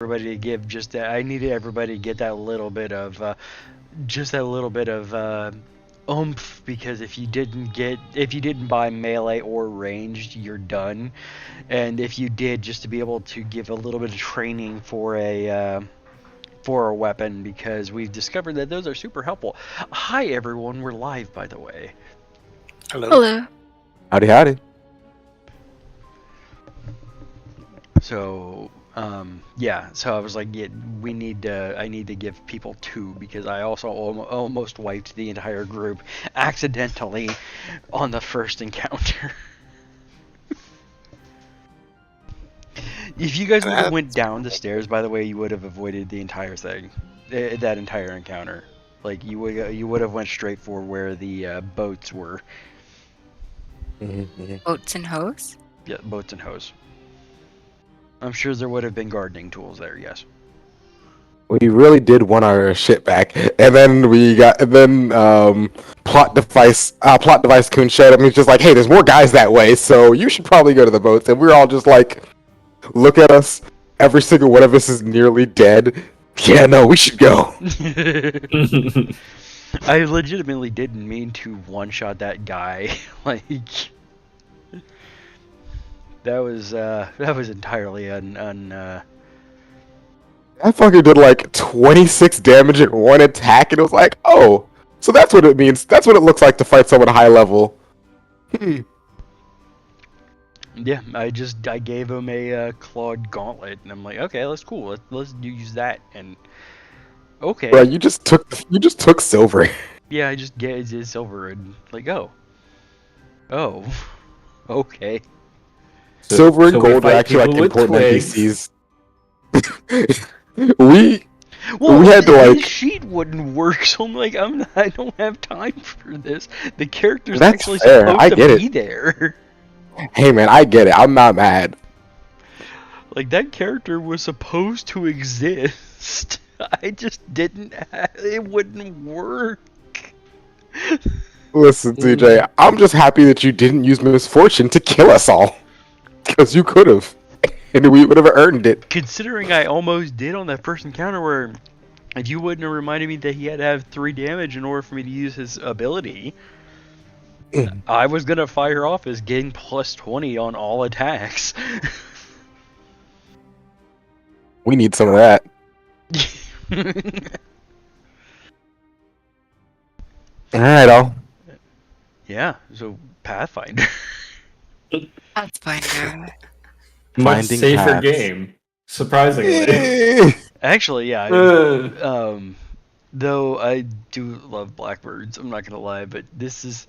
everybody to give just that. I needed everybody to get that little bit of, just that little bit of oomph, because if you didn't buy melee or ranged, you're done. And if you did, just to be able to give a little bit of training for a weapon, because we've discovered that those are super helpful. Hi everyone, we're live, by the way. Hello. Hello. Howdy, howdy. So, yeah. So I was like, yeah, I need to give people two, because I also almost wiped the entire group accidentally on the first encounter. If you guys would have went down the stairs, by the way, you would have avoided the entire thing, that entire encounter. Like you would have went straight for where the boats were. Boats and hose? Yeah, boats and hose. I'm sure there would have been gardening tools there. Yes. We really did want our shit back, and then plot device Coon showed up and he's just like, hey, there's more guys that way, so you should probably go to the boats. And we're all just like, look at us. Every single one of us is nearly dead. Yeah, no, we should go. I legitimately didn't mean to one-shot that guy. Like that was entirely That fucker did like 26 damage in one attack, and it was like, oh, so that's what it means. That's what it looks like to fight someone high level. Yeah, I gave him a clawed gauntlet, and I'm like, okay, that's cool. Let's use that. And okay. Bro, you just took silver. Yeah, I just get his silver and like, oh, okay. Silver and So we gold are fight actually like people with important twigs. NPCs. we Well, had to his like. sheet wouldn't work, so I'm like, I don't have time for this. The character's That's actually fair, supposed I to get be it. there. Hey man, I get it. I'm not mad. Like that character was supposed to exist. I just didn't. It wouldn't work. Listen, TJ, I'm just happy that you didn't use misfortune to kill us all, because you could have, and we would have earned it. Considering I almost did on that first encounter, where if you wouldn't have reminded me that he had to have 3 damage in order for me to use his ability, I was gonna fire off as getting plus 20 on all attacks. We need some of that. All right, all. Yeah, so Pathfinder. That's fine, girl. Much Finding safer paths. game, surprisingly. Actually, yeah. Though I do love Blackbirds, I'm not gonna lie, but this is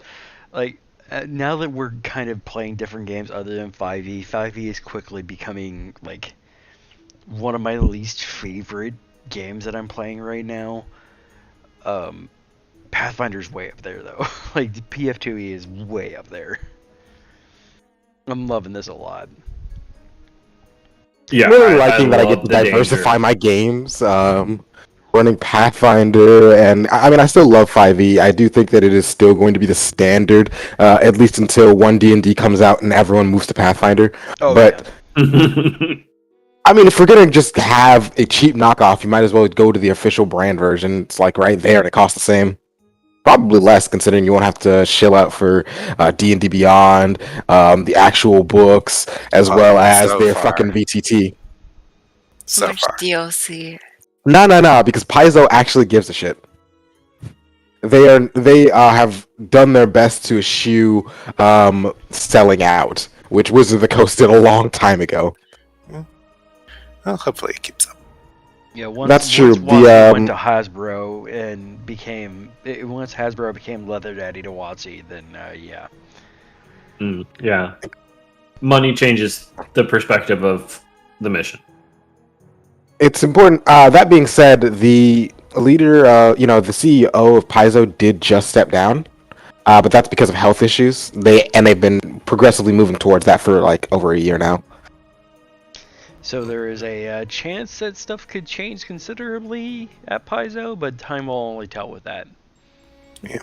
like now that we're kind of playing different games other than 5e, 5e is quickly becoming like one of my least favorite games that I'm playing right now. Pathfinder's way up there though. Like the PF2e is way up there. I'm loving this a lot. Yeah, I'm really I liking that I get love to the diversify danger. my games. Running Pathfinder, and I mean, I still love 5e. I do think that it is still going to be the standard, at least until 1D&D comes out and everyone moves to Pathfinder. Oh But yeah. I mean, if we're gonna just have a cheap knockoff, you might as well go to the official brand version. It's like right there, and it costs the same. Probably less, considering you won't have to shill out for D&D Beyond, the actual books, as well as so their far. fucking VTT. So So much far. DLC. No, because Paizo actually gives a shit. They have done their best to eschew selling out, which Wizard of the Coast did a long time ago. Well, hopefully it keeps up. Yeah, once, That's true. Once WotC went to Hasbro and once Hasbro became Leather Daddy to WotC, then yeah. Yeah. Money changes the perspective of the mission. It's important. That being said, the leader, the CEO of Paizo did just step down, but that's because of health issues. They've been progressively moving towards that for like over a year now. So there is a chance that stuff could change considerably at Paizo, but time will only tell with that. Yeah.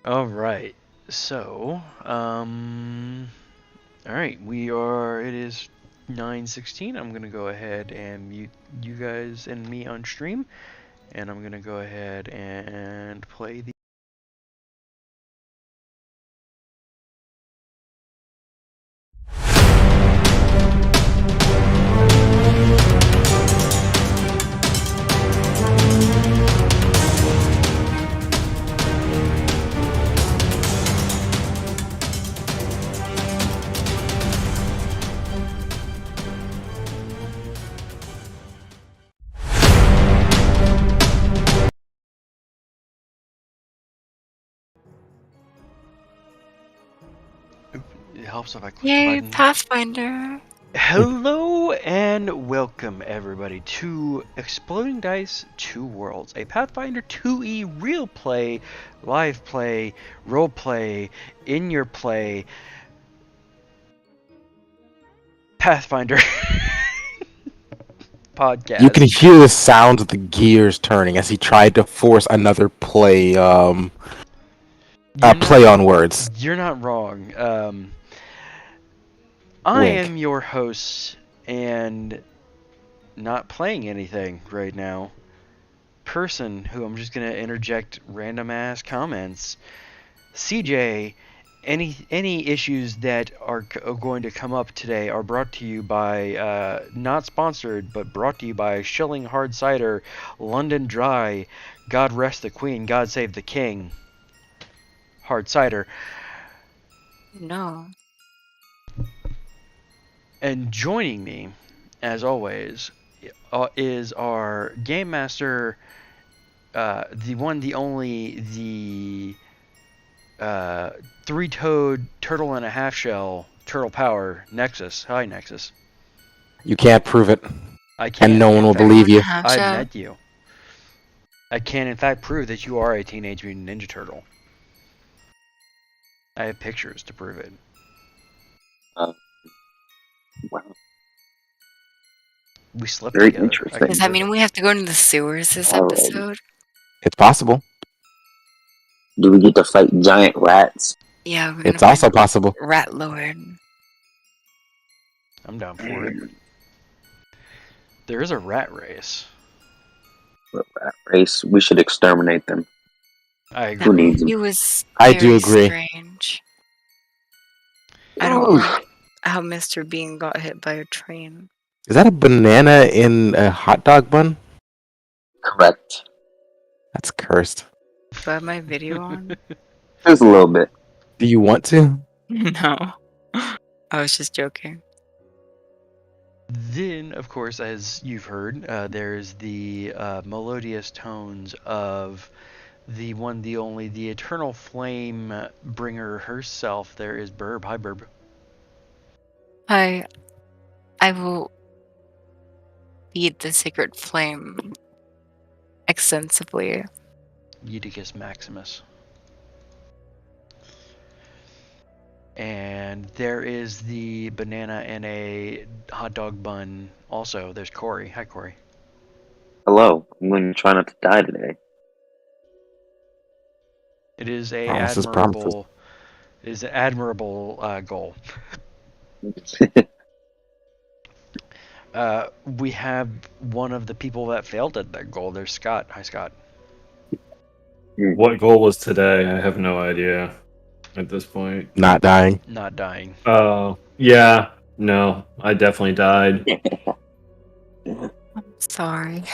All right. So, all right, it is 9:16. I'm gonna go ahead and mute you guys and me on stream, and I'm gonna go ahead and play the. It helps if I click the Yay, button. Pathfinder. Hello and welcome everybody to Exploding Dice 2 Worlds, a Pathfinder 2e real play, live play, role play, in your play, Pathfinder podcast. You can hear the sound of the gears turning as he tried to force another play. Play on words. You're not wrong. I Wink. am your host and not playing anything right now. Person who I'm just gonna interject random ass comments. CJ, any issues that are going to come up today are brought to you by not sponsored, but brought to you by Shilling Hard Cider, London Dry, God Rest the Queen, God Save the King, Hard Cider. No. And joining me, as always, is our game master, the one, the only, the three-toed turtle and a half shell, turtle power, Nexus. Hi, Nexus. You can't prove it, I can. and no one will fact, believe you. I met you. I can, in fact, prove that you are a Teenage Mutant Ninja Turtle. I have pictures to prove it. Wow. We slept Very together. interesting. Does that mean we have to go into the sewers this Alrighty. episode? It's possible. Do we get to fight giant rats? Yeah, we're gonna It's also find possible. Rat Lord. I'm down for it. There is a rat race. The rat race. We should exterminate them. I That Who agree. needs them? movie was I do very agree. strange. I don't like how Mr. Bean got hit by a train. Is that a banana in a hot dog bun? Correct. That's cursed. Do I have my video on? Just a little bit. Do you want to? No. I was just joking. Then, of course, as you've heard, there's the melodious tones of the one, the only, the eternal flame bringer herself. There is Burb. Hi, Burb. I will feed the sacred flame extensively. Eutychus Maximus. And there is the banana and a hot dog bun. Also, there's Corey. Hi, Corey. Hello. I'm going to try not to die today. It is a Promises, admirable. It is an admirable goal. We have one of the people that failed at that goal. There's Scott. Hi, Scott. What goal was today? I have no idea at this point. Not dying. Not dying. Oh, yeah. No, I definitely died. Sorry.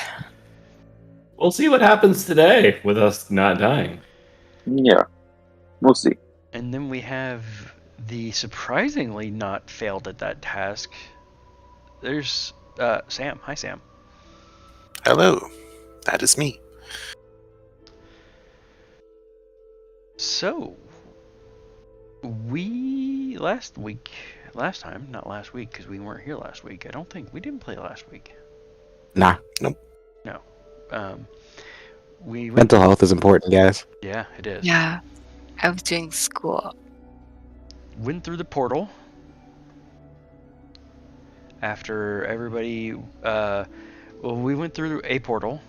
We'll see what happens today with us not dying. Yeah. We'll see. And then we have the surprisingly not failed at that task. There's Sam. Hi, Sam. Hello, that is me. So, last time, not last week, because we weren't here last week. I don't think we didn't play last week. Nah. No. We went, Mental health is important, guys. yeah, it is. Yeah. I was doing school. Went through the portal. After everybody, we went through a portal,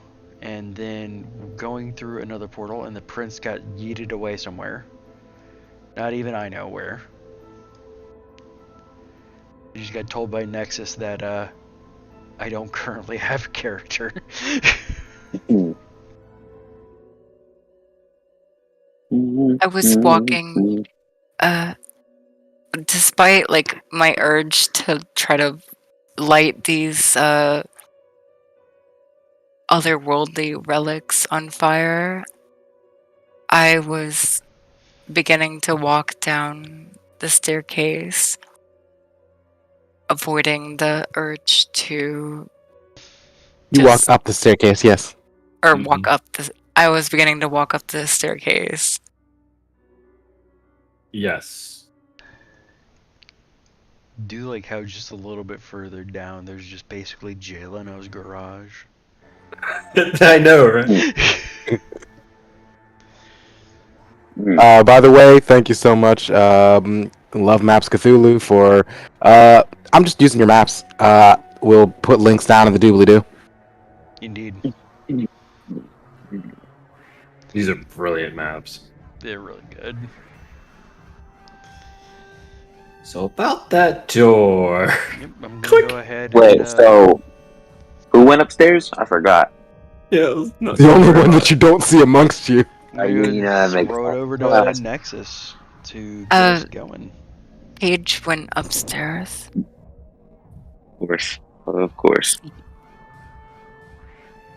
and then going through another portal, and the prince got yeeted away somewhere. Not even I know where. You just got told by Nexus that I don't currently have a character. I was walking, despite like my urge to try to light these otherworldly relics on fire, I was beginning to walk down the staircase, avoiding the urge to You walk just up the staircase, yes. or Mhm. walk up the. I was beginning to walk up the staircase. Yes. Do like how just a little bit further down, there's just basically Jeleno's garage. I know, right? By the way, thank you so much, Love Maps Cthulhu, for. I'm just using your maps. We'll put links down in the doobly doo. Indeed, These are brilliant maps. they're really good. So about that door. Yep, I'm gonna Click. go ahead Wait, and so who went upstairs? I forgot. Yeah, The only one that you don't see amongst you. I'm gonna go that makes throw it over to sense. Nexus to get us going. Paige went upstairs. Of course.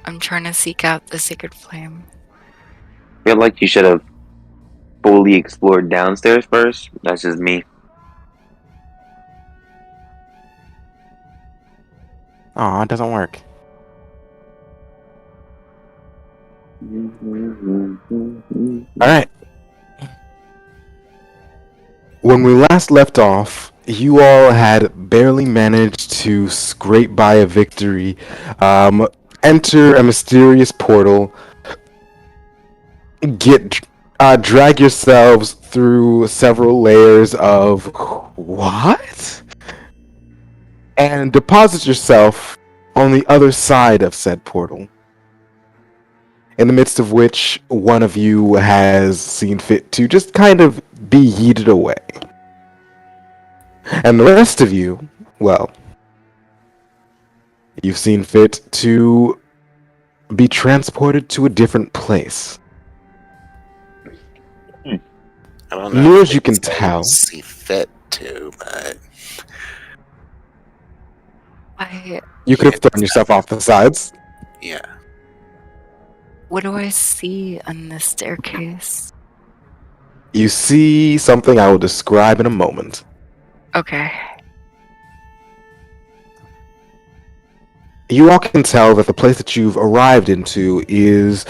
I'm trying to seek out the sacred flame. I feel like you should have fully explored downstairs first. That's just me. Aw, it doesn't work. Alright. When we last left off, you all had barely managed to scrape by a victory, enter a mysterious portal, drag yourselves through several layers of what? And deposit yourself on the other side of said portal. In the midst of which one of you has seen fit to just kind of be yeeted away. And the rest of you, well, you've seen fit to be transported to a different place. I don't know. Near if as you they can say tell. see fit to, but You could have thrown yourself off the sides. yeah. What do I see on the staircase? You see something I will describe in a moment. Okay. You all can tell that the place that you've arrived into is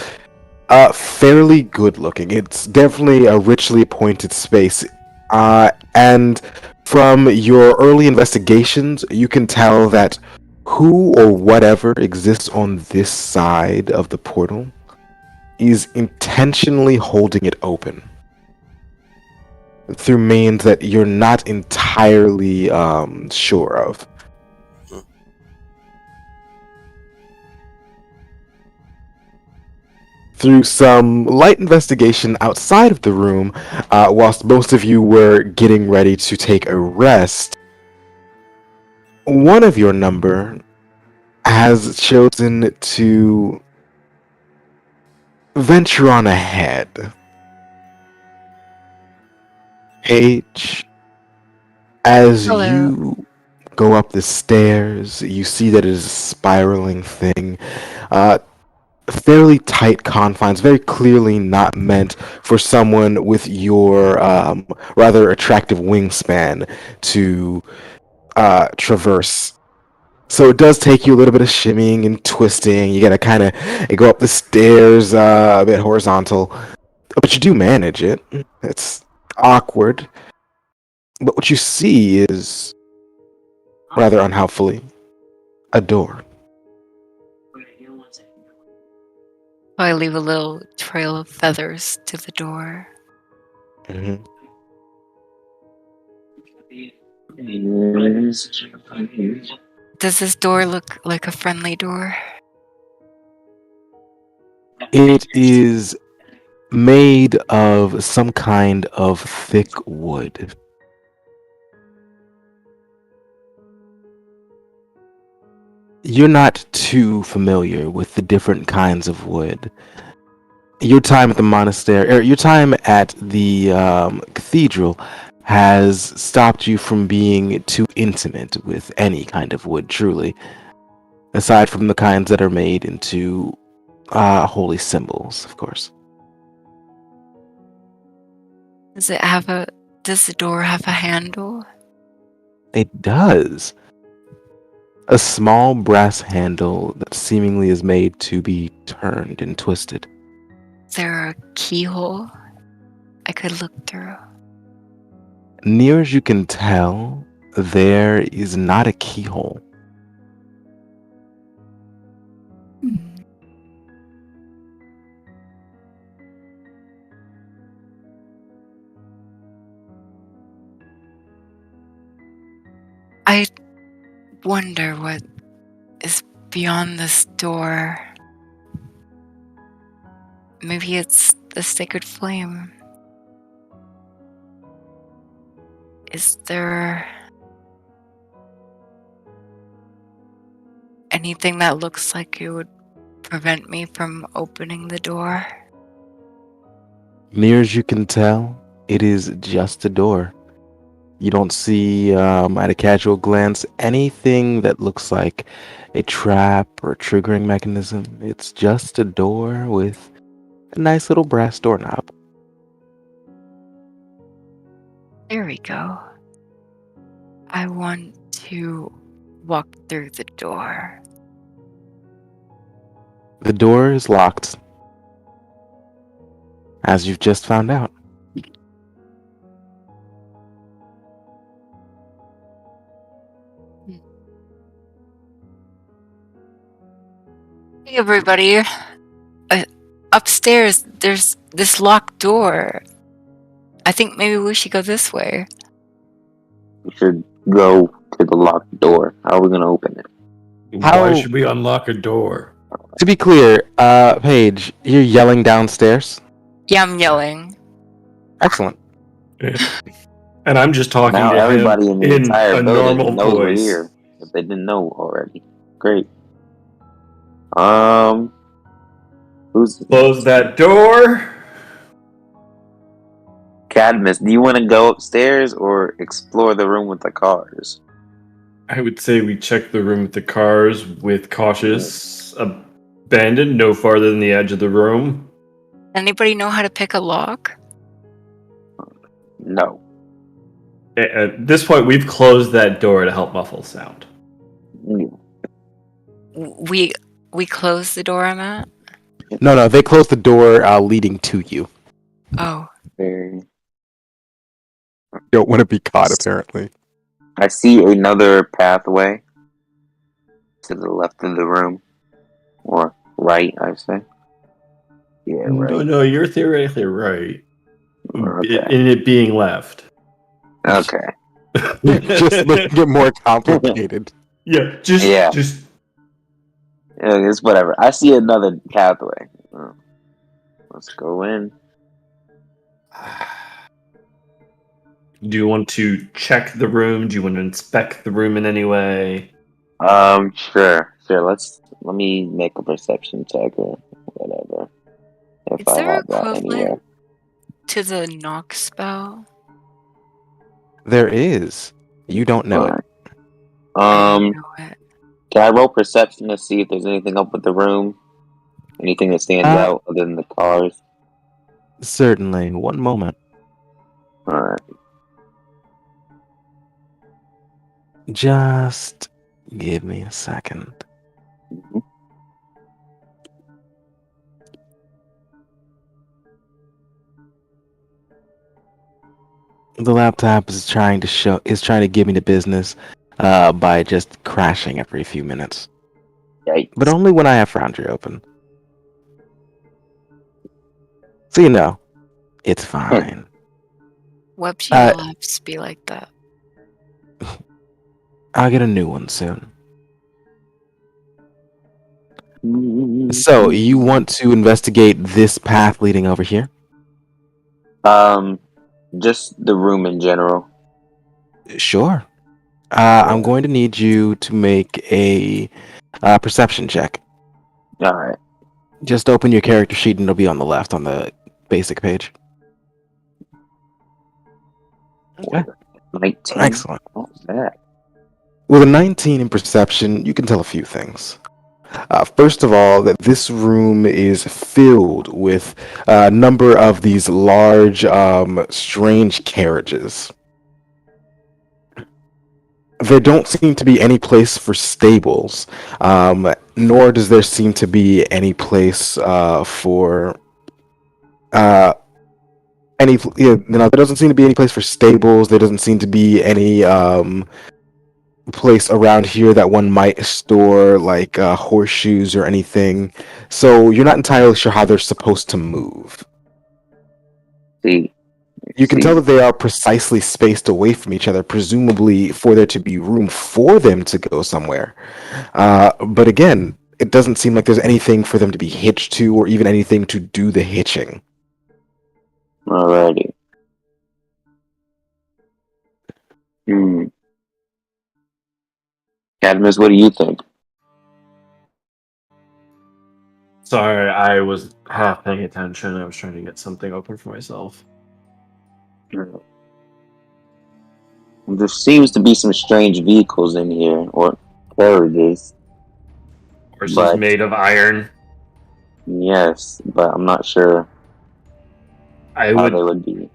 fairly good looking. It's definitely a richly appointed space. And from your early investigations, you can tell that who or whatever exists on this side of the portal is intentionally holding it open through means that you're not entirely sure of. Through some light investigation outside of the room, whilst most of you were getting ready to take a rest, one of your number has chosen to venture on ahead. Paige, as Hello. you go up the stairs, you see that it is a spiraling thing. Fairly tight confines, very clearly not meant for someone with your rather attractive wingspan to traverse. So it does take you a little bit of shimmying and twisting. You gotta kind of go up the stairs a bit horizontal, but you do manage it. It's awkward, but what you see is rather unhelpfully a door. I leave a little trail of feathers to the door. Mm-hmm. Does this door look like a friendly door? It is made of some kind of thick wood. you're not too familiar with the different kinds of wood. Your time at the monastery, or your time at the cathedral, has stopped you from being too intimate with any kind of wood, truly. Aside from the kinds that are made into holy symbols, of course. Does the door have a handle? It does. A small brass handle that seemingly is made to be turned and twisted. Is there a keyhole I could look through? Near as you can tell, there is not a keyhole. Hmm. I wonder what is beyond this door. Maybe it's the sacred flame. Is there anything that looks like it would prevent me from opening the door? Near as you can tell, it is just a door. You don't see, at a casual glance, anything that looks like a trap or triggering mechanism. It's just a door with a nice little brass doorknob. There we go. I want to walk through the door. The door is locked, as you've just found out. Hey, everybody. Upstairs, there's this locked door. I think maybe we should go this way. We should go to the locked door. How are we gonna open it? How- Why should we unlock a door? To be clear, Paige, you're yelling downstairs. Yeah, I'm yelling. Excellent. And I'm just talking Now to everybody him in the in entire a building normal knows we're voice. here. If they didn't know already. Great. Who's Close that door. Cadmus? Do you want to go upstairs or explore the room with the cars? I would say we check the room with the cars with cautious abandon, no farther than the edge of the room. Anybody know how to pick a lock? No. At this point, we've closed that door to help muffle sound. We closed the door I'm at? No, they closed the door leading to you. Oh. Very- You don't want to be caught, apparently. I see another pathway to the left of the room, or right, I say. Yeah, right. No, you're theoretically right. Okay. In it being left. Okay. Just making it more complicated. Yeah. Yeah, it's whatever. I see another pathway. Let's go in. Do you want to check the room? Do you want to inspect the room in any way? Sure. Let me make a perception check or whatever. If Is I there have that anywhere. equivalent to the knock spell? There is. You don't know it. I didn't know it. Can I roll perception to see if there's anything up with the room? Anything that stands out other than the cars? Certainly. One moment. Alright. Just give me a second. Mhm. The laptop is trying to give me the business by just crashing every few minutes. Yikes. But only when I have Foundry open. So you know, it's fine. WebGL apps be like that. I'll get a new one soon. So, you want to investigate this path leading over here? Just the room in general. Sure. I'm going to need you to make a Perception check. All right. Just open your character sheet and it'll be on the left on the basic page. Okay. 19. Excellent. What was that? With a 19 in perception, you can tell a few things. First of all, that this room is filled with a number of these large, strange carriages. There don't seem to be any place for stables, nor does there seem to be any place for any. There doesn't seem to be any place for stables. There doesn't seem to be any place around here that one might store like horseshoes or anything. So you're not entirely sure how they're supposed to move. See. You can tell that they are precisely spaced away from each other, presumably for there to be room for them to go somewhere. But again, it doesn't seem like there's anything for them to be hitched to or even anything to do the hitching. Alrighty. Cadmus, what do you think? Sorry, I was half paying attention. I was trying to get something open for myself. There seems to be some strange vehicles in here, or carriages. Horses made of iron. Yes, but I'm not sure I how would. they would be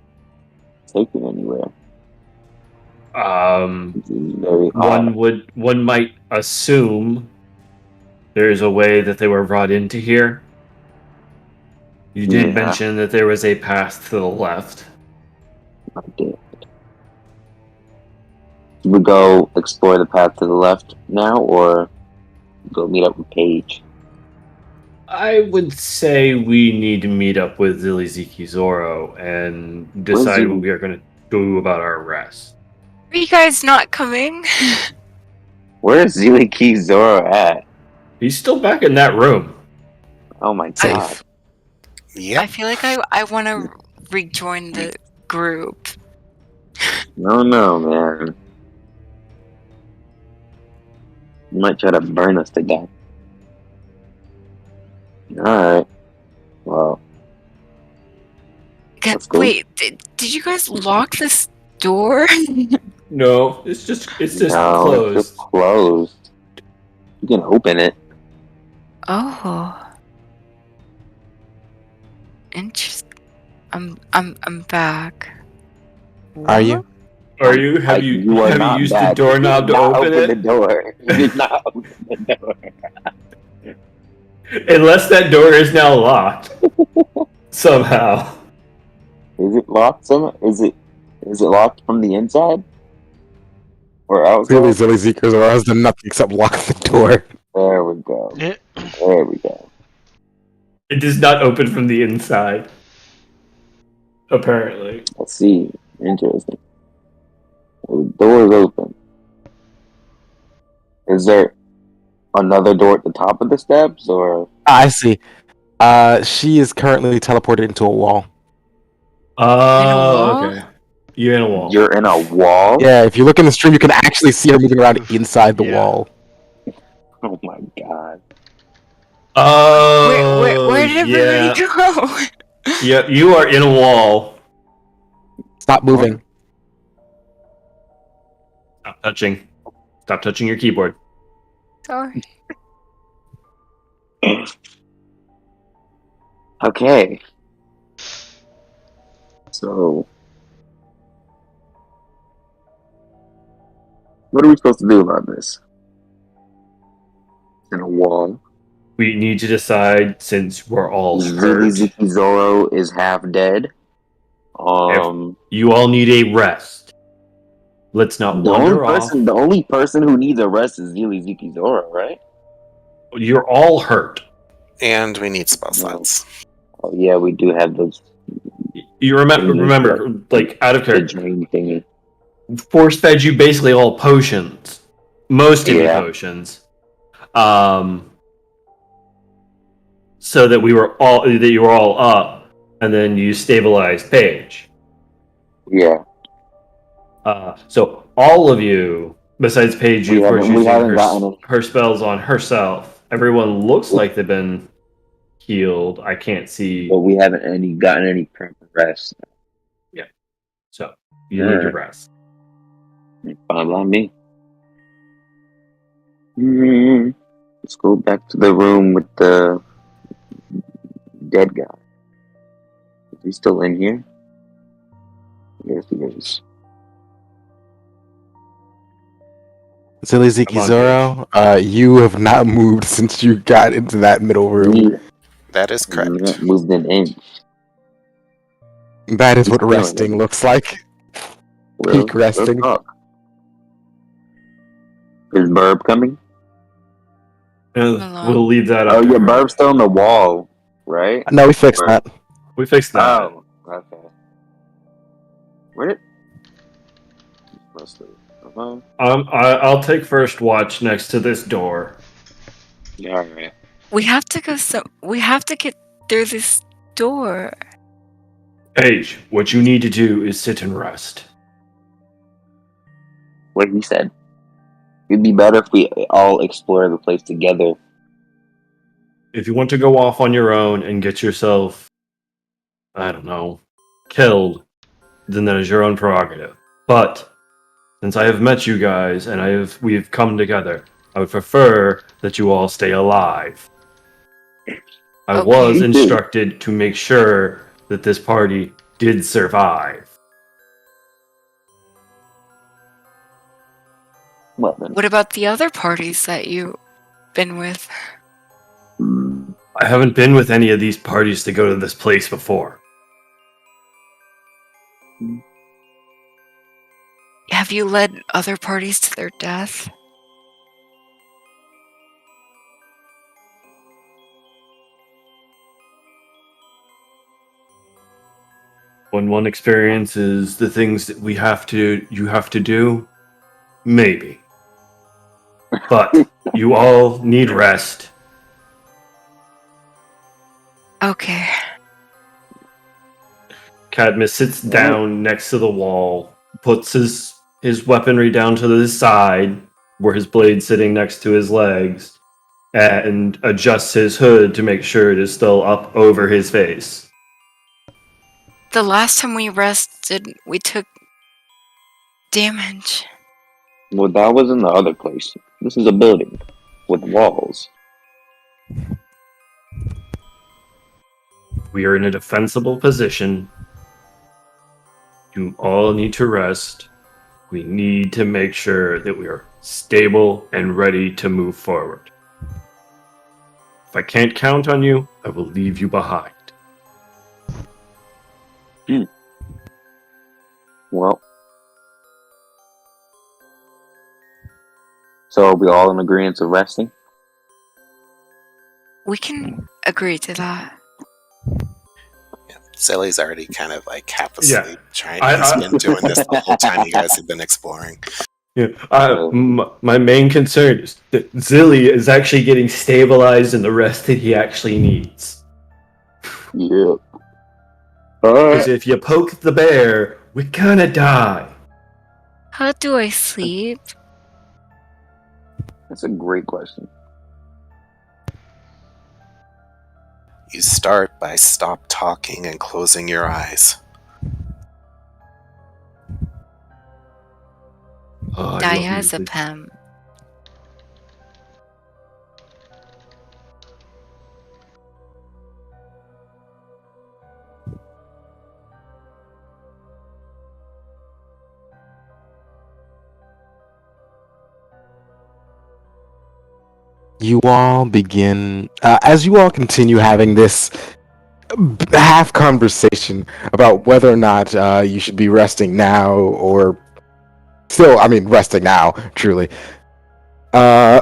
taken anywhere. It's Very odd. one might assume there's a way that they were brought into here. You did mention that there was a path to the left. I did. Should we go explore the path to the left now, or go meet up with Paige? I would say we need to meet up with Ziliziki Zoro and decide what we are going to do about our arrest. Are you guys not coming? Where is Ziliziki Zoro at? He's still back in that room. Oh my god. Safe. Yep. I feel like I want to rejoin the group. No, man. You might try to burn us to death. Alright. Well. Let's go. Wait, did you guys lock this door? No, it's just No, closed. it's just closed. You can open it. Oh. Interesting. I'm back. Are you? Are you? Have you used the doorknob to open it? The door. You did not open the door. Unless that door is now locked. Somehow. Is it locked? Is it locked from the inside? Or outside? Really, Ziliziki Zoro has done nothing except lock the door. There we go. There we go. It does not open from the inside. Apparently. Let's see. Interesting. Well, the door is open. Is there another door at the top of the steps, or? I see. She is currently teleported into a wall. Oh, okay. You're in a wall. You're in a wall? Yeah, if you look in the stream, you can actually see her moving around inside the wall. Oh my god. Oh, where did everybody go? Yeah, you are in a wall. Stop moving. Stop touching. Stop touching your keyboard. Sorry. Okay. So, what are we supposed to do about this? In a wall. We need to decide, since we're all hurt. Ziliziki Zoro is half dead. You all need a rest. Let's not wander off. The only person who needs a rest is Ziliziki Zoro, right? You're all hurt. And we need spell slots. Oh yeah, we do have those. You remember, like, out of character. Thingy. Force fed you basically all potions. Most of the potions. So that you were all up, and then you stabilized Paige. Yeah. So all of you Besides Paige, We of course, haven't, we using haven't gotten any. her spells on herself. Everyone looks like they've been healed. I can't see. But we haven't gotten any proper rest. Yeah. So you need your rest. Fine by me. Let's go back to the room with the dead guy. Is he still in here? Yes, he is. Silly Zoro, you have not moved since you got into that middle room. That is correct. Not moved an inch. That is what resting looks like. Peak resting. Is Burb coming? We'll leave that up. Oh, yeah, Burb's still on the wall, right? No, we fixed that. We fixed that. Oh, okay. Where did... I'll take first watch next to this door. Yeah, alright. We have to go. We have to get through this door. Paige, what you need to do is sit and rest. What he said. It'd be better if we all explore the place together. If you want to go off on your own and get yourself, I don't know, killed, then that is your own prerogative. But since I have met you guys and we've come together, I would prefer that you all stay alive. I was instructed to make sure that this party did survive. Well, then. What about the other parties that you've been with? I haven't been with any of these parties to go to this place before. Have you led other parties to their death? When one experiences the things that you have to do, maybe. But you all need rest. Okay. Cadmus sits down next to the wall, puts his weaponry down to the side, where his blade's sitting next to his legs, and adjusts his hood to make sure it is still up over his face. The last time we rested, we took damage. Well, that was in the other place. This is a building with walls. We are in a defensible position. You all need to rest. We need to make sure that we are stable and ready to move forward. If I can't count on you, I will leave you behind. Well. So are we all in agreement of resting? We can agree to that. Silly's already kind of like half asleep. Yeah. He's been doing this the whole time you guys have been exploring. Yeah. My main concern is that Zilly is actually getting stabilized and the rest that he actually needs. Yeah. Because if you poke the bear, we're gonna die. How do I sleep? That's a great question. You start by stop talking and closing your eyes. Diazepam. You all begin, as you all continue having this half conversation about whether or not you should be resting now or still, resting now, truly. You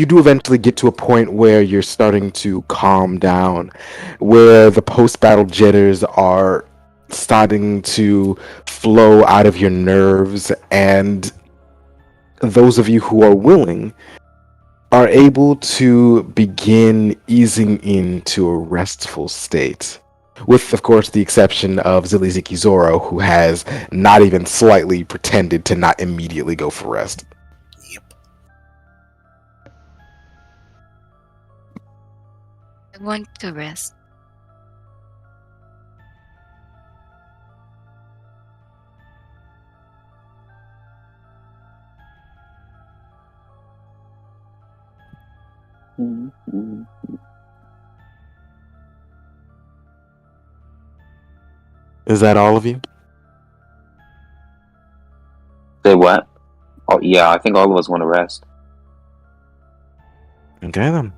do eventually get to a point where you're starting to calm down, where the post-battle jitters are starting to flow out of your nerves, and those of you who are willing are able to begin easing into a restful state. with, of course, the exception of Ziliziki Zoro, who has not even slightly pretended to not immediately go for rest. Yep. I want to rest. Is that all of you? Say what? Oh yeah, I think all of us want to rest. Okay, then.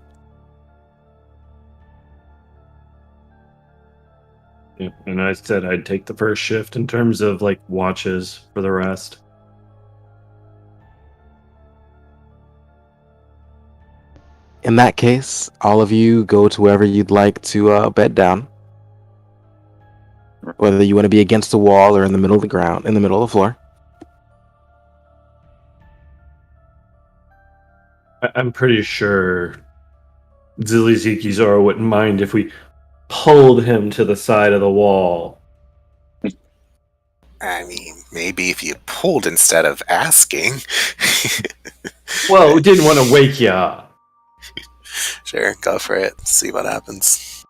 Yeah, and I said I'd take the first shift in terms of like watches for the rest. In that case, all of you go to wherever you'd like to bed down. Whether you want to be against the wall or in the middle of the ground, in the middle of the floor. I'm pretty sure Ziliziki Zoro wouldn't mind if we pulled him to the side of the wall. I mean, maybe if you pulled instead of asking. Well, we didn't want to wake you up. Sure, go for it. See what happens.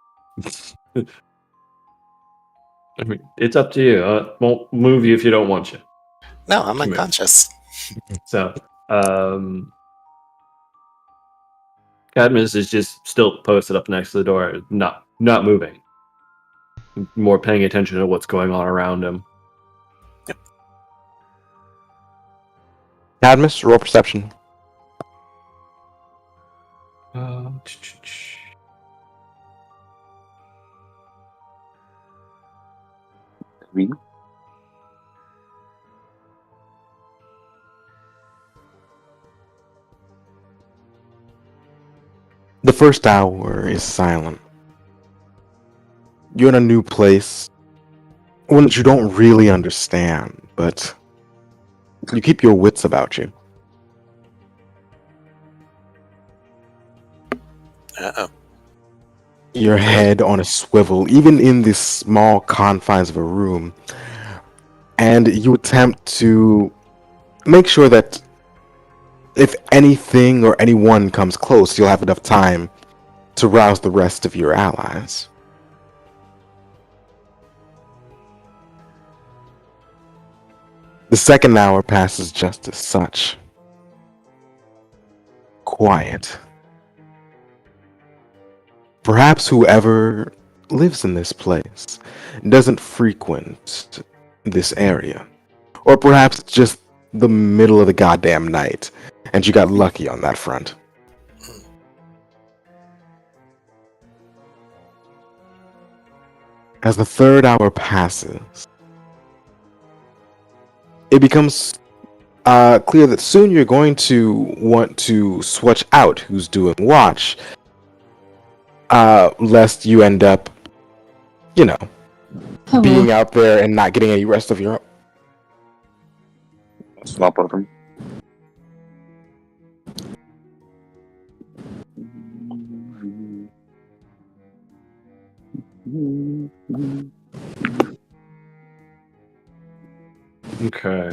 I mean, it's up to you. I won't move you if you don't want you. No, I'm Come here. unconscious. So, Cadmus is just still posted up next to the door, not moving. More paying attention to what's going on around him. Cadmus, roll perception. Three. The first hour is silent. You're in a new place, one that you don't really understand, but you keep your wits about you. Uh-oh. Your head on a swivel, even in the small confines of a room, and you attempt to make sure that if anything or anyone comes close, you'll have enough time to rouse the rest of your allies. The second hour passes just as such. Quiet. Perhaps whoever lives in this place doesn't frequent this area. Or perhaps it's just the middle of the goddamn night, and you got lucky on that front. As the third hour passes, it becomes clear that soon you're going to want to switch out who's doing watch, lest you end up, being out there and not getting any rest of your own. Swap of them. Okay.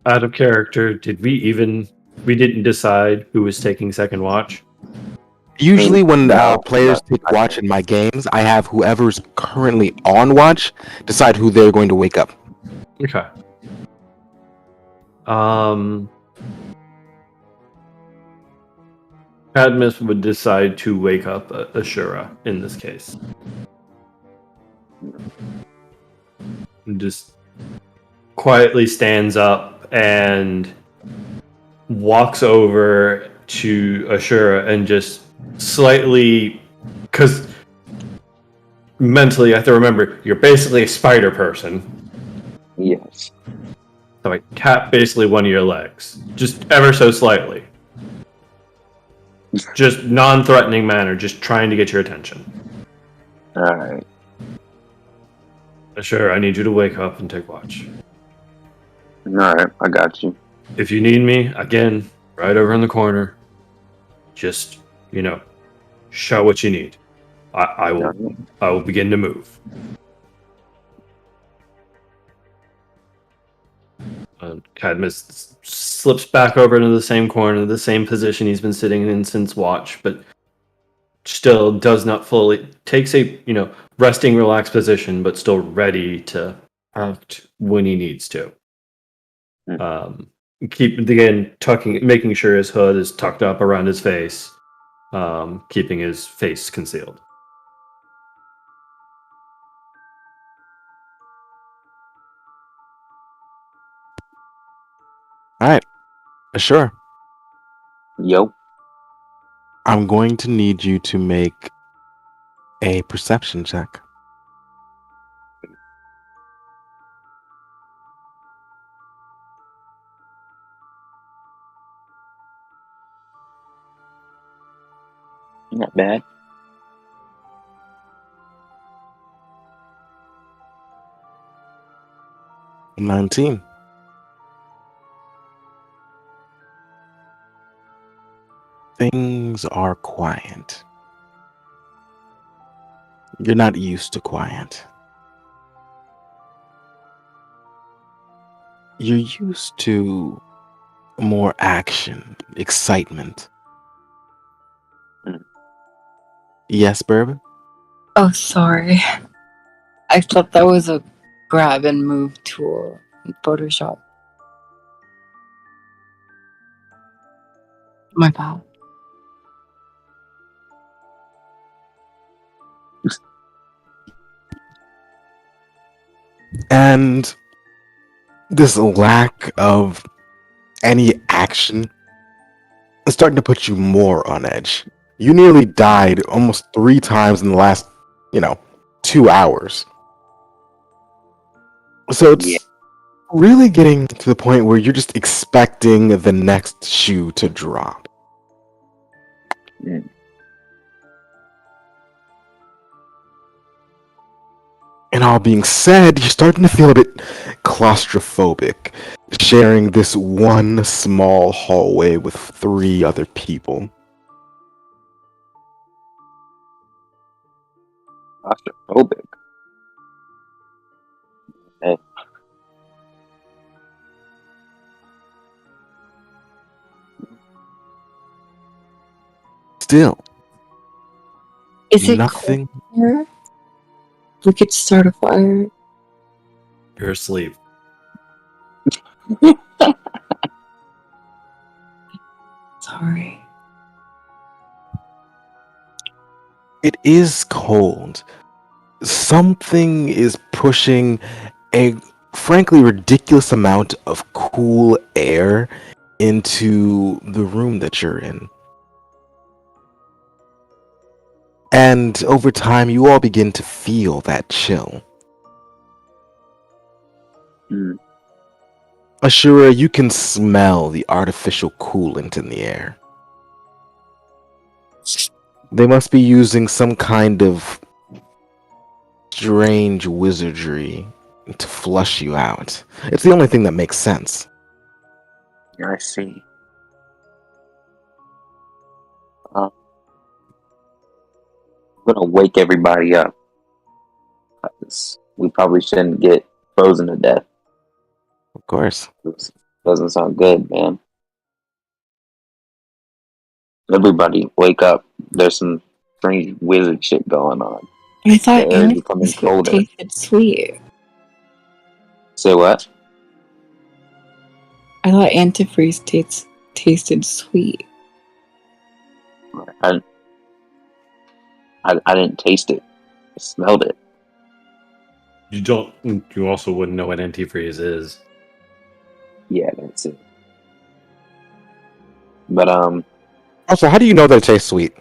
Out of character, we didn't decide who was taking second watch? Usually when No, players take watch in my games, I have whoever's currently on watch decide who they're going to wake up. Okay. Cadmus would decide to wake up Ashura in this case. And just quietly stands up and walks over to Ashura and just slightly, because mentally you have to remember, you're basically a spider person. Yes. So I tap basically one of your legs, just ever so slightly. Just non-threatening manner, just trying to get your attention. Alright. Sure, I need you to wake up and take watch. Alright, I got you. If you need me, again, right over in the corner. Just, show what you need. I will begin to move. Cadmus slips back over into the same corner, the same position he's been sitting in since watch, but still does not fully takes a resting, relaxed position, but still ready to act when he needs to. Keep again making sure his hood is tucked up around his face, keeping his face concealed. All right, sure. Yo. I'm going to need you to make a perception check. Not bad. A 19. Things are quiet. You're not used to quiet. You're used to more action, excitement. Yes, Bourbon? Oh, sorry. I thought that was a grab and move tool in Photoshop. My bad. And this lack of any action is starting to put you more on edge. You nearly died almost 3 times in the last, 2 hours. So it's really getting to the point where you're just expecting the next shoe to drop. And all being said, you're starting to feel a bit claustrophobic, sharing this one small hallway with 3 other people. Claustrophobic. Hey. Still, Is it nothing. cold here? We could start a fire. You're asleep. Sorry. It is cold. Something is pushing a frankly ridiculous amount of cool air into the room that you're in. And over time, you all begin to feel that chill. Ashura, you can smell the artificial coolant in the air. They must be using some kind of strange wizardry to flush you out. It's the only thing that makes sense. I see. I'm gonna wake everybody up. We probably shouldn't get frozen to death. Of course. This doesn't sound good, man. Everybody, wake up. There's some strange wizard shit going on. I thought The air is becoming antifreeze colder. tasted sweet. Say what? I thought antifreeze tasted sweet. I didn't taste it. I smelled it. You also wouldn't know what antifreeze is. Yeah, that's it. But Also, how do you know that it tastes sweet?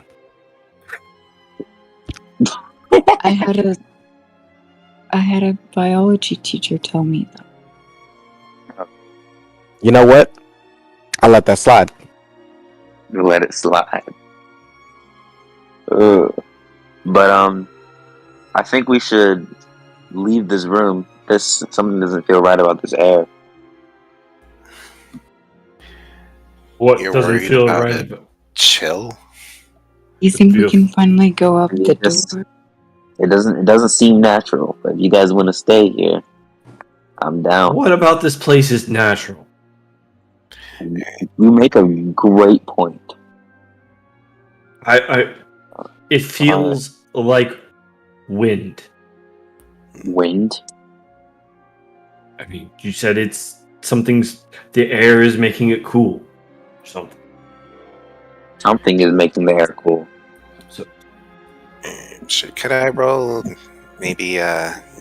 I had a biology teacher tell me that. You know what? I'll let that slide. let it slide. Ugh. But I think we should leave this room. Something doesn't feel right about this air. What You're doesn't worried feel about right it? about Chill. You think we beautiful. can finally go up the Yes. door? It doesn't seem natural. But if you guys want to stay here, I'm down. What about this place is natural? You make a great point. It feels like wind. Wind. I mean, you said it's something's the air is making it cool, or something. Something is making the air cool. So Could I roll maybe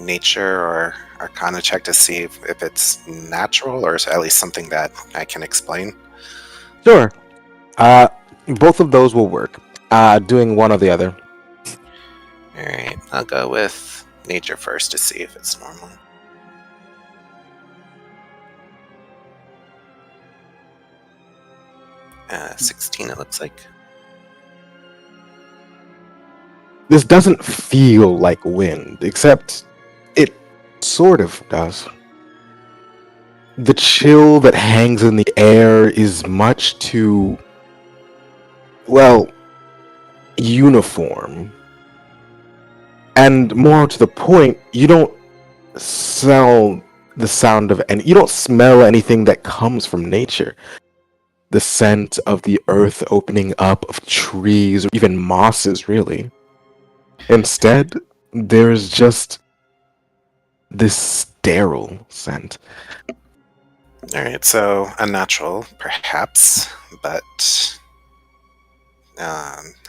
nature or arcana check to see if it's natural or at least something that I can explain? Sure. Both of those will work. Doing one or the other. Alright, I'll go with nature first to see if it's normal. Uh, 16 it looks like. This doesn't feel like wind, except it sort of does. The chill that hangs in the air is much too, well, uniform. And more to the point, you don't smell the sound of any, you don't smell anything that comes from nature. The scent of the earth opening up, of trees, or even mosses, really. Instead, there's just this sterile scent. Alright, so unnatural, perhaps, but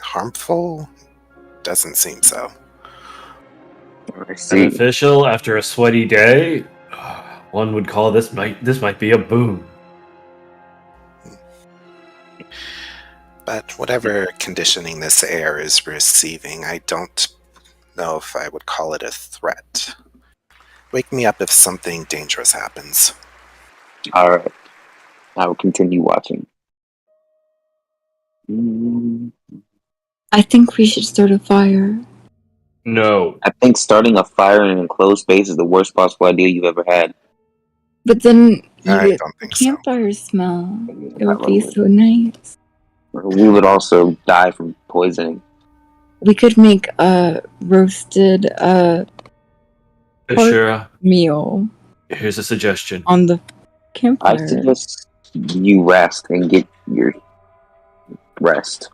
harmful? Doesn't seem so. I see. beneficial after a sweaty day. One would call this might be a boon. But whatever conditioning this air is receiving, I don't know if I would call it a threat. Wake me up if something dangerous happens. Alright. I will continue watching. I think we should start a fire. No. I think starting a fire in an enclosed space is the worst possible idea you've ever had. But then you I get don't think so. campfire smell. It would be so nice. We would also die from poisoning. We could make a roasted Ashura, meal here's a suggestion. on the I campfire. suggest you rest and get your rest.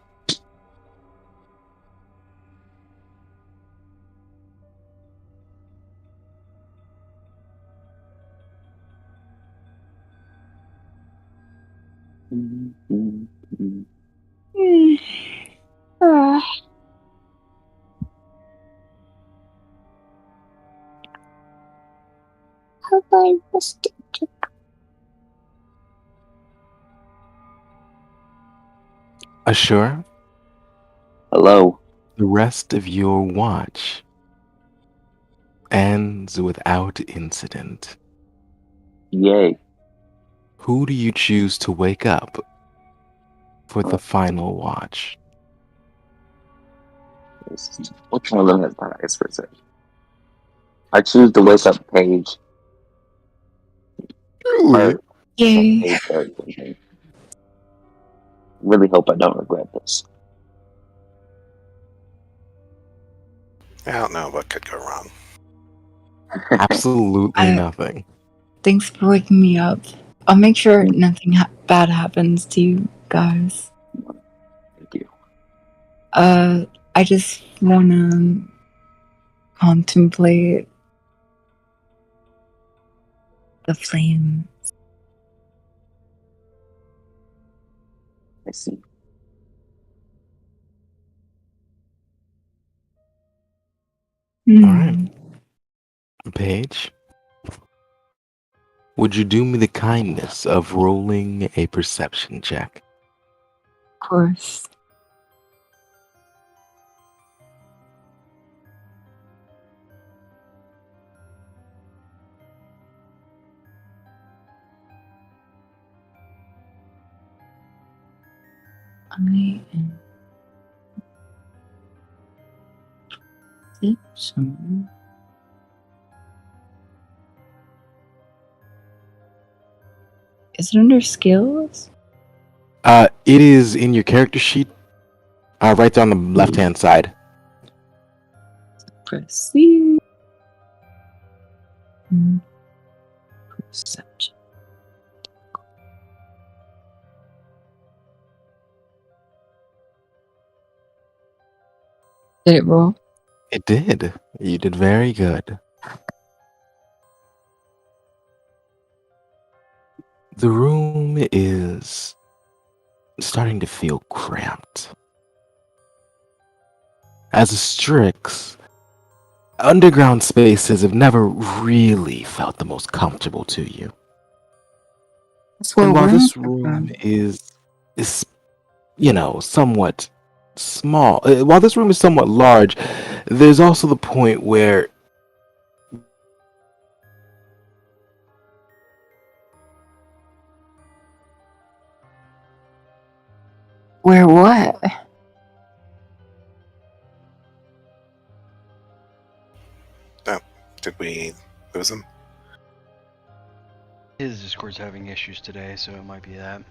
Have I rested? Ashura, Hello. the rest of your watch ends without incident. Yay. Who do you choose to wake up for the final watch? What one of them has my eyes for a second? I choose to wake up Paige. Or Yay. Paige or something. Really hope I don't regret this. I don't know what could go wrong. Absolutely I- nothing. Thanks for waking me up. I'll make sure nothing bad happens to you guys. Thank you. I just wanna contemplate the flame. I see. All right. Paige, would you do me the kindness of rolling a perception check? Of course. I am perception. Is it under skills? It is in your character sheet, Right there on the left-hand side. Proceed. Perception. Did it roll? It did. You did very good. The room is starting to feel cramped. As a Strix, underground spaces have never really felt the most comfortable to you. That's what And while we're this underground. room is somewhat small, while this room is somewhat large, there's also the point where Where what? Did we lose him? His Discord's having issues today, so it might be that.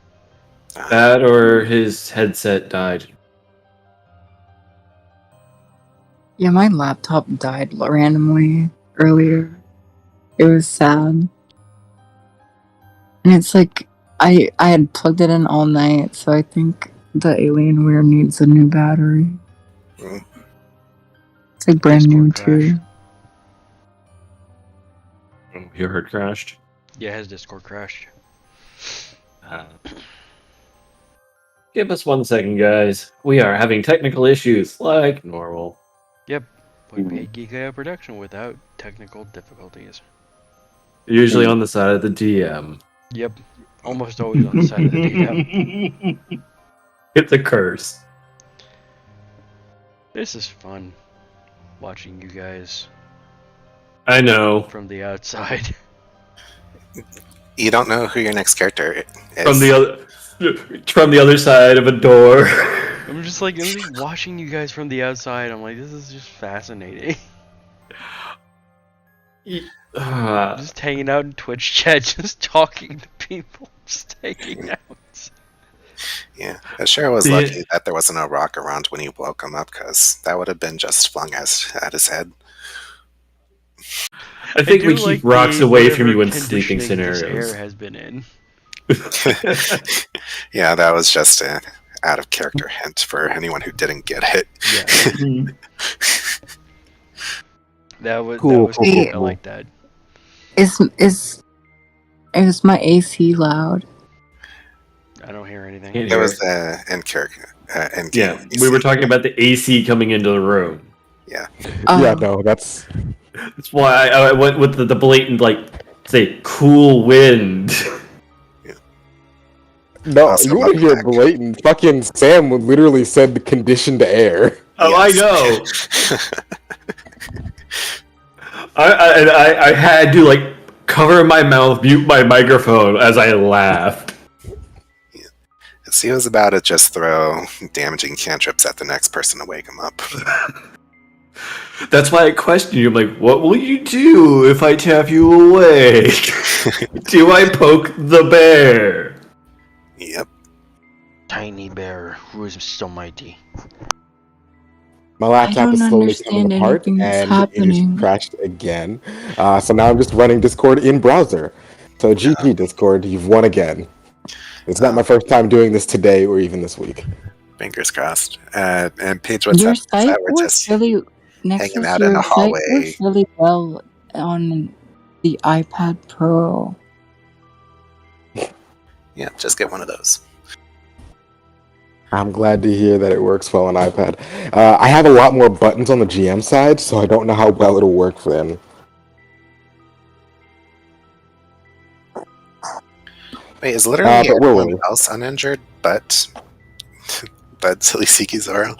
That or his headset died. Yeah, my laptop died randomly earlier. It was sad. And it's like I had plugged it in all night, so I think the Alienware needs a new battery. Mm. It's like brand new Discord too. Oh, your herd crashed. Yeah, his Discord crashed. Give us 1 second, guys. We are having technical issues, like normal. Yep. We made Geek Out Production without technical difficulties. Usually on the side of the DM. Yep. Almost always on the side of the DM. It's a curse. This is fun. Watching you guys I know. from the outside. You don't know who your next character is. From the other side of a door. I'm just watching you guys from the outside. I'm like, this is just fascinating. Just hanging out in Twitch chat, just talking to people, just hanging out. Yeah, I sure was lucky that there wasn't a rock around when you woke him up, because that would have been just flung at his head. I think we keep rocks away from you in conditioning sleeping this scenarios. air has been in. Yeah, that was just an out of character hint for anyone who didn't get it. Yeah. That was Cool. I like that. Is my AC loud? I don't hear anything. Can't It hear was it. the end character. Yeah, we were talking about the AC coming into the room. Yeah. Yeah, no, that's why I went with the blatant, say, cool wind. no. Also, You want to welcome hear back. blatant? Fucking Sam literally said the conditioned air. Oh, Yes. I know. I had to cover my mouth, mute my microphone as I laughed. He was about to just throw damaging cantrips at the next person to wake him up. That's why I questioned you. I'm like, what will you do if I tap you away? Do I poke the bear? Yep. Tiny bear who is so mighty. My laptop is don't slowly understand coming apart, anything that's and happening. it is crashed again. So now I'm just running Discord in browser. So GG Discord, you've won again. It's not my first time doing this today or even this week. Fingers crossed. And Paige, what's Your up? site We're works just really Nexus. hanging out in Your a site hallway. works really well on the iPad Pro. Yeah, just get one of those. I'm glad to hear that it works well on iPad. I have a lot more buttons on the GM side, so I don't know how well it'll work for them. Wait, is literally but we're everyone winning. else uninjured but Silly Siki Zoro?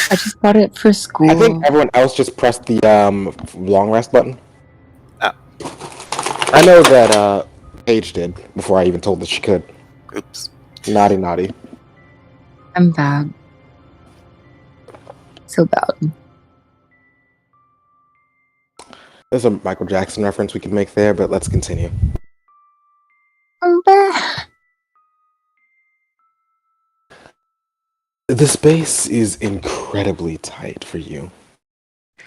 I just got it for school. I think everyone else just pressed the long rest button. Oh. I know that Paige did before I even told that she could. Oops. Naughty. I'm bad. So bad. There's a Michael Jackson reference we could make there, but let's continue. I'm bad. The space is incredibly tight for you.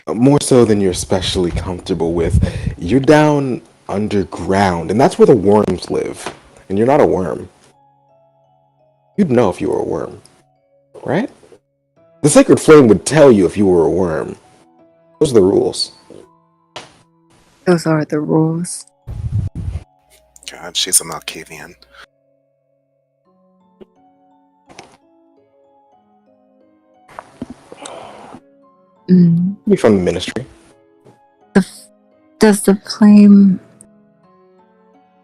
More so than you're especially comfortable with. You're down underground, and that's where the worms live. And you're not a worm. You'd know if you were a worm, right? The Sacred Flame would tell you if you were a worm. Those are the rules. Those are the rules. God, she's a Malkavian. Be from the Ministry. Does the flame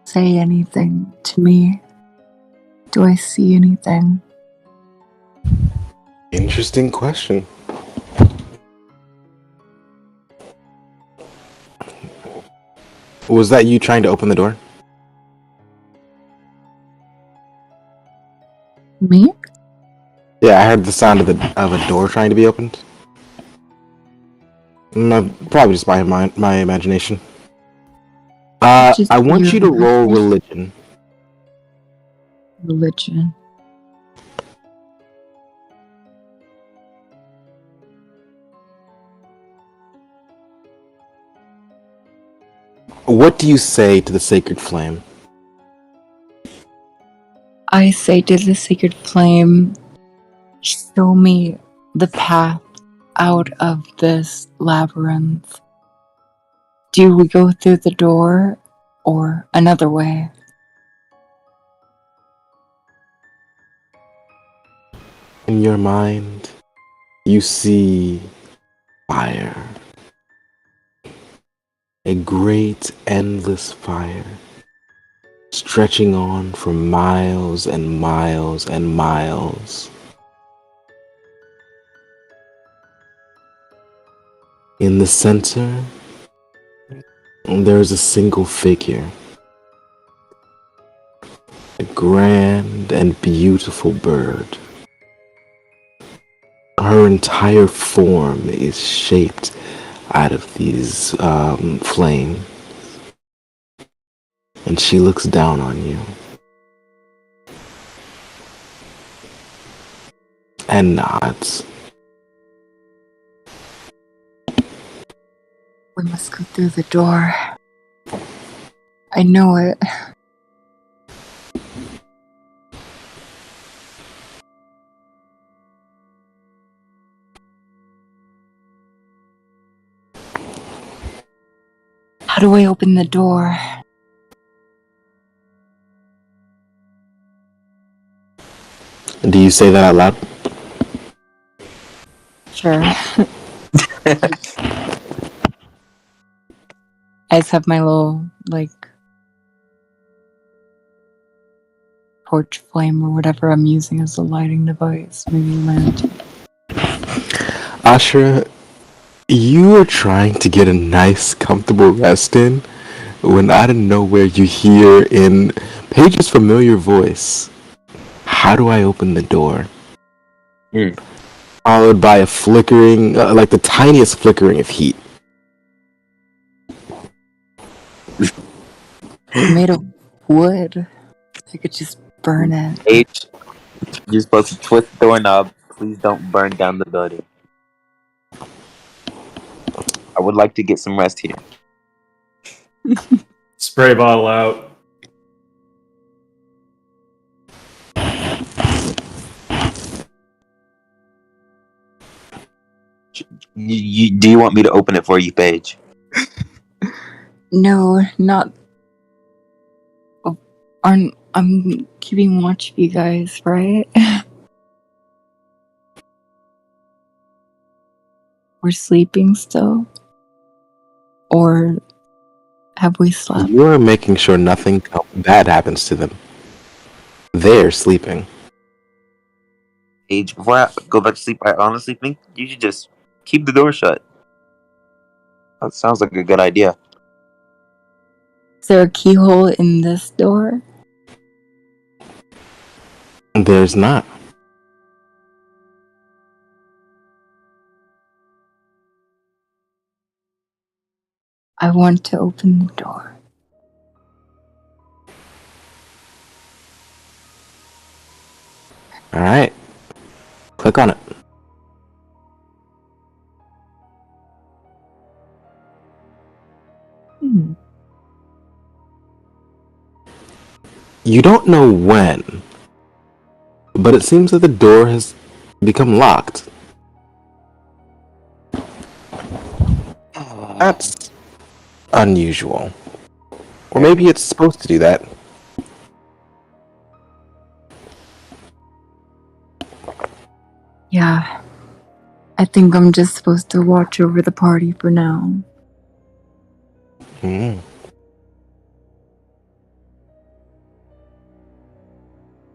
say anything to me? Do I see anything? Interesting question. Was that you trying to open the door? Me? Yeah, I heard the sound of a door trying to be opened. No, probably just my imagination. Just I want your you to roll religion. religion. What do you say to the Sacred Flame? I say to the sacred flame, show me the path out of this labyrinth. Do we go through the door or another way? In your mind, you see fire. A great, endless fire, stretching on for miles and miles and miles. In the center, there is a single figure. A grand and beautiful bird. Her entire form is shaped out of these flames. And she looks down on you. And nods. We must go through the door. I know it. How do I open the door? Do you say that out loud? Sure. I just have my little, torch flame or whatever I'm using as a lighting device. Maybe lantern. Ashra, you are trying to get a nice, comfortable rest in when out of nowhere you hear in Paige's familiar voice, "How do I open the door?" Followed by a flickering, like the tiniest flickering of heat. Made of wood. I could just burn it. H, you're supposed to twist the doorknob. Please don't burn down the building. I would like to get some rest here. Spray bottle out. Do you want me to open it for you, Paige? No, not. Oh, I'm keeping watch of you guys, right? We're sleeping still? Or have we slept? You're making sure nothing bad happens to them. They're sleeping. Paige, before I go back to sleep, I honestly think you should just keep the door shut. That sounds like a good idea. Is there a keyhole in this door? There's not. I want to open the door. Alright. Click Click on it. You don't know when, but it seems that the door has become locked. That's unusual. Or maybe it's supposed to do that. Yeah. I think I'm just supposed to watch over the party for now. Hmm.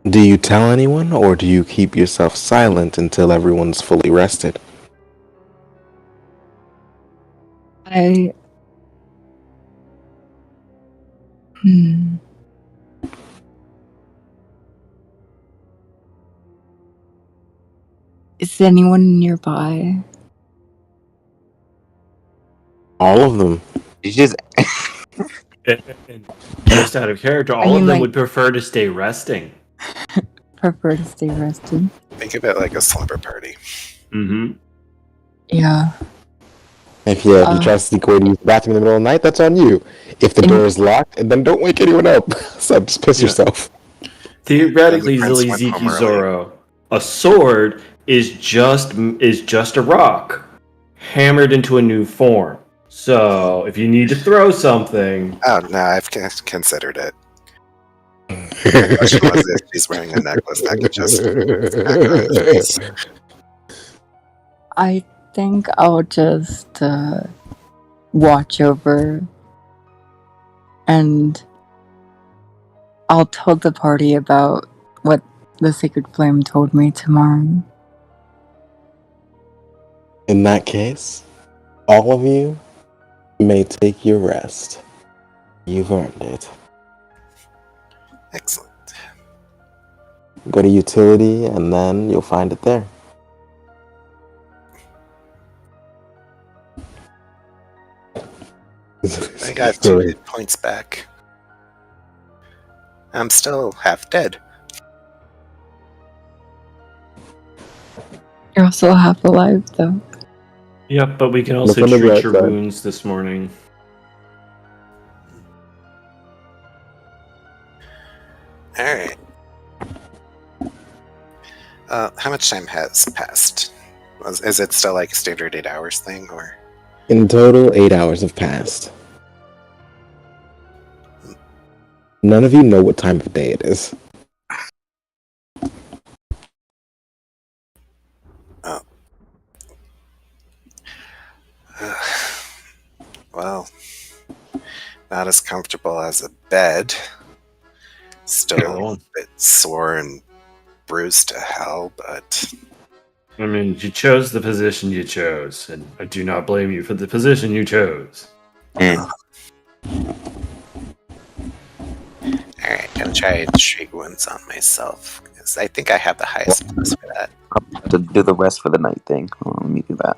Do you tell anyone, or do you keep yourself silent until everyone's fully rested? I. Is anyone nearby? All of them. You just And just out of character, all of them would prefer to stay resting. Prefer to stay rested. Think of it like a slumber party. Mm-hmm. Yeah. If you try to sneak away to use the bathroom in the middle of the night, that's on you. If the door is locked, then don't wake anyone up. So just piss yourself. Theoretically, The prince went home Ziliziki early. Zoro, a sword is just a rock hammered into a new form. So if you need to throw something, Oh no, I've considered it. The question was if she's wearing a necklace that could just smack her in the face. I think I'll just watch over and I'll tell the party about what the Sacred Flame told me tomorrow. In that case, all of you may take your rest. You've earned it. Excellent. Go to utility, and then you'll find it there. I got 2 hit points back. I'm still half dead. You're also half alive, though. yep, but we can also Look on the treat bright your side. wounds this morning. Alright. How much time has passed? Is it still like a standard 8 hours thing, or? In total, 8 hours have passed. None of you know what time of day it is. Oh. Well, not as comfortable as a bed. Still a bit sore and bruised to hell, but... I mean, you chose the position you chose, and I do not blame you for the position you chose. Alright, gonna try Shriek Wounds on myself, because I think I have the highest plus for that. to do the rest for the night thing. Hold on, let me do that.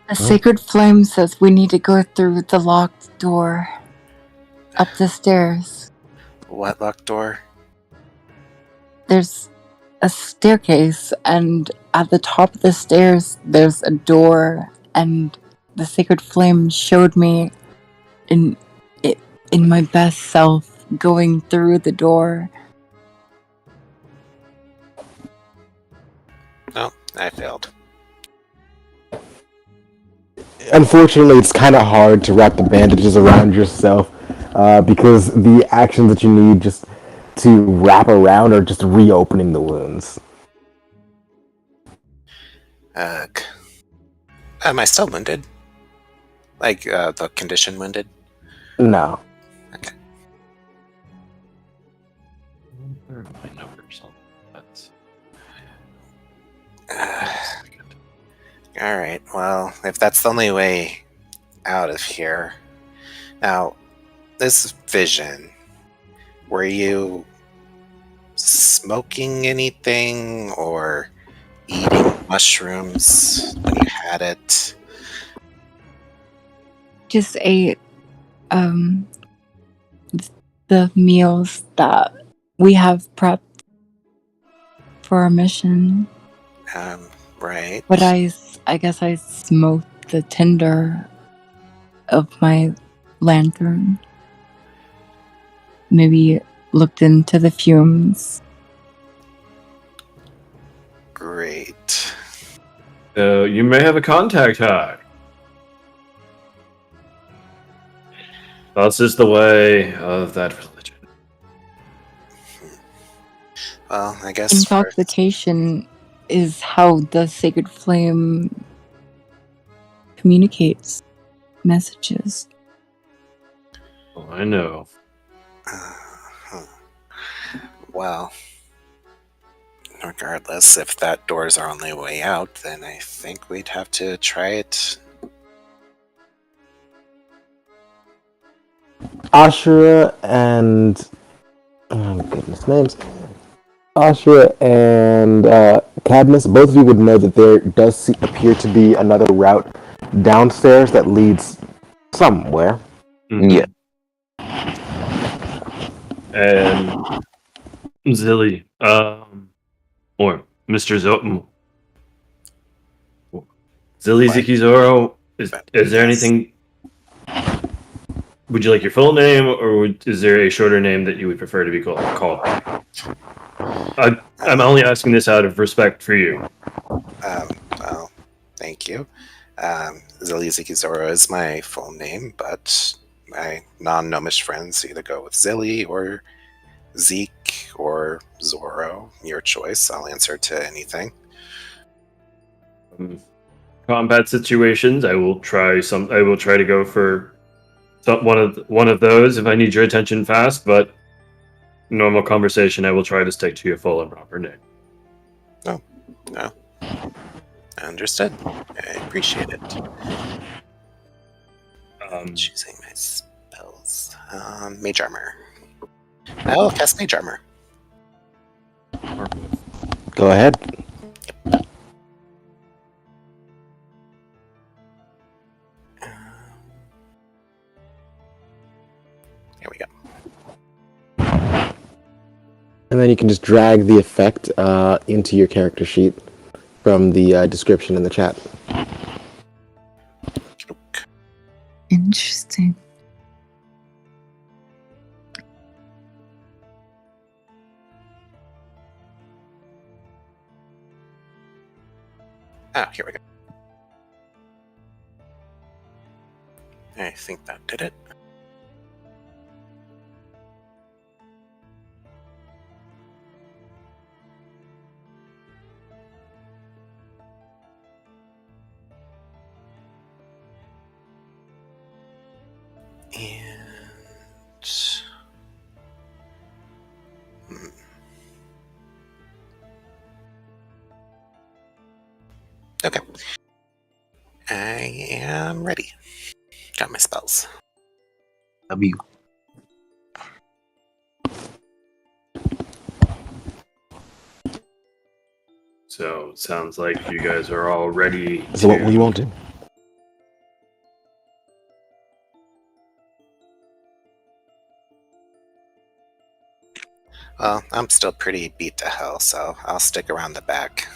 The Sacred Flame says we need to go through the locked door up the stairs. What locked door? There's a staircase, and at the top of the stairs, there's a door, and the Sacred Flame showed me in my best self going through the door. No, I failed. Unfortunately, it's kind of hard to wrap the bandages around yourself because the actions that you need just to wrap around are just reopening the wounds. Am I still wounded? Like, the condition wounded? No. Okay. Where are my numbers on that? Alright, well, if that's the only way out of here... Now, this vision, were you smoking anything or eating mushrooms when you had it? Just ate the meals that we have prepped for our mission. Right. But I guess I smoked the tinder of my lantern. Maybe looked into the fumes. Great. You may have a contact high. Thus is the way of that religion. Well, I guess Intoxication is how the sacred flame communicates messages. Oh, I know. Well, regardless, if that door's our only way out, then I think we'd have to try it. Ashura and oh goodness names. Ashura and Cadmus, both of you would know that there does appear to be another route downstairs that leads somewhere. Mhm. Yeah. And Zilly, or Mr. Zilly What? Zikizoro, is there anything? Would you like your full name, or is there a shorter name that you would prefer to be called? I'm only asking this out of respect for you. Well, thank you. Zilly Zoro is my full name, but my non-gnomish friends either go with Zilly or Zeke or Zoro. Your choice. I'll answer to anything. Combat situations, I will try to go for one of those if I need your attention fast. But normal conversation, I will try to stick to your full and proper name. No. Understood. I appreciate it. Choosing my spells. Mage armor. I'll cast mage armor. Go ahead. Here we go. And then you can just drag the effect into your character sheet from the description in the chat. Interesting. Here we go. I think that did it. And okay. I am ready. Got my spells. W. So it sounds like you guys are all ready. So what will you want to? Well, I'm still pretty beat to hell, so I'll stick around the back.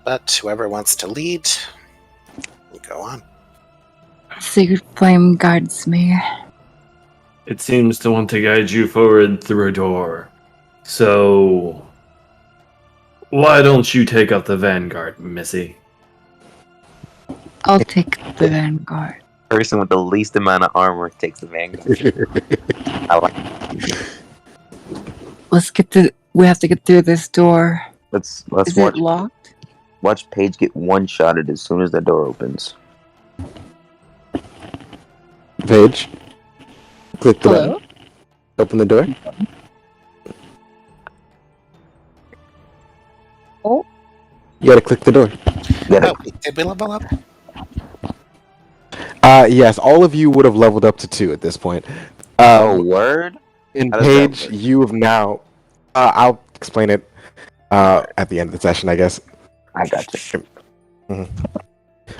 But whoever wants to lead, go on. Sacred flame guides me. It seems to want to guide you forward through a door. So why don't you take up the vanguard, Missy? I'll take the vanguard. Person with the least amount of armor takes the vanguard. I like. We have to get through this door. Let's Is watch. it locked? Watch Paige get one-shotted as soon as the door opens. Paige, click the Hello? button. Open the door. Oh. You gotta click the door. Oh, wait, did we level up? Yes, all of you would have leveled up to 2 at this point. Word? In How does that Paige, work? you have now. I'll explain it at the end of the session, I guess. I got you.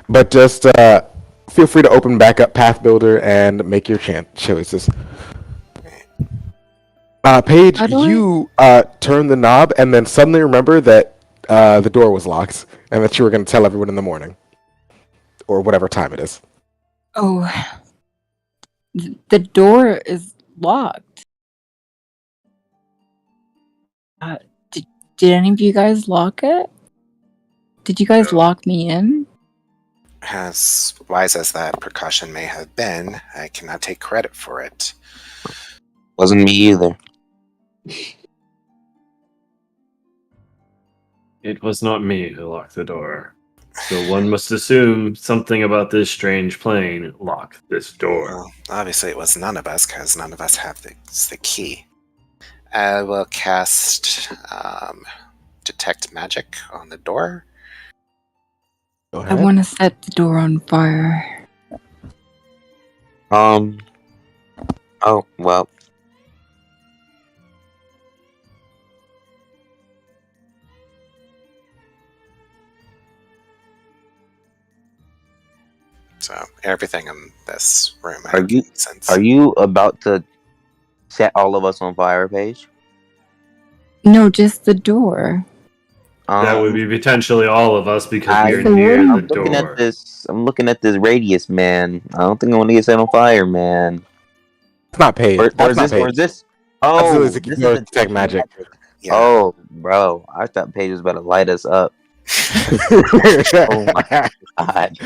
But just feel free to open back up Path Builder and make your choices. Paige, How do you turn the knob and then suddenly remember that the door was locked and that you were going to tell everyone in the morning or whatever time it is. Oh, the door is locked. Uh, did any of you guys lock it? Did you guys lock me in? As wise as that precaution may have been, I cannot take credit for it. Wasn't me either. It was not me who locked the door. So one must assume something about this strange plane locked this door. Well, obviously it was none of us, because none of us have the key. I will cast Detect Magic on the door. Go I ahead. want to set the door on fire. Oh, well. So everything in this room Are you makes sense. are you about to set all of us on fire, Paige? No, just the door. That would be potentially all of us because we are So near what the I'm looking door. at this. I'm looking at this radius, man. I don't think I want to get set on fire, man. It's not paid. Or That's is not this? Or paid. is this? That's Oh, literally this is the the detect magic. Yeah. Oh, bro, I thought Paige was about to light us up. Oh my god!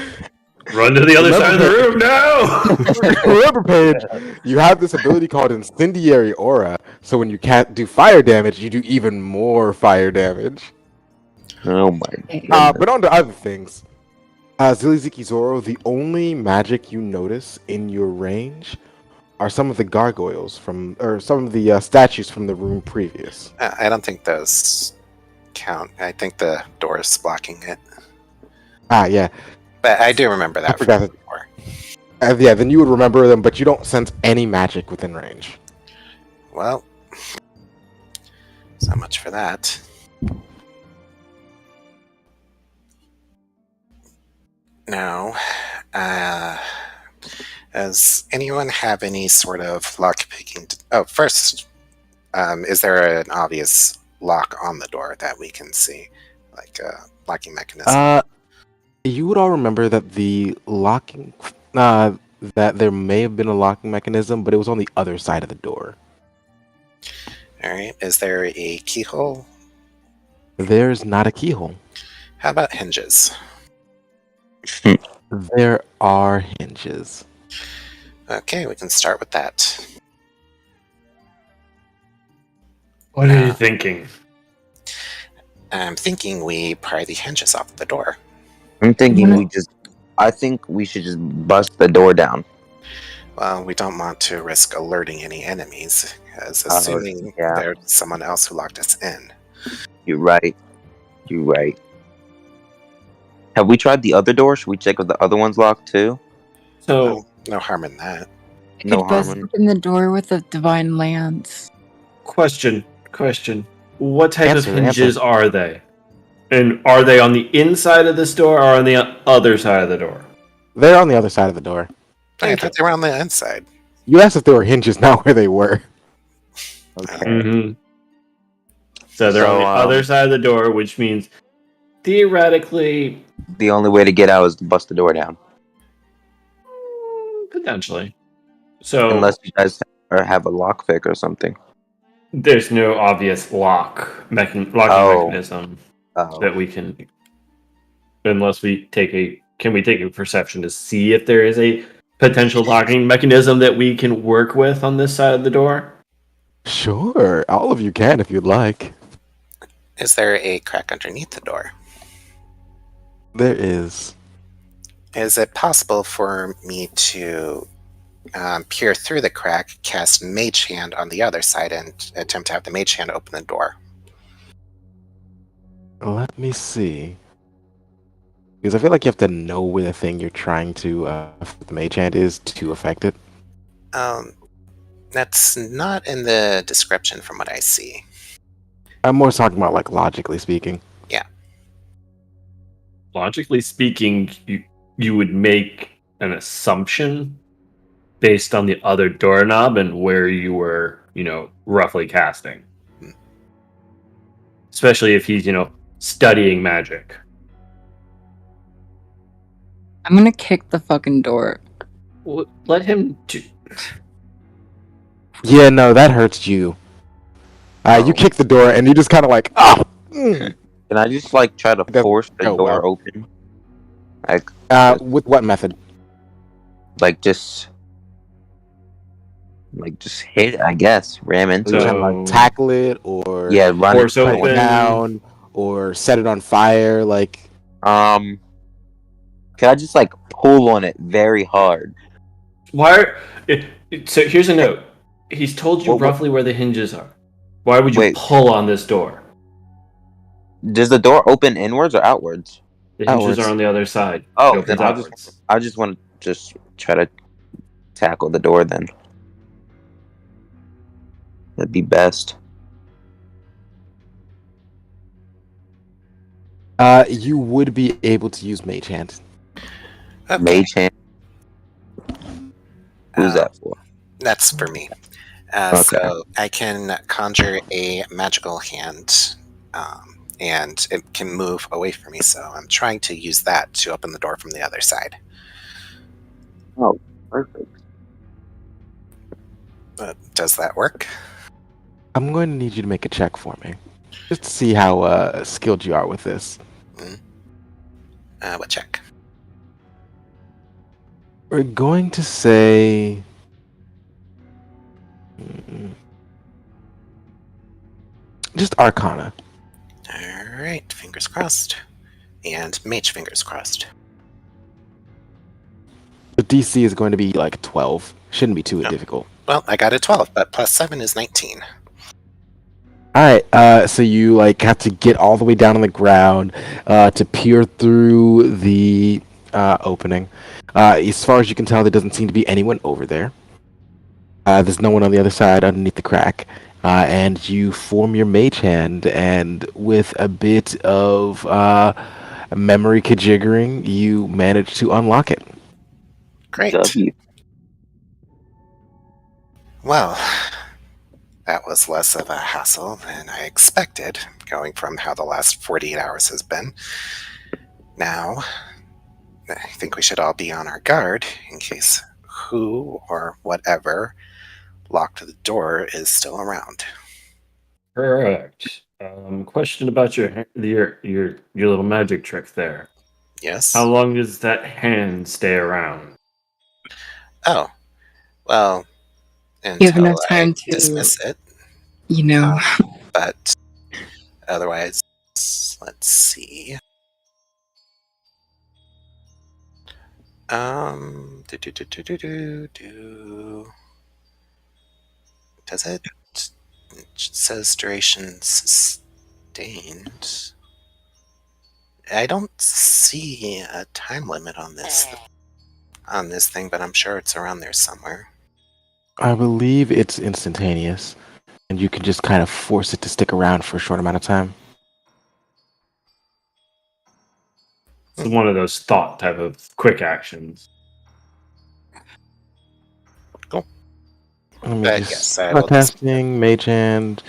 Run to the other side of the room now! Remember, Paige, you have this ability called Incendiary Aura, so when you can't do fire damage, you do even more fire damage. Oh my goodness! But on to other things. Ziliziki Zoro, the only magic you notice in your range are some of the gargoyles or some of the statues from the room previous. I don't think those count. I think the door is blocking it. Yeah. But I do remember I that forgot from that. before. Yeah, then you would remember them, but you don't sense any magic within range. Well, so much for that. Now, does anyone have any sort of lock picking? Oh, first, is there an obvious lock on the door that we can see, like a locking mechanism? You would all remember that the locking, that there may have been a locking mechanism, but it was on the other side of the door. All right. Is there a keyhole? There's not a keyhole. How about hinges? There are hinges. Okay, we can start with that. What are you thinking? I'm thinking we pry the hinges off the door. I'm thinking I think we should just bust the door down. Well, we don't want to risk alerting any enemies, as assuming there's someone else who locked us in. You're right. You're right. Have we tried the other door? Should we check if the other one's locked too? So, No harm in that. No Could bust harm. open the door with a divine lance. question. What type Answer, of hinges are they? And are they on the inside of this door or on the other side of the door? They're on the other side of the door. I thought they were on the inside. You asked if there were hinges, not where they were. Okay. Mm-hmm. So they're on the other side of the door, which means theoretically, the only way to get out is to bust the door down. Potentially. So unless you guys have a lockpick or something. There's no obvious locking mechanism that we can, unless we take a perception to see if there is a potential locking mechanism that we can work with on this side of the door? Sure, all of you can if you'd like. Is there a crack underneath the door? There is. Is it possible for me to peer through the crack, cast Mage Hand on the other side, and attempt to have the Mage Hand open the door? Let me see. Because I feel like you have to know where the thing you're trying to the Mage Hand is to affect it. That's not in the description from what I see. I'm more talking about like logically speaking. Yeah. Logically speaking, you would make an assumption based on the other doorknob and where you were, roughly casting. Especially if he's, studying magic. I'm gonna kick the fucking door. Let him do. Yeah, no, that hurts you. You Oh. kick the door and you just kind of like, oh. Can I just like try to It doesn't force the go door well. open? Like, With what method? like just hit it, I guess. Ram Are into you it. trying to like tackle it, or Yeah, run Force it. pull it open. down, or set it on fire? Like, Can I just like pull on it very hard? Why? So here's a note. He's told you What- roughly where the hinges are. Why would you Wait. pull on this door? Does the door open inwards or outwards? The hinges Outwards. are on the other side. Oh, It opens then outwards. I just want to just try to tackle the door then. That'd be best. you would be able to use Mage Hand. Okay. Mage hand. Who's Uh, that for? That's for me. Okay. So I can conjure a magical hand, and it can move away from me. So I'm trying to use that to open the door from the other side. Perfect. Does that work? I'm going to need you to make a check for me, just to see how skilled you are with this. What check? We're going to say. Just Arcana. All right, fingers crossed. And mage fingers crossed. The DC is going to be like 12. Shouldn't be too No. difficult. Well, I got a 12, but plus 7 is 19. All right. So you like have to get all the way down on the ground to peer through the opening. As far as you can tell, there doesn't seem to be anyone over there. There's no one on the other side underneath the crack. And you form your mage hand, and with a bit of memory kajiggering, you manage to unlock it. Great. W. Well, that was less of a hassle than I expected, going from how the last 48 hours has been. Now, I think we should all be on our guard in case who or whatever locked the door is still around. Correct. Question about your little magic trick there. Yes? How long does that hand stay around? Oh, well, You have until enough I time to, dismiss it. you know. But otherwise, let's see. Does it? It says duration sustained. I don't see a time limit on this thing, but I'm sure it's around there somewhere. I believe it's instantaneous, and you can just kind of force it to stick around for a short amount of time. It's one of those thought type of quick actions. Let me But just yes, I start will just- casting, mage hand,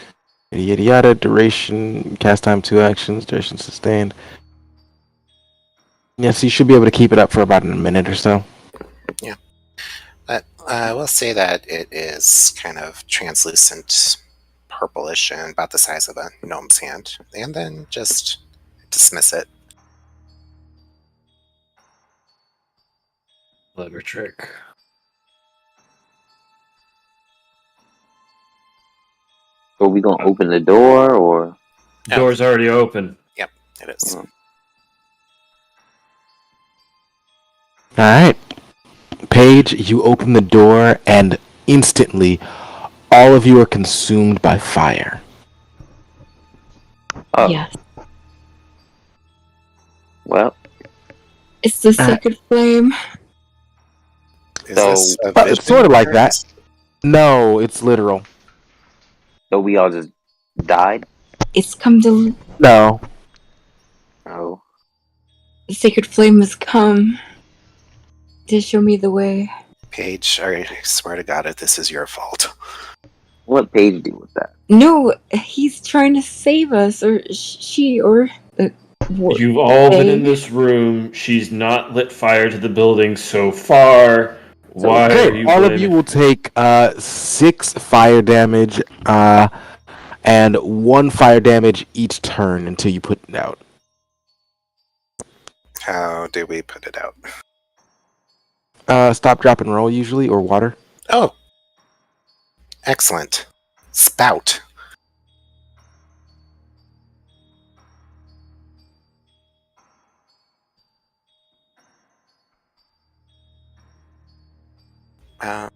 yada yada yada, duration, cast time 2 actions, duration sustained. Yeah, so you should be able to keep it up for about a minute or so. But I will say that it is kind of translucent, purplish, and about the size of a gnome's hand. And then just dismiss it. Clever trick. So we gonna open the door or? Yeah. Door's already open. It is. Alright. Paige, you open the door, and instantly, all of you are consumed by fire. Oh, Yes. well, It's the sacred flame. Is So- this a Well, it's vision sort of like or that. is- No, it's literal. so we all just died? It's come to. No. Oh, The sacred flame has come to show me the way. Paige, I swear to God, if this is your fault. what page do with that? No, he's trying to save us, or she, or You've all been in this room. She's not lit fire to the building so far. Why are Okay, you all of blaming? you will take 6 fire damage and 1 fire damage each turn until you put it out. How do we put it out? Stop, drop, and roll usually, or water. Oh, excellent. Spout. Trying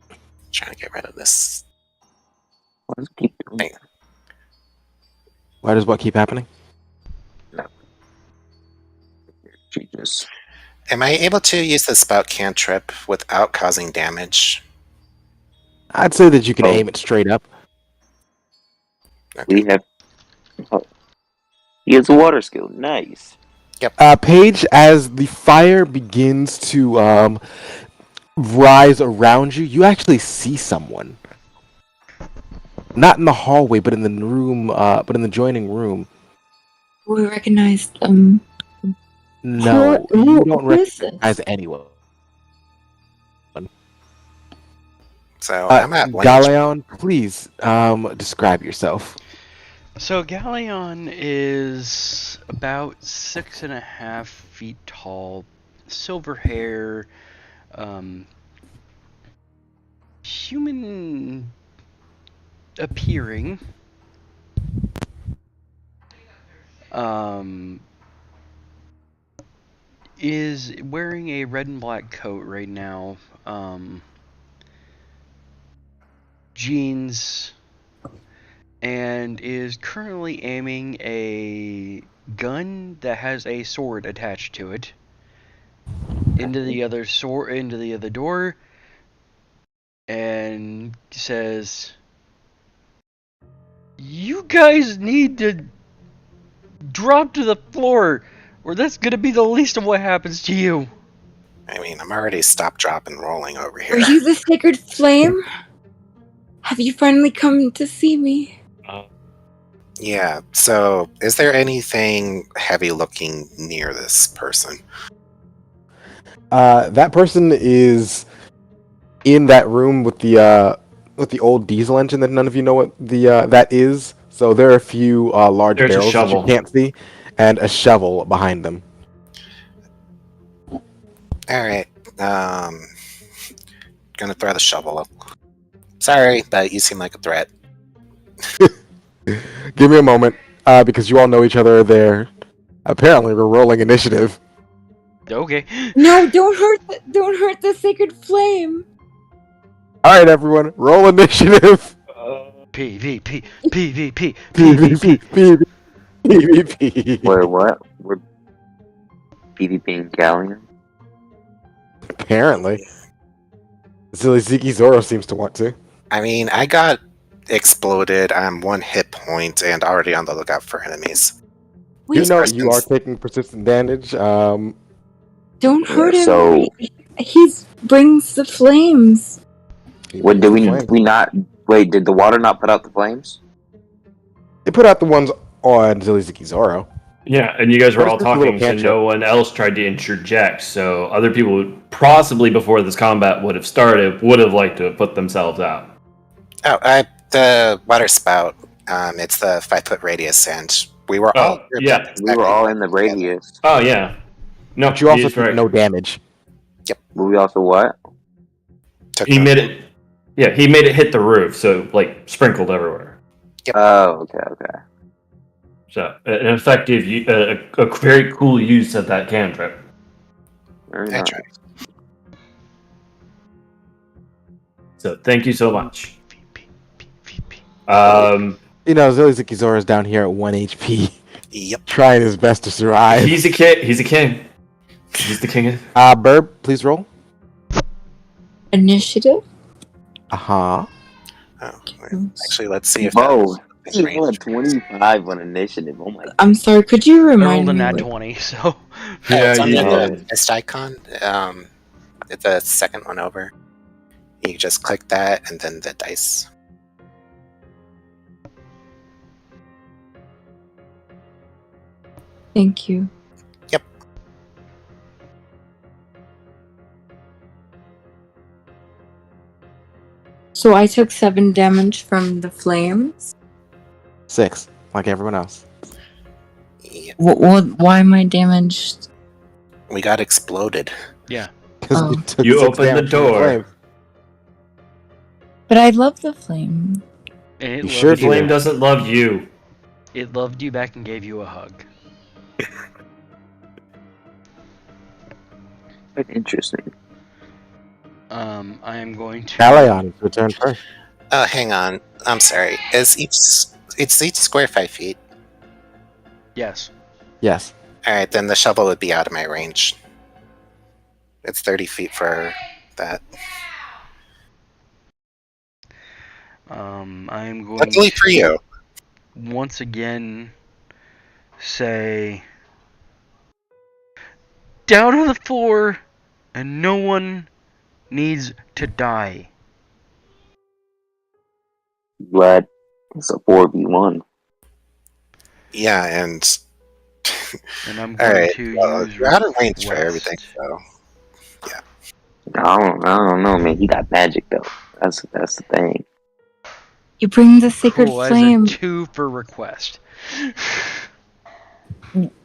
to get rid of this. Let's keep doing Hey. it. Why does what keep happening? She just Am I able to use the spout cantrip without causing damage? I'd say that you can Oh. aim it straight up. Okay. we have. Oh. He has a water skill. Nice. Paige, as the fire begins to rise around you, you actually see someone. Not in the hallway, but in the room, but in the adjoining room. We recognize them. No, Who- you don't who is recognize this? anyone. So I'm at 1 HP. Galeon, please describe yourself. So Galleon is about 6.5 feet tall, silver hair, human appearing. Is wearing a red and black coat right now. Jeans, and is currently aiming a gun that has a sword attached to it into the other door, and says, "You guys need to drop to the floor, or that's gonna be the least of what happens to you." I mean, I'm already stop, drop, and rolling over here. Are you the sacred flame? Have you finally come to see me? Yeah, so is there anything heavy looking near this person? That person is in that room with the old diesel engine that none of you know what the that is. So there are a few large There's a barrels that you shovel. can't see, and a shovel behind them. Alright, gonna throw the shovel up. Sorry, but you seem like a threat. Give me a moment, because you all know each other there. Apparently, we're rolling initiative. Okay. No, don't hurt the sacred flame. All right, everyone, roll initiative. PvP, PvP, PvP, PvP. PvP. Wait, what? We're PvPing Galleon? Apparently, Ziki Zoro seems to want to. I mean, I got exploded. I'm 1 hit point and already on the lookout for enemies. Wait, You know person's- you are taking persistent damage. don't Yeah, hurt him. so He brings the flames. what did we not wait, did the water not put out the flames? They put out the ones on Ziki Zoro. Yeah, and you guys were What is all this little talking, so cantrip? no one else tried to interject. So other people would possibly, before this combat would have started, would have liked to have put themselves out. Oh, the water spout. It's the 5-foot radius, and we were all Oh, yeah. We were all in the together. radius. Oh yeah. No, But you also he's took right. no damage. But we also what? Took He no- made it. Yeah, he made it hit the roof, so like sprinkled everywhere. Oh, okay. So an effective, a very cool use of that cantrip. Very I nice. tried. So thank you so much. You know, Ziki Zoro's down here at 1 HP, Yep. trying his best to survive. He's a kid. He's a king. He's the king of. Burb, please roll. Initiative? Uh-huh. Oh, actually, let's see if Oh, that. he rolled 25 on initiative. Oh my god. I'm sorry, could you I remind rolled a me? nat what- 20, so. Yeah, it's you under did. the list icon. It's the second one over. You just click that, and then the dice. Thank you. So I took 7 damage from the flames. 6, like everyone else. Yeah, Why am I damaged? we got exploded. Yeah. Because Oh. you took You 6 opened the damage from the door. flame. But I love the flame. And it You loved sure The flame you. doesn't love you. It loved you back and gave you a hug. Quite interesting. I am going to. Calayon, it's your turn first. Oh, hang on. I'm sorry. Is each square 5 feet? Yes. Yes. All right, then the shovel would be out of my range. It's 30 feet for that. I'm going Luckily for to you. once again say down on the floor, and no one needs to die. Glad it's a 4v1. Yeah, and And I'm all going right. to Well, use you're out of range for request. everything, so I don't know, man. He got magic though. That's the thing. You bring the sacred Cool, as a flame. 2 for request.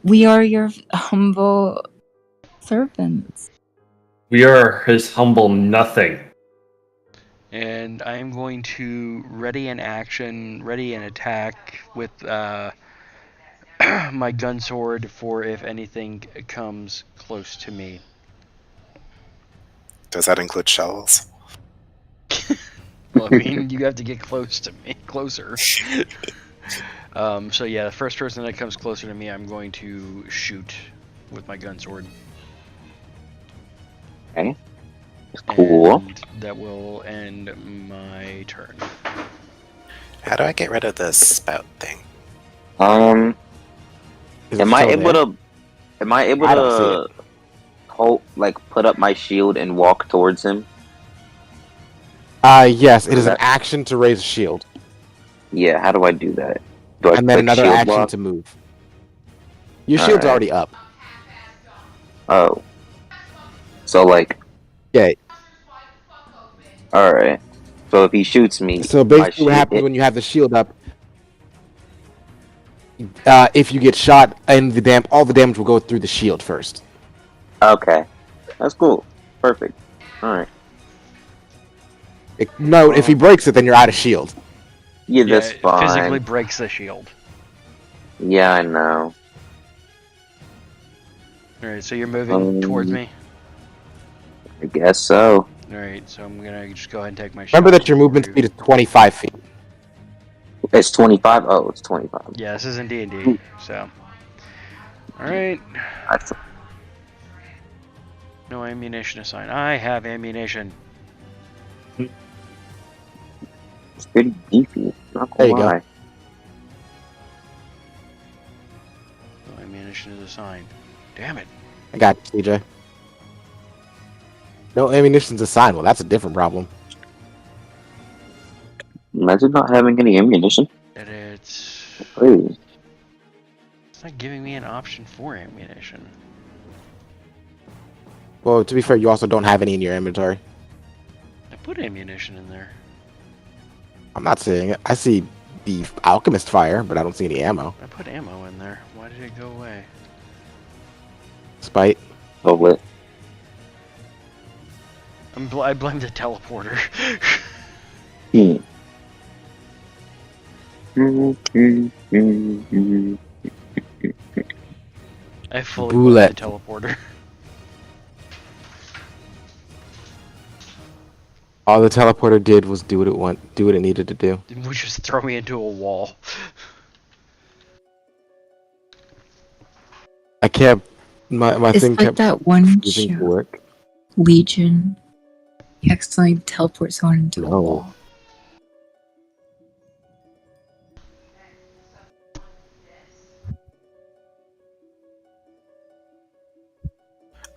We are your humble servants. We are his humble nothing. And I am going to ready an attack with my gun sword for if anything comes close to me. does that include shovels? Well, I mean, you have to get closer. So yeah, the first person that comes closer to me, I'm going to shoot with my gun sword. Okay. It's cool. And that will end my turn. How do I get rid of this spout thing? Is it Am I still able there? to? Am I able I don't see to hold, like, put up my shield and walk towards him? Yes, it is an That- action to raise a shield. Yeah. How do I do that? Do I And then click another shield action block? to move. Your shield's Alright. already up. Oh. So like. Yeah. All right. So if he shoots me, So my basically what happens shield. when you have the shield up, if you get shot and all the damage will go through the shield first. Okay. That's cool. Perfect. All right. No, if he breaks it, then you're out of shield. Yeah, Yeah, that's it fine. physically breaks the shield. Yeah, I know. Alright, so you're moving towards me? I guess so. Alright, so I'm gonna just go ahead and take my shot. Remember that your movement speed is 25 feet. It's 25. Oh, it's 25. Yeah, this is in D&D, so. Alright. That's No ammunition assigned. I have ammunition. It's pretty beefy. Not There gonna you go. lie. No ammunition is assigned. Damn it. I got you, CJ. No ammunition's assigned. Well, that's a different problem. Imagine not having any ammunition. And it's Crazy. not giving me an option for ammunition. Well, to be fair, you also don't have any in your inventory. I put ammunition in there. I'm not saying it. I see the alchemist fire, but I don't see any ammo. I put ammo in there. Why did it go away? Spite. Oh, what? I blame the teleporter. Hmm. I fully Bullet. blame the teleporter. All the teleporter did was do what it needed to do. Which was throw me into a wall. I kept my It's thing like kept that one refusing to show, work. Legion. You accidentally teleport someone into a No. wall.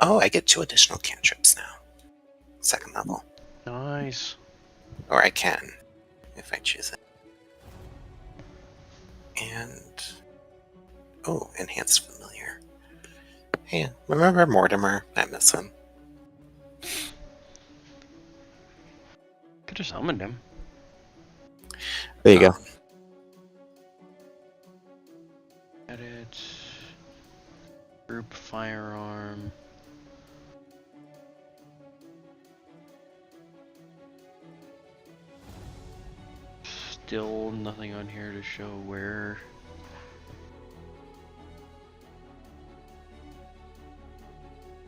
Oh, I get 2 additional cantrips now. 2nd level. Nice. Or I can, if I choose it. And... oh, enhanced familiar. Hey, remember Mortimer? I miss him. Could have summoned him. There you go. Edit. Group firearm. Still nothing on here to show where.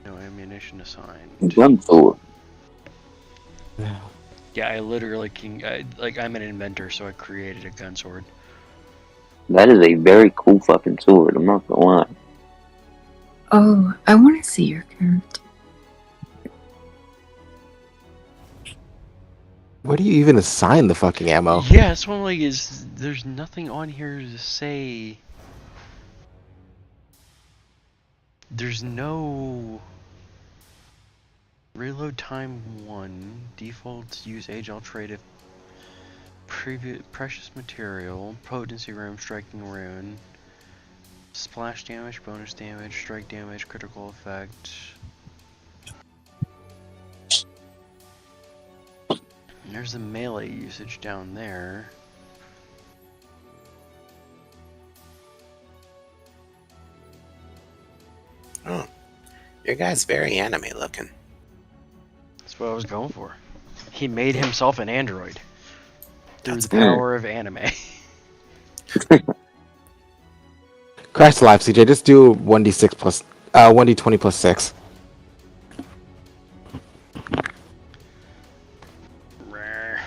No ammunition assigned. Gun sword. Yeah, I literally I'm an inventor, so I created a gun sword. That is a very cool fucking sword. I'm not gonna lie. Oh, I want to see your character. Where do you even assign the fucking ammo? Yeah, it's one like there's nothing on here to say. There's no reload time 1, default use age alterative, precious material, potency rune, striking rune, splash damage, bonus damage, strike damage, critical effect. And there's the melee usage down there. Oh, your guy's very anime looking. That's what I was going for. He made himself an android through That's the power of anime. Crash Live, CJ. Just do 1d6 plus 1d20 plus 6. Rare.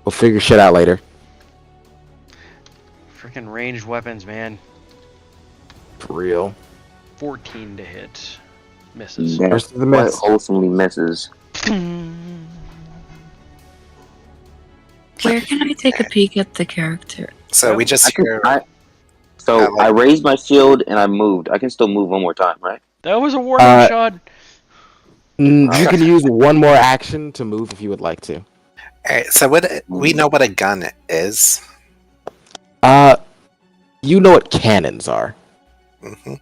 We'll figure shit out later. Freaking ranged weapons, man. For real. 14 to hit. Misses. That First of the quite miss. wholesomely misses. Where can I take a peek at the character? So we just hear. I raised my shield and I moved. I can still move one more time, right? That was a warning shot. You can use one more action to move if you would like to. Alright, so we know what a gun is. You know what cannons are. hmm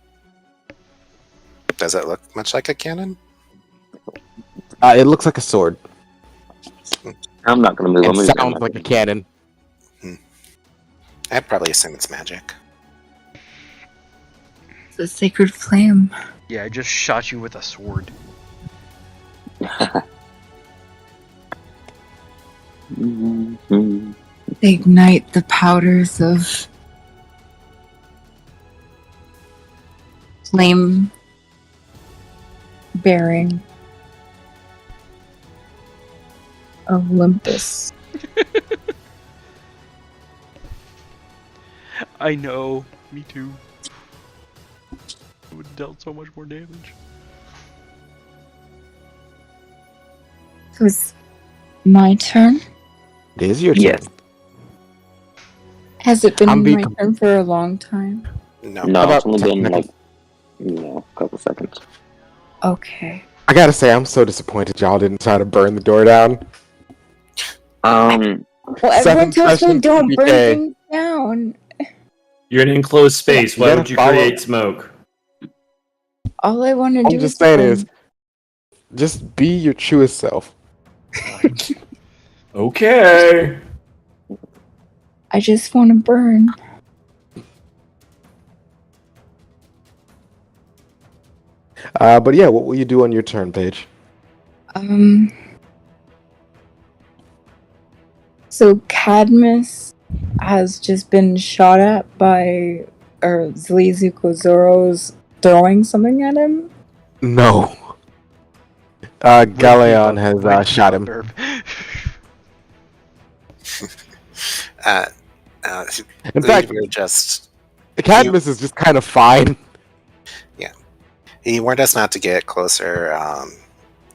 Does it look much like a cannon? It looks like a sword. I'm not gonna move. It I'm just sounds like a cannon. I'd probably assume it's magic. It's a sacred flame. Yeah, I just shot you with a sword. They ignite the powders of flame bearing of Olympus. I know. Me too. It would have dealt so much more damage. So it's my turn. It is your turn. Yes. Has it been I'm my turn for a long time? No. No, About it's only 10 been like minutes. a couple seconds. Okay. I gotta say, I'm so disappointed y'all didn't try to burn the door down. Well, Seven everyone tells me sessions don't burn PK. things down. You're in an enclosed space. You Why gotta would you follow- create smoke? All I want to do I'm is just saying burn. is, just be your truest self. Okay. I just want to burn. But yeah, what will you do on your turn, Paige? So Cadmus has just been shot at by, or Zlizuko Zoro's throwing something at him. No. Galeon has shot him. In fact, we were just. Cadmus is just kind of fine. He warned us not to get closer.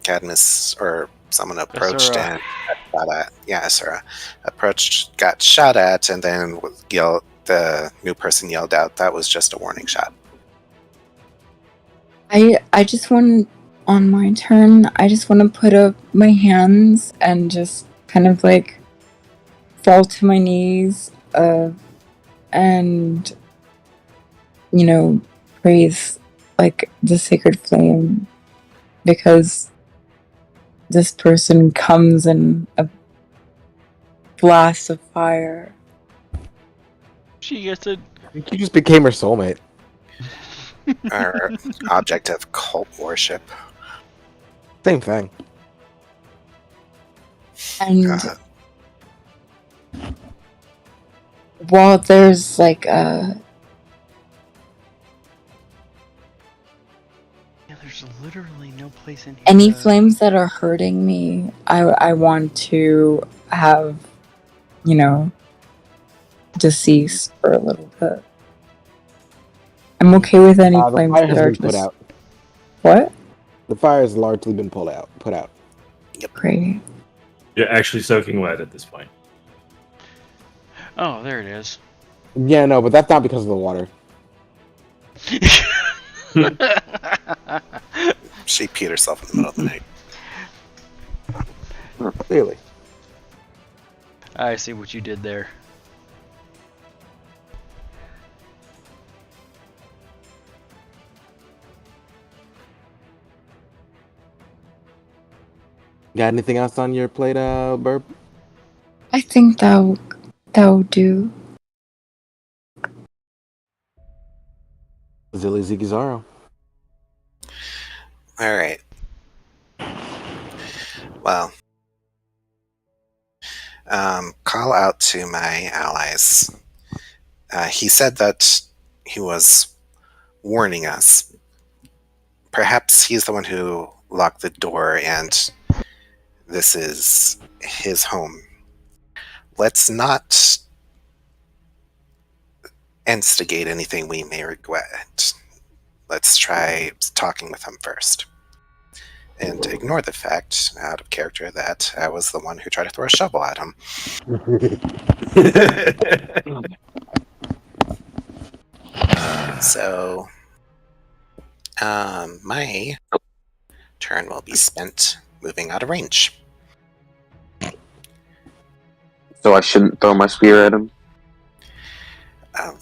Cadmus or someone approached Asura. and got shot at. Yeah, Asura approached, got shot at, and then yelled. The new person yelled out, "That was just a warning shot." I just want, on my turn, I just want to put up my hands and just kind of like fall to my knees, and, you know, praise like the sacred flame, because this person comes in a blast of fire. She gets it. I think you just became her soulmate. Or object of cult worship. Same thing. And while there's like a There's literally no place in here. any flames that are hurting me, I want to have, deceased for a little bit. I'm okay with any The flames fire that has are been put just out. what? The fire has largely been put out. Great. You're actually soaking wet at this point. Oh, there it is. Yeah, no, but that's not because of the water. She peed herself in the middle of the night. Clearly. I see what you did there. Got anything else on your plate, Burp? I think that will do. Zilly Zigizaro. All right. Well, call out to my allies. He said that he was warning us. Perhaps he's the one who locked the door and this is his home. Let's not instigate anything we may regret. Let's try talking with him first. And ignore the fact, out of character, that I was the one who tried to throw a shovel at him. So, my turn will be spent moving out of range. So I shouldn't throw my spear at him?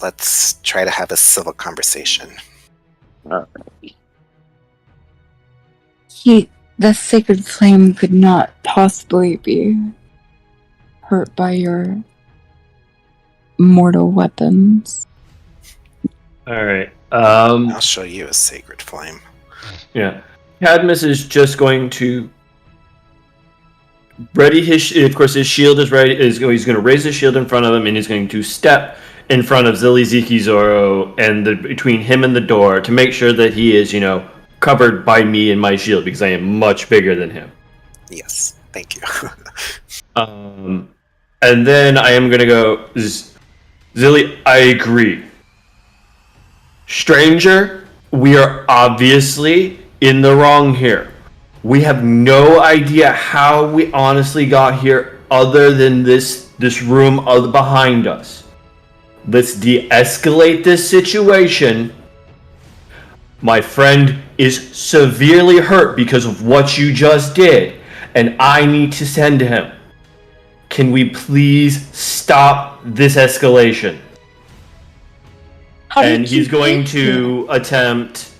Let's try to have a civil conversation. The sacred flame could not possibly be hurt by your mortal weapons. All right. I'll show you a sacred flame. Yeah. Cadmus is just going to ready his. Of course, his shield is ready. He's going to raise his shield in front of him, and he's going to step in front of Zilly Zoro and between him and the door to make sure that he is, covered by me and my shield because I am much bigger than him. Yes, thank you. And then I am going to go, Zilly, I agree. Stranger, we are obviously in the wrong here. We have no idea how we honestly got here other than this room behind us. Let's de-escalate this situation. My friend is severely hurt because of what you just did, and I need to send him. Can we please stop this escalation? And he's going to attempt,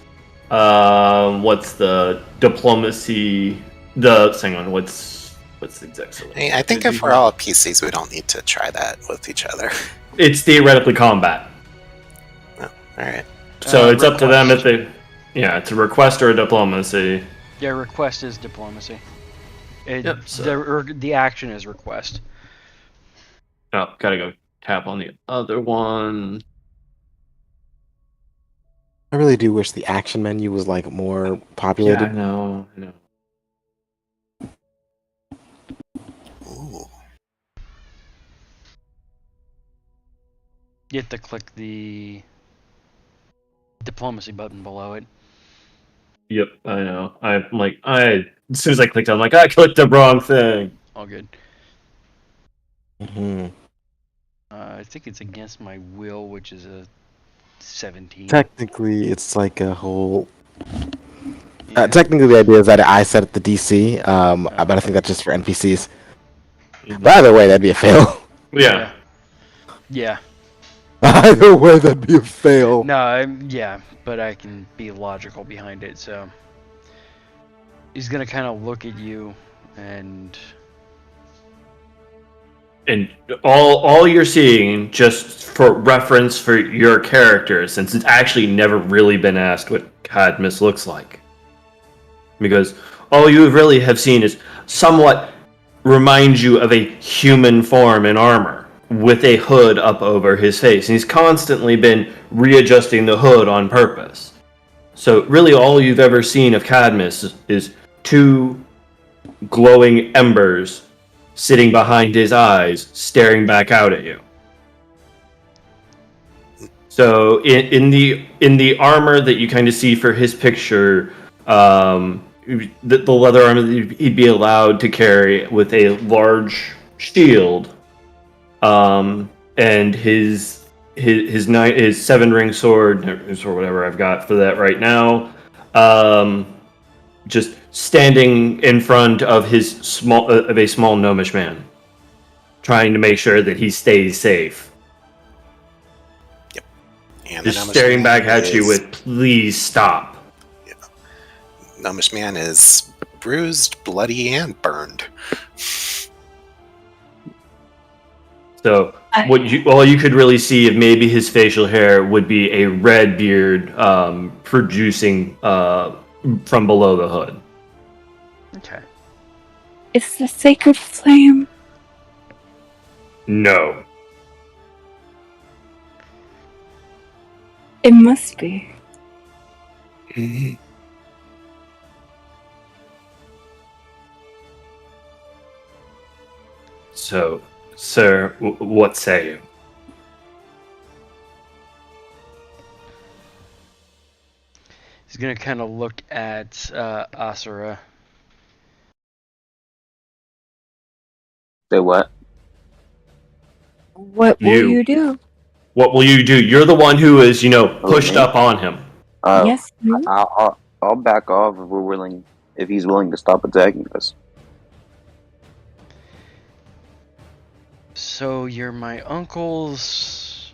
what's the diplomacy? Hang on, what's the exact solution? I think if we're all PCs, we don't need to try that with each other. It's theoretically combat. Oh, all right. So it's up to them if they... Yeah, it's a request or a diplomacy. Yeah, request is diplomacy. Yep, so- The action is request. Oh, gotta go tap on the other one. I really do wish the action menu was more populated. Yeah, I know. Ooh. You have to click the diplomacy button below it. Yep, I know. I'm as soon as I clicked, I'm like, I clicked the wrong thing. All good. Mm-hmm. I think it's against my will, which is a 17. Technically, it's like a whole. Yeah. Technically, the idea is that I set up the DC, but I think that's just for NPCs. Mhm. But either way, that'd be a fail. Yeah. Yeah. Either way, that'd be a fail. No, but I can be logical behind it, so. He's gonna kind of look at you And And all you're seeing, just for reference for your character, since it's actually never really been asked what Cadmus looks like, because all you really have seen is somewhat reminds you of a human form in armor with a hood up over his face, and he's constantly been readjusting the hood on purpose. So really, all you've ever seen of Cadmus is two glowing embers sitting behind his eyes, staring back out at you. So in the armor that you kind of see for his picture, the leather armor that he'd be allowed to carry with a large shield, and his 7-ring sword or whatever I've got for that right now, just standing in front of a small gnomish man, trying to make sure that he stays safe. Yep. And Just staring back at you with "Please stop." Yeah. Gnomish man is bruised, bloody, and burned. So all you could really see of maybe his facial hair would be a red beard producing from below the hood. okay. It's the sacred flame. No. It must be. So, sir, what say you? He's gonna kind of look at Asura. Say what? What will you do? What will you do? You're the one who is, pushed me? up on him. Yes, you. I'll back off if we're willing. If he's willing to stop attacking us. So you're my uncle's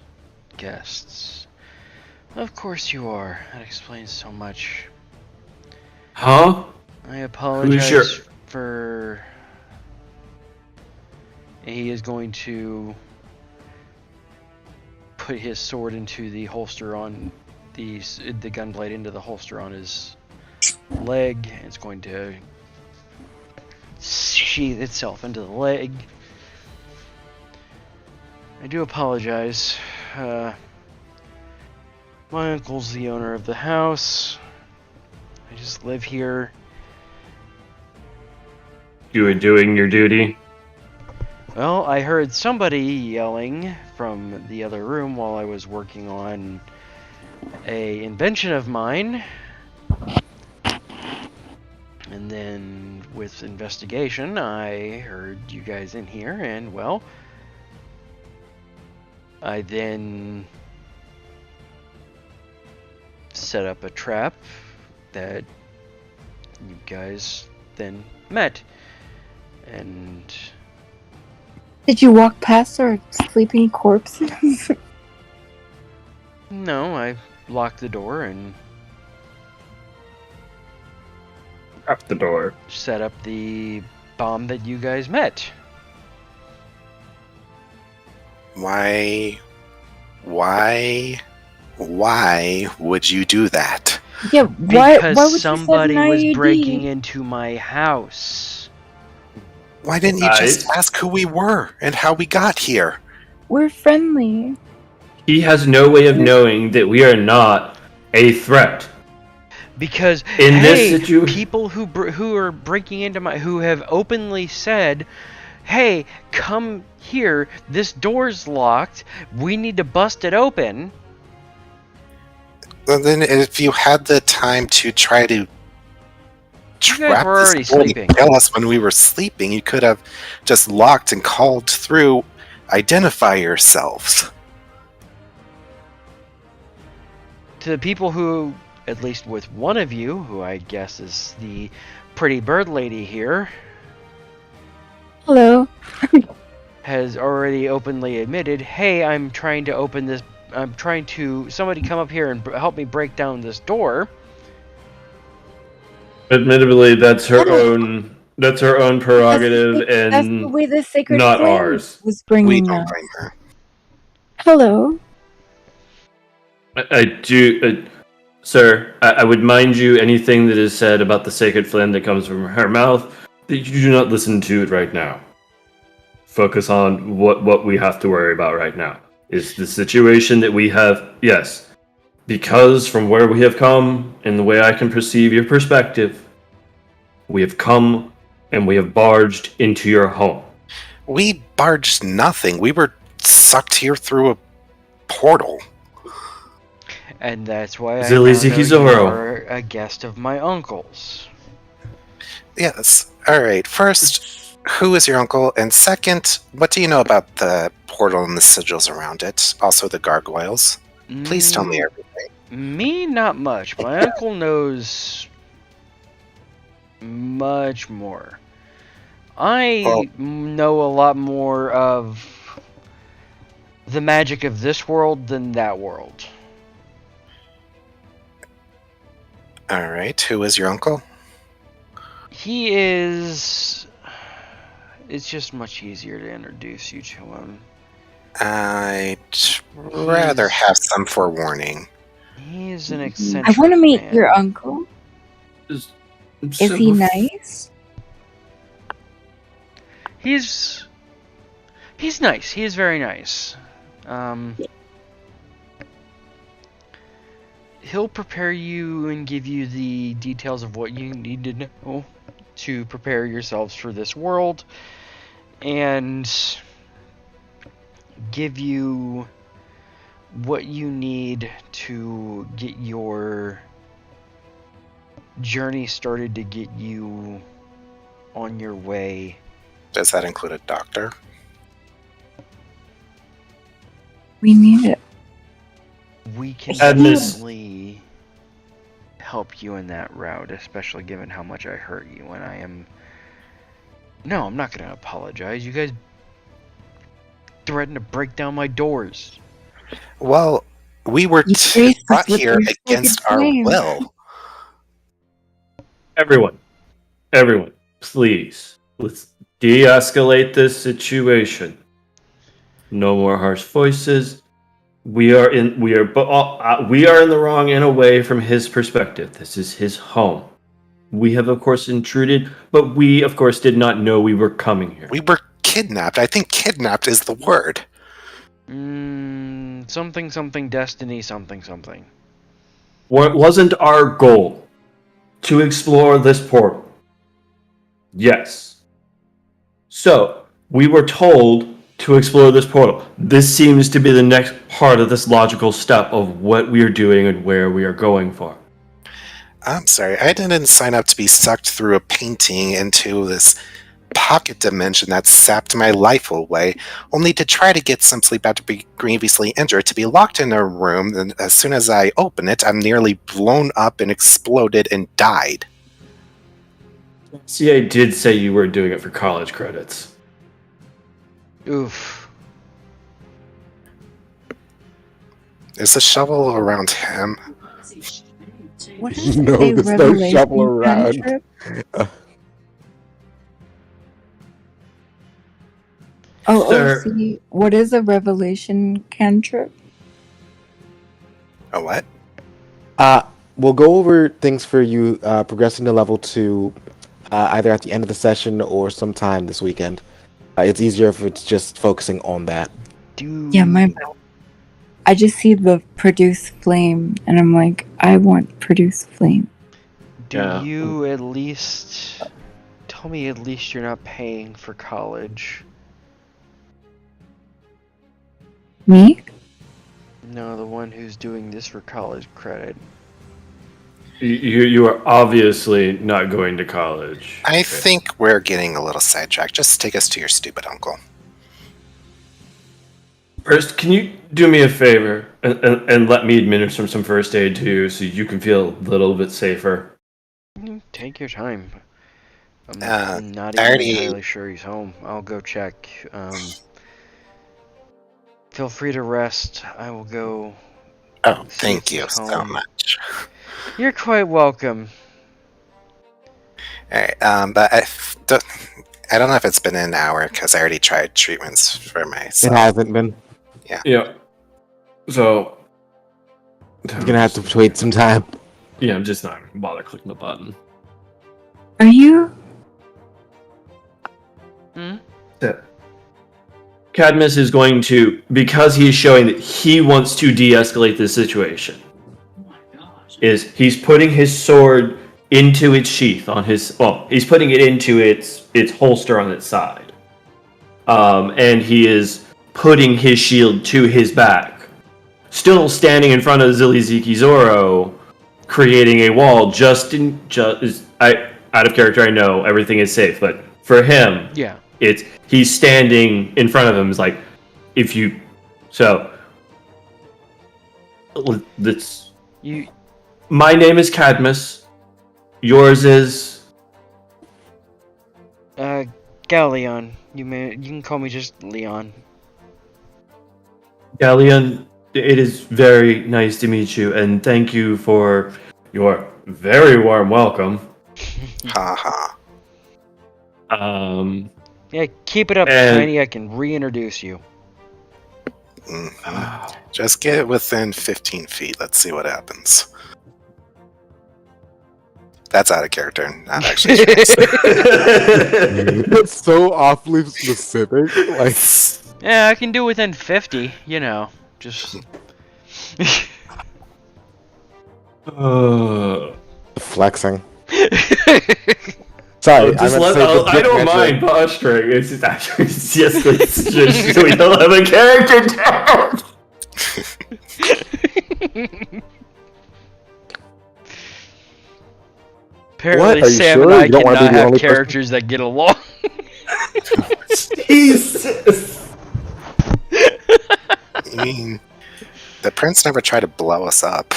guests. Of course you are. That explains so much. Huh? I apologize for... He is going to put his sword into the holster on the gunblade into the holster on his leg. It's going to sheath itself into the leg. I do apologize. My uncle's the owner of the house. I just live here. You were doing your duty? Well, I heard somebody yelling from the other room while I was working on a invention of mine. And then with investigation, I heard you guys in here, and well, I then set up a trap that you guys then met. And Did you walk past our sleeping corpses? no, I locked the door and Up the door. set up the bomb that you guys met. Why would you do that? Yeah, why would Because you somebody set an was IED? breaking into my house. Why didn't you just ask who we were and how we got here? We're friendly. He has no way of knowing that we are not a threat. Because In this people who are breaking into who have openly said, "Hey, come here. This door's locked. We need to bust it open." Well, then, if you had the time to try to trap were already this door to sleeping. kill us when we were sleeping, you could have just locked and called through. Identify yourselves. To the people who, at least with one of you, who I guess is the pretty bird lady here, Hello. has already openly admitted, "Hey, I'm trying to open this. I'm trying to. Somebody come up here and help me break down this door." Admittedly, that's her own That's her own prerogative That's the and way the sacred not flame ours. was We bringing don't us. blame her. Hello. I do, sir. I would mind you anything that is said about the sacred flame that comes from her mouth. That you do not listen to it right now. Focus on what we have to worry about right now. Is the situation that we have? Yes, because from where we have come and the way I can perceive your perspective, we have come and we have barged into your home. We barged nothing. We were sucked here through a portal. And that's why I Zilly now know you Zikizoro. are a guest of my uncle's. Yes. All right. First, who is your uncle? And second, what do you know about the portal and the sigils around it? Also the gargoyles. Please tell me everything. Me, not much. My uncle knows much more. I know a lot more of the magic of this world than that world. All right. Who is your uncle? He is... It's just much easier to introduce you to him. I'd rather have some forewarning. He's an I eccentric want to meet man. your uncle. Is he nice? He's nice. He is very nice. He'll prepare you and give you the details of what you need to know to prepare yourselves for this world, and give you what you need to get your journey started, to get you on your way. Does that include a doctor? We need it. We can Agnes. definitely help you in that route, especially given how much I hurt you. And I am... No, I'm not going to apologize. You guys threatened to break down my doors. Well, we were brought here against our will. Everyone, please, let's de-escalate this situation. No more harsh voices. We are in the wrong in a way from his perspective. This is his home. We have, of course, intruded, but we, of course, did not know we were coming here. We were kidnapped. I think kidnapped is the word. Something, destiny, something. What wasn't our goal to explore this portal? Yes. So, we were told to explore this portal. This seems to be the next part of this logical step of what we are doing and where we are going for. I'm sorry, I didn't sign up to be sucked through a painting into this pocket dimension that sapped my life away, only to try to get some sleep after being grievously injured, to be locked in a room, and as soon as I open it, I'm nearly blown up and exploded and died. CA did say you were doing it for college credits. Oof. Is the shovel around him? What is No, a there's no revelation shovel around. cantrip? Sir. see, what is a revelation cantrip? A what? We'll go over things for you progressing to level 2 either at the end of the session or sometime this weekend. It's easier if it's just focusing on that. Yeah, my bad. I just see the produce flame, and I'm like, I want produce flame. Do Yeah. you at least... Tell me at least you're not paying for college. Me? No, the one who's doing this for college credit. You are obviously not going to college. I think we're getting a little sidetracked. Just take us to your stupid uncle. First, can you do me a favor and let me administer some first aid to you so you can feel a little bit safer? Take your time. I'm not I even already- entirely sure he's home. I'll go check. Feel free to rest. I will go. Oh, See thank if you he's so home. much. You're quite welcome. Alright, but I don't know if it's been an hour because I already tried treatments for It myself. hasn't been. Yeah. So. You're gonna have to wait some time. Yeah, I'm just not gonna bother clicking the button. Are you? So, Cadmus is going to, because he's showing that he wants to de-escalate this situation, is he's putting his sword into its sheath on his. Well, he's putting it into its holster on its side, and he is putting his shield to his back, still standing in front of Ziliziki Zoro, creating a wall. Out of character, I know everything is safe, but for him, Yeah. he's standing in front of him. It's like, if you, so that's. You. My name is Cadmus. Yours is. Galleon. You can call me just Leon. Galleon. It is very nice to meet you, and thank you for your very warm welcome. Ha ha. Yeah, keep it up, And- Tiny. I can reintroduce you. Just get within 15 feet. Let's see what happens. That's out of character, not actually. It's so awfully specific. Like, Yeah, I can do within 50. You know, just. flexing. Sorry, Just I meant to say just I don't mention- mind posturing. It's just actually just so we don't have a character tag. Apparently, What? Are you Sam sure? and I You don't wanna be cannot the have only person- characters that get along. Jesus. I mean, the prince never tried to blow us up.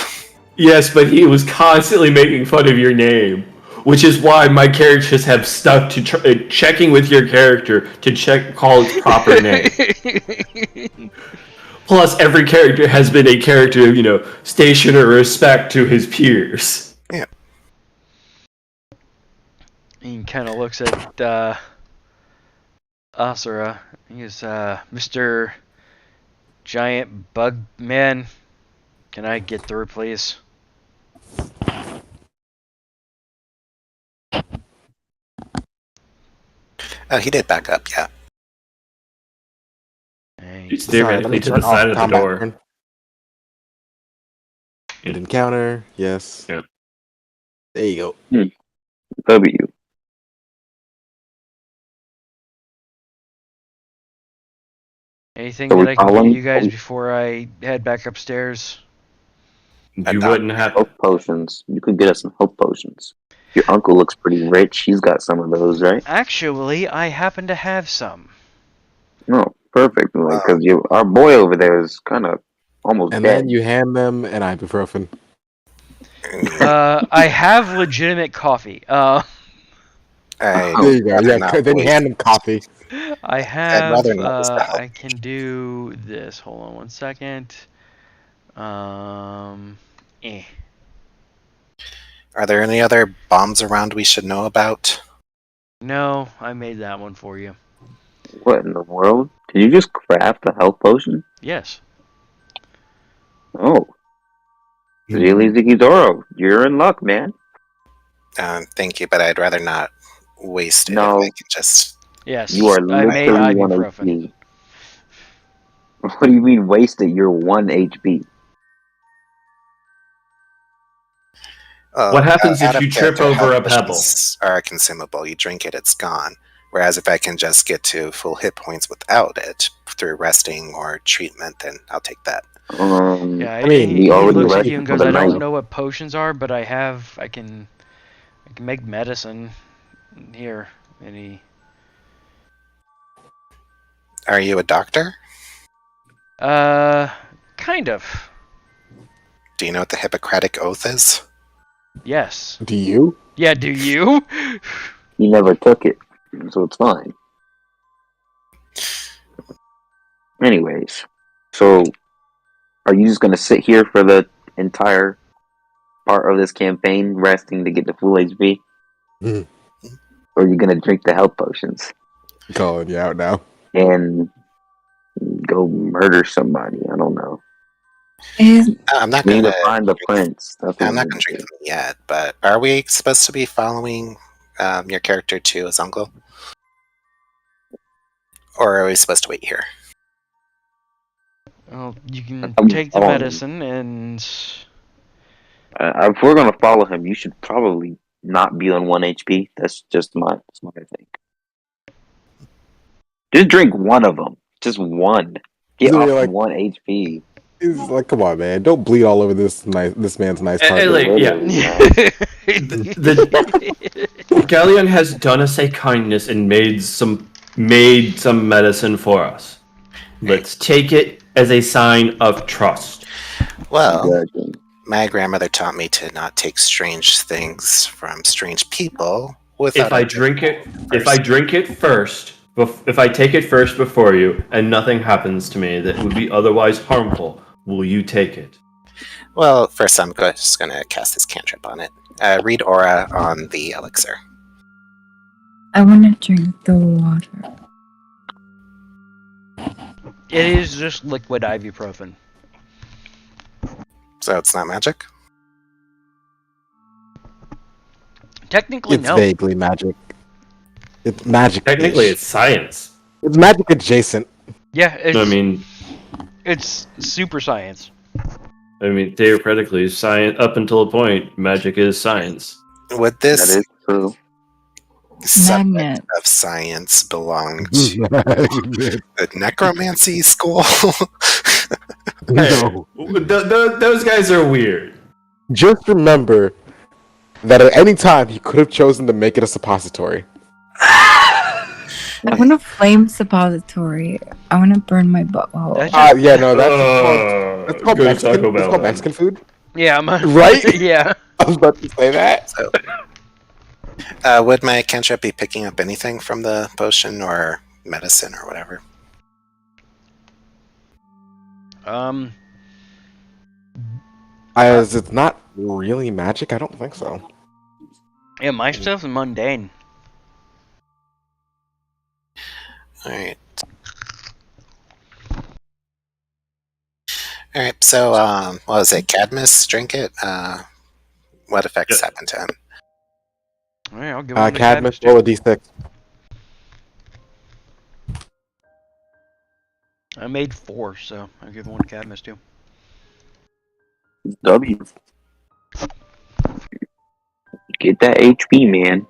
Yes, but he was constantly making fun of your name, which is why my characters have stuck to checking with your character to call its proper name. Plus, every character has been a character of, station or respect to his peers. Yeah. He kind of looks at Asura. He's Mr. Giant Bug Man. Can I get through, please? Oh, he did back up, yeah. He's Sorry, let theoretically me to the turn off side of the combat door. turn. Hit encounter, yes. Yeah. There you go. W. Anything Are we that I can following? get you guys before I head back upstairs? You wouldn't have. Hope potions. You could get us some hope potions. Your uncle looks pretty rich. He's got some of those, right? Actually, I happen to have some. No, perfect. Because our boy over there is kind of almost And dead. then you hand them an ibuprofen. I have legitimate coffee. I, There you go. rather Yeah, not then you waste- hand them coffee. I have. rather not waste the help. I can do this. Hold on one second. Eh. Are there any other bombs around we should know about? No, I made that one for you. What in the world? Can you just craft a health potion? Yes. Oh. Really, Zigidoro, you're in luck, man. Thank you, but I'd rather not waste it No. if I can just... Yes. You are I made literally 1 ibuprofen. HP. What do you mean wasted? You're 1 HP. What happens if out of you trip character, over a health pebble? potions are a consumable. You drink it, it's gone. Whereas if I can just get to full hit points without it through resting or treatment, then I'll take that. Yeah, I mean, he already looks at rested you and for goes, the "I don't night." know what potions are, but I can make medicine here." And he, Are you a doctor? kind of. Do you know what the Hippocratic Oath is? Yes. Do you? Yeah, do you? He never took it, so it's fine. Anyways, so are you just gonna sit here for the entire part of this campaign, resting to get to full HP? or are you gonna drink the health potions Calling you out now. and go murder somebody? I don't know. I'm not We going need to to find the prince. That's what I'm not we going need to to drink do. them yet, but are we supposed to be following your character to his uncle? Or are we supposed to wait here? Well, you can I'm take the following him. medicine and If we're gonna follow him, you should probably not be on 1 HP. That's what I think. Just drink one of them. Just one. Get Literally, off like, 1 HP. it's like, come on, man, don't bleed all over this man's nice And, carpet. like, yeah, Literally, man. the Galleon has done us a kindness and made some medicine for us. Let's take it as a sign of trust. Well, Exactly. my grandmother taught me to not take strange things from strange people without If I drink it first, if I take it first before you, and nothing happens to me that would be otherwise harmful, will you take it? Well, first I'm just going to cast this cantrip on it. Read aura on the elixir. I want to drink the water. it is just liquid ibuprofen. So it's not magic? Technically, It's no. vaguely magic. It's magic. Technically, it's science. It's magic adjacent. Yeah, it's, I mean, it's super science. theoretically, science up until a point, magic is science. Would That this is true. subject Magnet. of science belong to the necromancy school? No. Those guys are weird. Just remember that at any time he could have chosen to make it a suppository. I want a flame suppository. I want to burn my butthole. That's Yeah, no, that's called go to Mexican. Taco It's Bell. called Mexican food. Yeah, Right? Yeah. I was about to say that. So, would my cantrip be picking up anything from the potion or medicine or whatever? As it's not really magic, I don't think so. Yeah, my stuff's mundane. Alright. Alright, so, what was it? Cadmus, drink it? What effects Yeah. happen to him? Alright, I'll give him the Cadmus, Cadmus roll a too. d6. I made 4, so I'll give one to Cadmus too. W. Get that HP, man.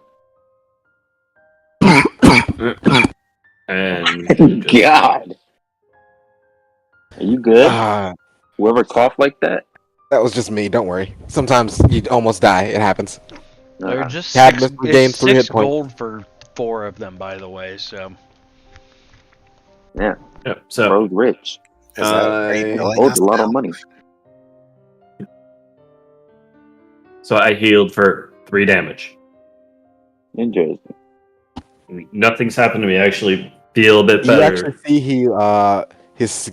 And God. Are you good? Ah, Whoever coughed like that? that was just me. Don't worry. Sometimes you almost die. It happens. They're just Cadmus 6, regained it's 3 hit 6 points. gold for 4 of them, by the way, so. Yeah, Yep, so bro's rich. Is that are you I- billing Owes us a lot now? of money. I healed for 3 damage. Interesting. Nothing's happened to me. I actually feel a bit You better. actually see his.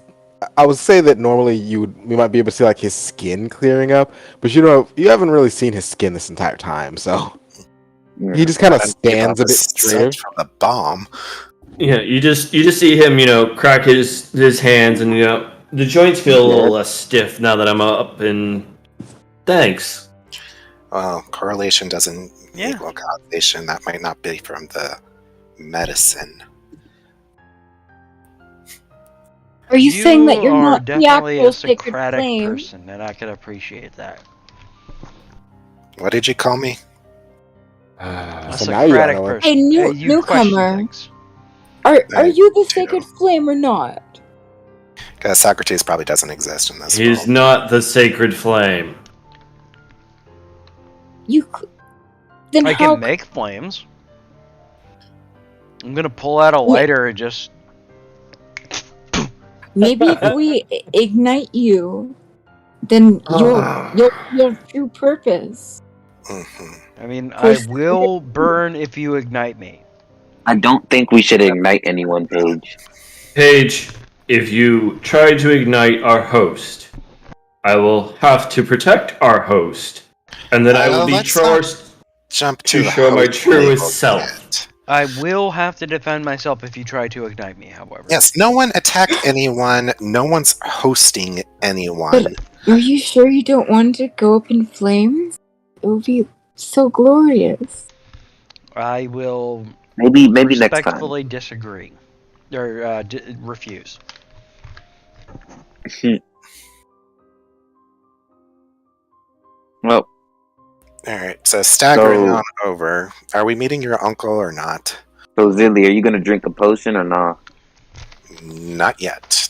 I would say that normally we might be able to see like his skin clearing up, but you haven't really seen his skin this entire time, so Yeah. he just kind of I'm stands a bit soot straighter. from the bomb. Yeah, you just see him, crack his hands, and the joints feel a little less stiff now that I'm up. And thanks. Well, correlation doesn't Yeah. equal causation. That might not be from the medicine. Are you saying that you're are not the definitely actual a sacred Socratic flame? person, and I can appreciate that. What did you call me? A So now you Socratic know it. person. Hey, You question newcomer. things. Are you the too. sacred flame or not? Because Socrates probably doesn't exist in this He's world. not the sacred flame. Then I how? can make flames. I'm gonna pull out a lighter and just. Maybe if we ignite you, then your true purpose. hmm I mean, I Push- will burn if you ignite me. I don't think we should ignite anyone, Paige. Paige, if you try to ignite our host, I will have to protect our host, and then I will be let's charged. jump To the show my host truest label self. yet. I will have to defend myself if you try to ignite me, however. Yes, no one attacked anyone. No one's hosting anyone. But are you sure you don't want to go up in flames? It would be so glorious. I will Maybe next time. respectfully disagree. Or refuse. Well, Alright, so staggering So- on over. Are we meeting your uncle or not? so Zilly, are you gonna drink a potion or not? Not yet.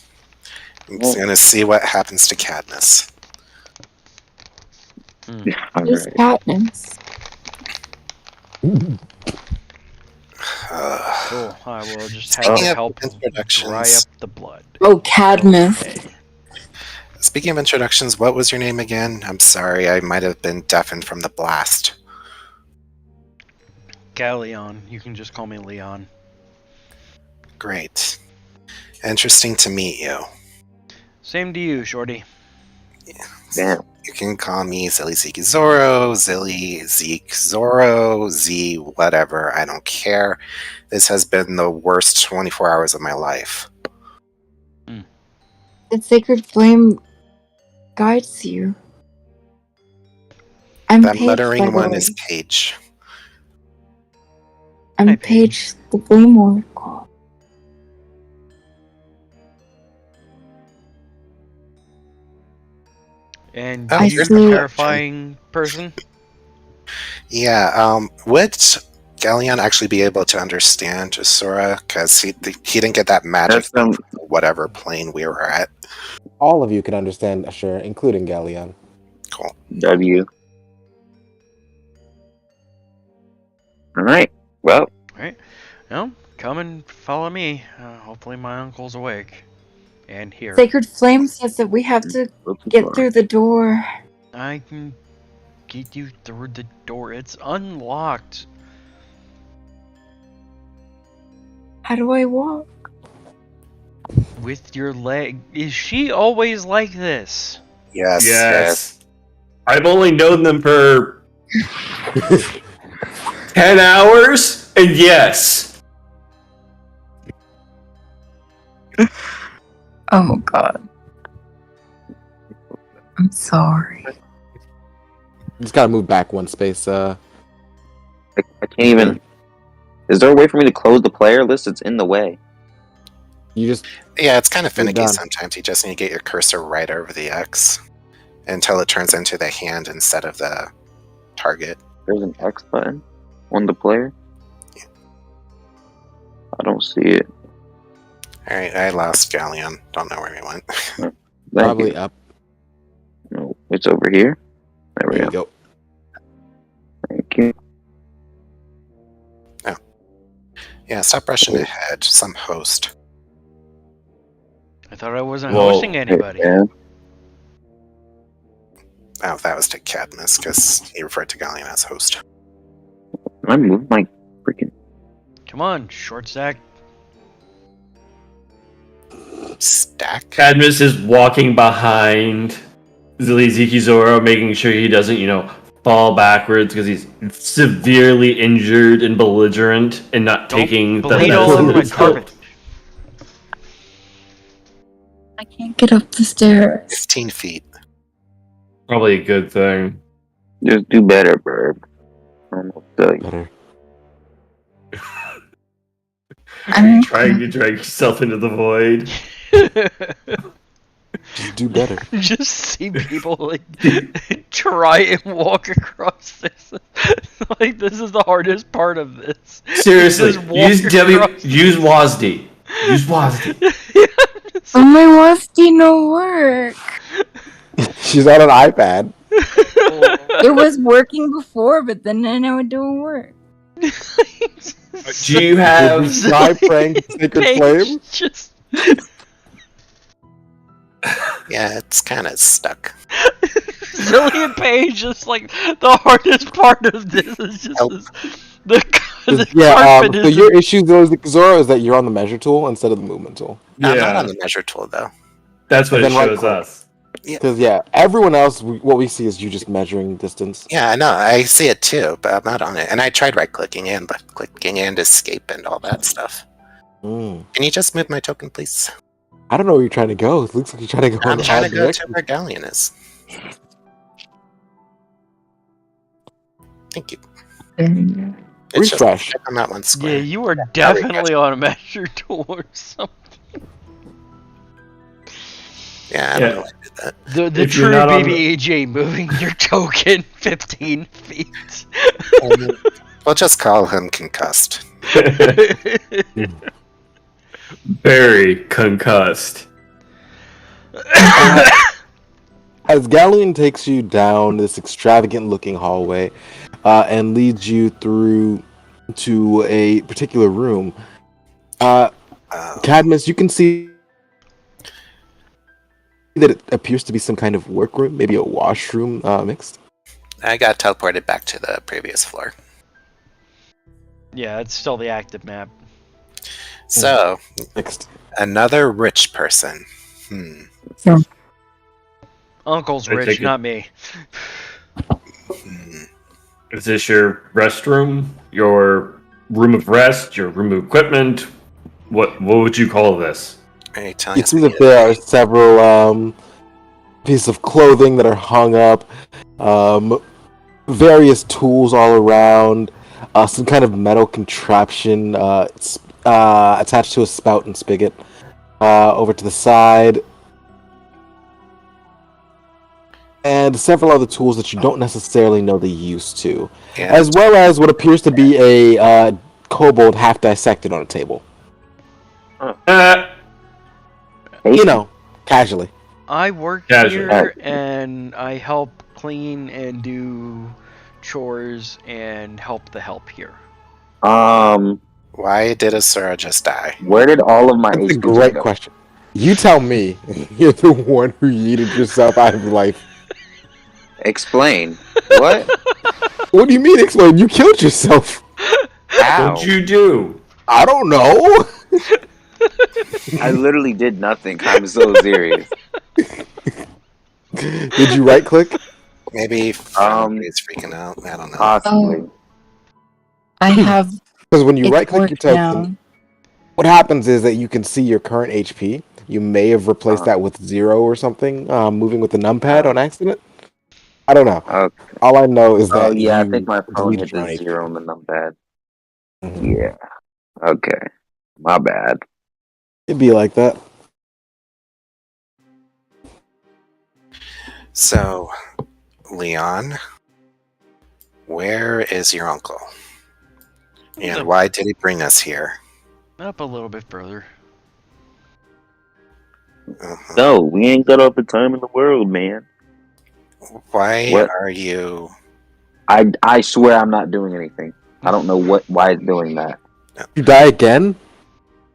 I'm Well- gonna see what happens to Cadmus. Just Alright. Katniss. Uh, Cool. I will just have Speaking to of help dry introductions, up the blood. Oh, Cadmus. Okay. speaking of introductions, what was your name again? I'm sorry, I might have been deafened from the blast. Galleon. You can just call me Leon. Great. Interesting to meet you. Same to you, Shorty. Damn. You can call me Zilly Zeke Zoro, Zilly Zeke Zoro, Z whatever, I don't care. This has been the worst 24 hours of my life. The sacred flame guides you. I'm That Paige, by muttering the one way. is Paige. I'm Hi, Paige, the Flame Oracle. And Oh, I you, see- terrifying person? Yeah, would Galleon actually be able to understand Sora? Because he didn't get that magic That's some whatever plane we were at. All of you can understand Ashura, including Galleon. Cool. W. Alright. Well, No, come and follow me. Hopefully my uncle's awake. And here. Sacred flame says that we have to get through the door. I can get you through the door. It's unlocked. How do I walk? With your leg. Is she always like this? Yes. Yes. I've only known them for 10 hours, and yes. Oh god. I'm sorry. Just gotta move back one space. I can't even. Is there a way for me to close the player list? It's in the way. You just Yeah, it's kind of finicky done. sometimes. You just need to get your cursor right over the X until it turns into the hand instead of the target. There's an X button on the player. I don't see it. Alright, I lost Galleon. Don't know where he went. Thank probably you. up. No, it's over here. There we There you go. go. Thank you. Yeah, stop rushing ahead. Some host. I thought I wasn't Whoa. hosting anybody. Yeah. Oh, that was to Cadmus, because he referred to Galleon as host. Can I move my freaking. Come on, short stack. Stack? Cadmus is walking behind Zilly Zoro, making sure he doesn't, fall backwards because he's severely injured and belligerent and not Don't taking the bleed all over my medicine carpet. himself. I can't get up the stairs. 15 feet. Probably a good thing. Just do better, Burb. I'm gonna tell you. Better. I'm Trying to drag yourself into the void. Just do better. Just see people like try and walk across this. Like this is the hardest part of this. Seriously, Just walk use across. use WASD. Use WASD. Oh my Wasti no work. She's on an iPad. It was working before, but then I know it don't work. Do you have Try praying to Sacred Flame? Just Yeah, it's kind of stuck. Zillion Page, just like the hardest part of this is just Help. the Yeah, carpet so is your issue, Zoro, is that you're on the measure tool instead of the movement tool. No, I'm not Yeah, on the measure tool, though. that's what And it then right shows click. us. Because everyone else, what we see is you just measuring distance. Yeah, I know. I see it too, but I'm not on it. And I tried right-clicking and left-clicking and escape and all that stuff. Mm. Can you just move my token, please? I don't know where you're trying to go. It looks like you're trying to go I'm in trying odd to go to direction. where Galleon is. Thank you. It's Refresh. just on that one square. Yeah, you are definitely on a measure towards something. Yeah, I don't know why I did that. The If you're true not on BBAJ moving your token 15 feet. We'll just call him concussed. Very concussed. As Galleon takes you down this extravagant-looking hallway and leads you through to a particular room, Cadmus, you can see that it appears to be some kind of workroom, maybe a washroom mixed. I got teleported back to the previous floor. Yeah, it's still the active map. So, Mixed. another rich person. Uncle's I rich, take it- not me. Is this your restroom? Your room of rest? Your room of equipment? What would you call this? Are you telling You us? see that there are several pieces of clothing that are hung up, various tools all around, some kind of metal contraption attached to a spout and spigot over to the side, and several other tools that you don't necessarily know the use to, Yeah. as well as what appears to be a kobold half dissected on a table. You know, casually. I work Casual. here and I help clean and do chores and help the help here. Why did Asura just die? Where did all of my That's a HP great go? question. You tell me. You're the one who yeeted yourself out of life. Explain. What? What do you mean explain? You killed yourself. How? What'd you do? I don't know. I literally did nothing. I'm so serious. Did you right click? Maybe he's freaking out. I don't know. Possibly. I have Because when you it right click your worked token, now. what happens is that you can see your current HP. You may have replaced that with 0 or something, moving with the numpad on accident. I don't know. Okay. All I know is that Oh yeah, I you think my phone deleted hit your the own 0 on the numpad. HP. Yeah. Okay. My bad. It'd be like that. So, Leon, where is your uncle? And why did he bring us here? Up a little bit further. Uh-huh. No, we ain't got all the time in the world, man. Why What? are you... I swear I'm not doing anything. I don't know why it's doing that. You die again?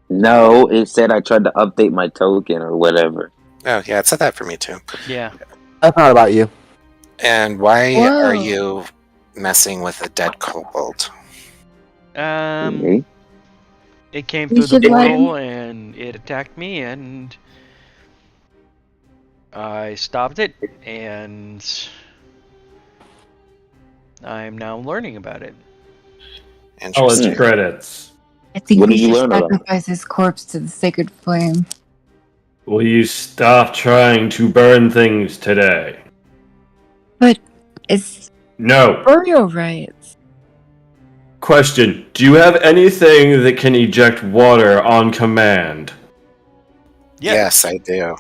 No, it said I tried to update my token or whatever. Oh, yeah, it said that for me too. Yeah. That's not about you. And why Whoa. are you messing with a dead kobold? Me? It came We through the should let portal and it attacked me and I stopped it and I'm now learning about it. Oh, it's Interesting. credits. I think What we did you should learn about it? sacrifice his corpse to the sacred flame. Will you stop trying to burn things today? But it's No. burial rites. Question. Do you have anything that can eject water on command? Yes, I do.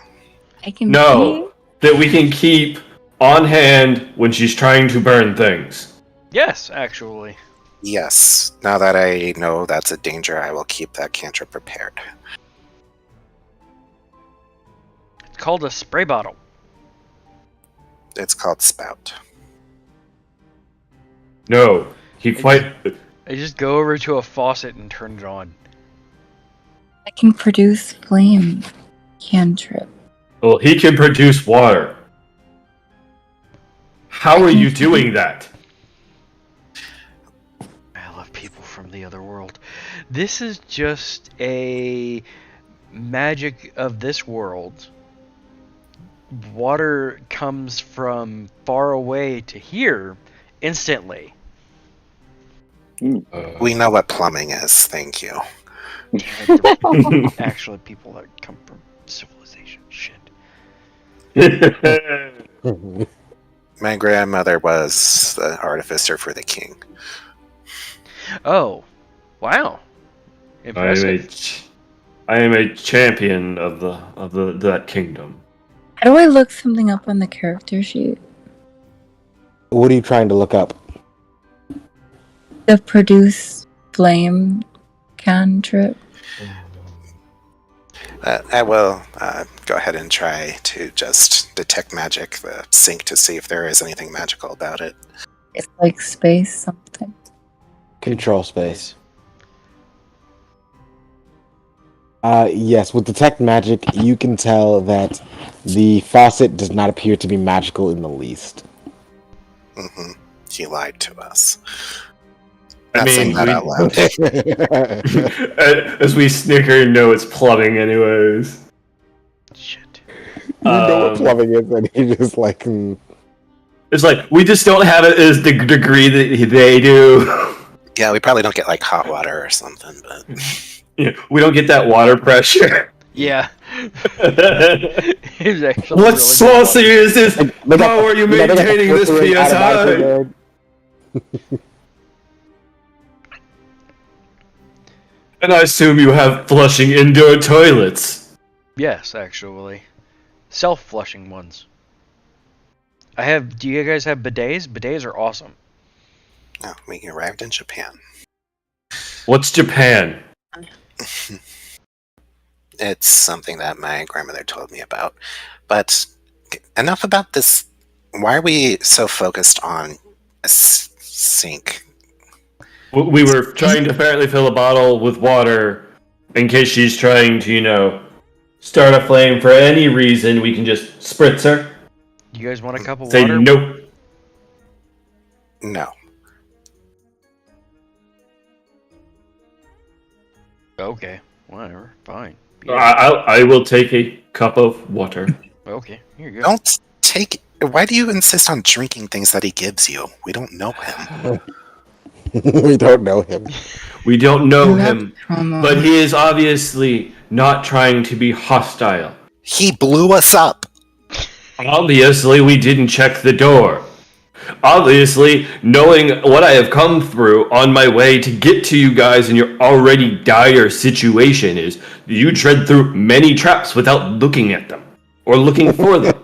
I can No. That we can keep on hand when she's trying to burn things. Yes, actually. Yes. Now that I know that's a danger, I will keep that cantrip prepared. It's called a spray bottle. It's called Spout. No. He quite... I just go over to a faucet and turn it on. I can produce flame cantrip. Well, he can produce water. How are you doing that? I love people from the other world. This is just a magic of this world water comes from far away to here instantly. We know what plumbing is, thank you. Damn it, actually, people that come from civilization. Shit. My grandmother was the artificer for the king. Oh, wow. Impressive. I am a champion of that kingdom. How do I look something up on the character sheet? What are you trying to look up? The produce flame cantrip. I will go ahead and try to just detect magic, the sync, to see if there is anything magical about it. It's like space something. Control space. Yes, with detect magic, you can tell that the faucet does not appear to be magical in the least. Mm-hmm. He lied to us. I Not saying mean, that out loud. as we snicker, know it's plumbing, anyways. Shit. You know what plumbing is, and he just like. It's like we just don't have it as the degree that they do. Yeah, we probably don't get like hot water or something, but Yeah, we don't get that water pressure. Yeah. It's actually What really saucy is this? They got How the- are you they got the maintaining this filtering automatically PSI? going. And I assume you have flushing indoor toilets. Yes, actually. Self-flushing ones. Do you guys have bidets? Bidets are awesome. no, we arrived in Japan. What's Japan? It's something that my grandmother told me about. But enough about this. Why are we so focused on a sink? We were trying to apparently fill a bottle with water in case she's trying to, start a flame for any reason. We can just spritz her. You guys want a cup of Say water? nope. No. Okay, whatever, fine. I will take a cup of water. Okay, here you go. Don't take. Why do you insist on drinking things that he gives you? We don't know him. We don't know him. We don't know You have him, trauma. but he is obviously not trying to be hostile. He blew us up. Obviously, we didn't check the door. Obviously, knowing what I have come through on my way to get to you guys in your already dire situation is you tread through many traps without looking at them or looking for them.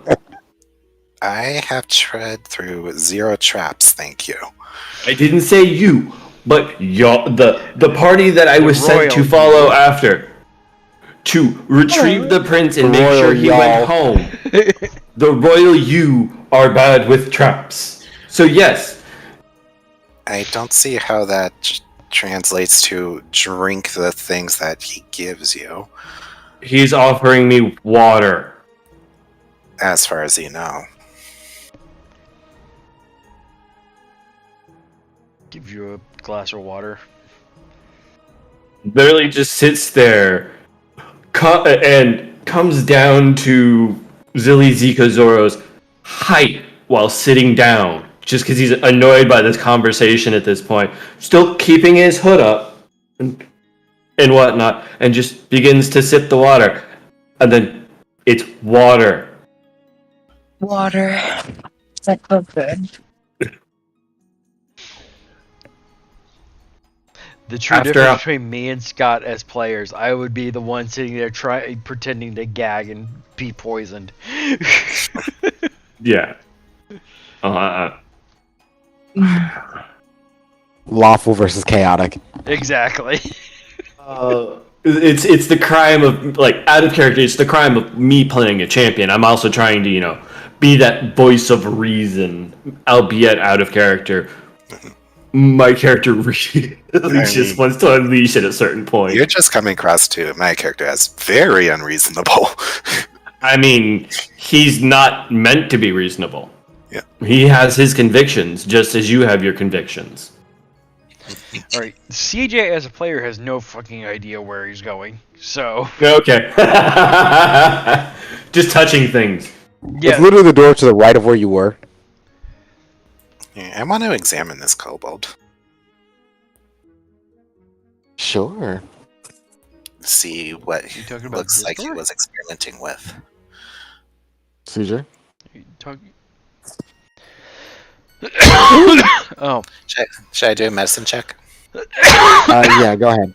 I have tread through 0 traps, thank you. I didn't say you, but the party that I was sent to royal follow you. after to retrieve the prince and The make sure royal he y'all. went home. The royal you are bad with traps. So yes, I don't see how that translates to drink the things that he gives you, he's offering me water. as far as you know. Give you a glass of water. Literally just sits there and comes down to Zilly Zika Zoro's height while sitting down, just because he's annoyed by this conversation at this point. Still keeping his hood up and whatnot, and just begins to sip the water. And then it's water. Water. That feels good. The true After difference a- between me and Scott as players, I would be the one sitting there pretending to gag and be poisoned. Yeah. Lawful versus chaotic. Exactly. It's the crime of, out of character, it's the crime of me playing a champion. I'm also trying to, be that voice of reason, albeit out of character. My character really just wants to unleash at a certain point. You're just coming across to my character as very unreasonable. I mean, he's not meant to be reasonable. Yeah. He has his convictions, just as you have your convictions. Alright, CJ as a player has no fucking idea where he's going, so... Okay. Just touching things. It's Yeah. literally the door to the right of where you were. Yeah, I want to examine this kobold. Sure. See what You talking about looks this like he door? was experimenting with. CJ? You talking? Oh. Should I do a medicine check? Yeah, go ahead.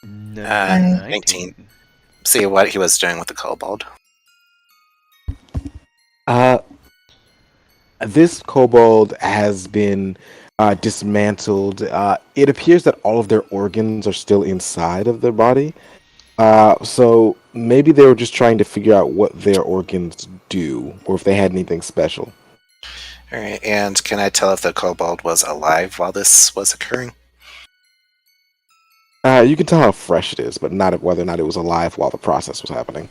No, 19. See what he was doing with the kobold. This kobold has been dismantled. It appears that all of their organs are still inside of their body. So maybe they were just trying to figure out what their organs do, or if they had anything special. All right, and can I tell if the kobold was alive while this was occurring? You can tell how fresh it is, but not whether or not it was alive while the process was happening.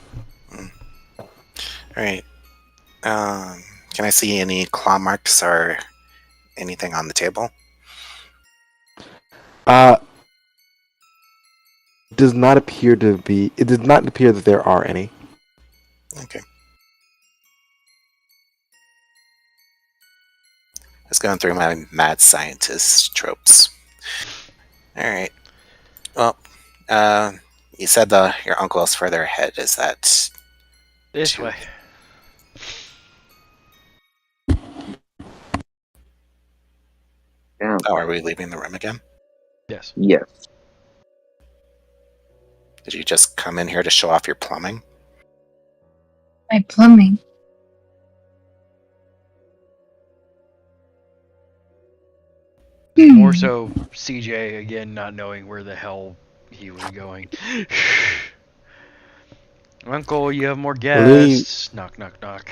All right. Can I see any claw marks or anything on the table? Does not appear to be. It does not appear that there are any. Okay. Just going through my mad scientist tropes. All right. Well, you said your uncle is further ahead. Is that This way. Yeah. Oh, are we leaving the room again? Yes. Yes. Did you just come in here to show off your plumbing? My plumbing. More so CJ again not knowing where the hell he was going. Uncle, you have more guests. Knock, knock, knock.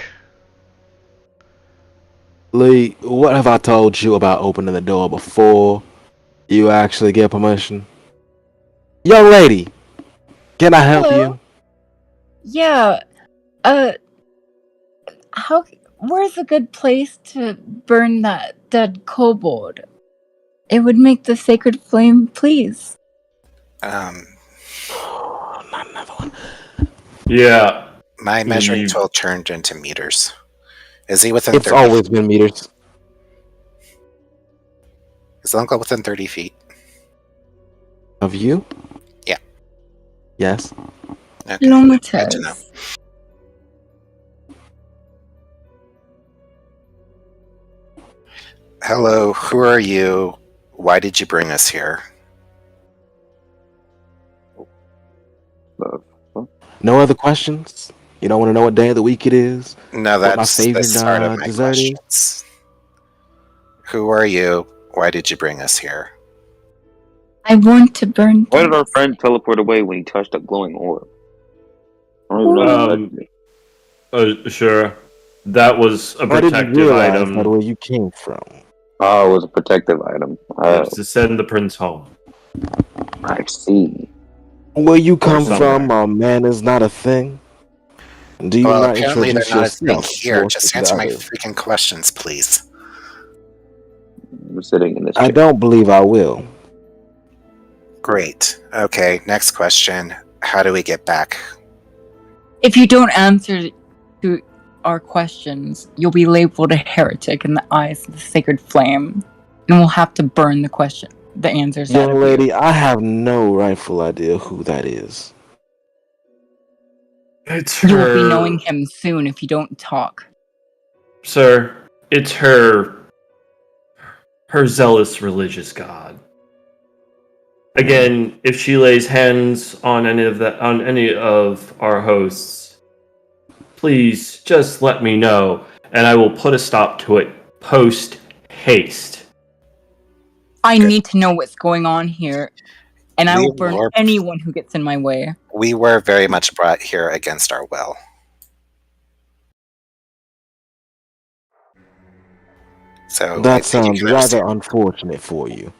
Lee, what have I told you about opening the door before you actually get permission? Young lady, can I help Hello? you? Yeah. Where's a good place to burn that dead kobold? It would make the sacred flame please. Um, Not another one. Yeah. my measuring You- tool turned into meters. Is he within It's 30 always feet? been meters. Is the uncle within 30 feet? Of you? Yeah. Yes. Okay. Good to know. Kilometers. Hello, who are you? Why did you bring us here? No other questions? You don't want to know what day of the week it is? No, What my that's the favorite start of my dessert is? questions. Who are you? Why did you bring us here? I want to burn Why did our things. friend teleport away when he touched a glowing orb? I don't even know Um, what that is. Sure. That was a I didn't protective realize that item. where you came from. Oh, it was a protective item. Yes, to send the prince home. I see. Where you come somewhere. from, man, is not a thing. Do you Well, not apparently they're introduce not a thing yourself here. more Just to answer the my others? freaking questions, please. I'm sitting in this I chair. don't believe I will. Great. Okay, next question. How do we get back? If you don't answer to our questions, you'll be labeled a heretic in the eyes of the sacred flame, and we'll have to burn the answers out Young of lady, you. I have no rightful idea who that is. It's You her. will be knowing him soon if you don't talk. Sir, it's her zealous religious god. Again, if she lays hands on any of our hosts, please just let me know, and I will put a stop to it post haste. I need to know what's going on here, and I will burn were- anyone who gets in my way. We were very much brought here against our will. So I That think you sounds can rather understand- unfortunate for you.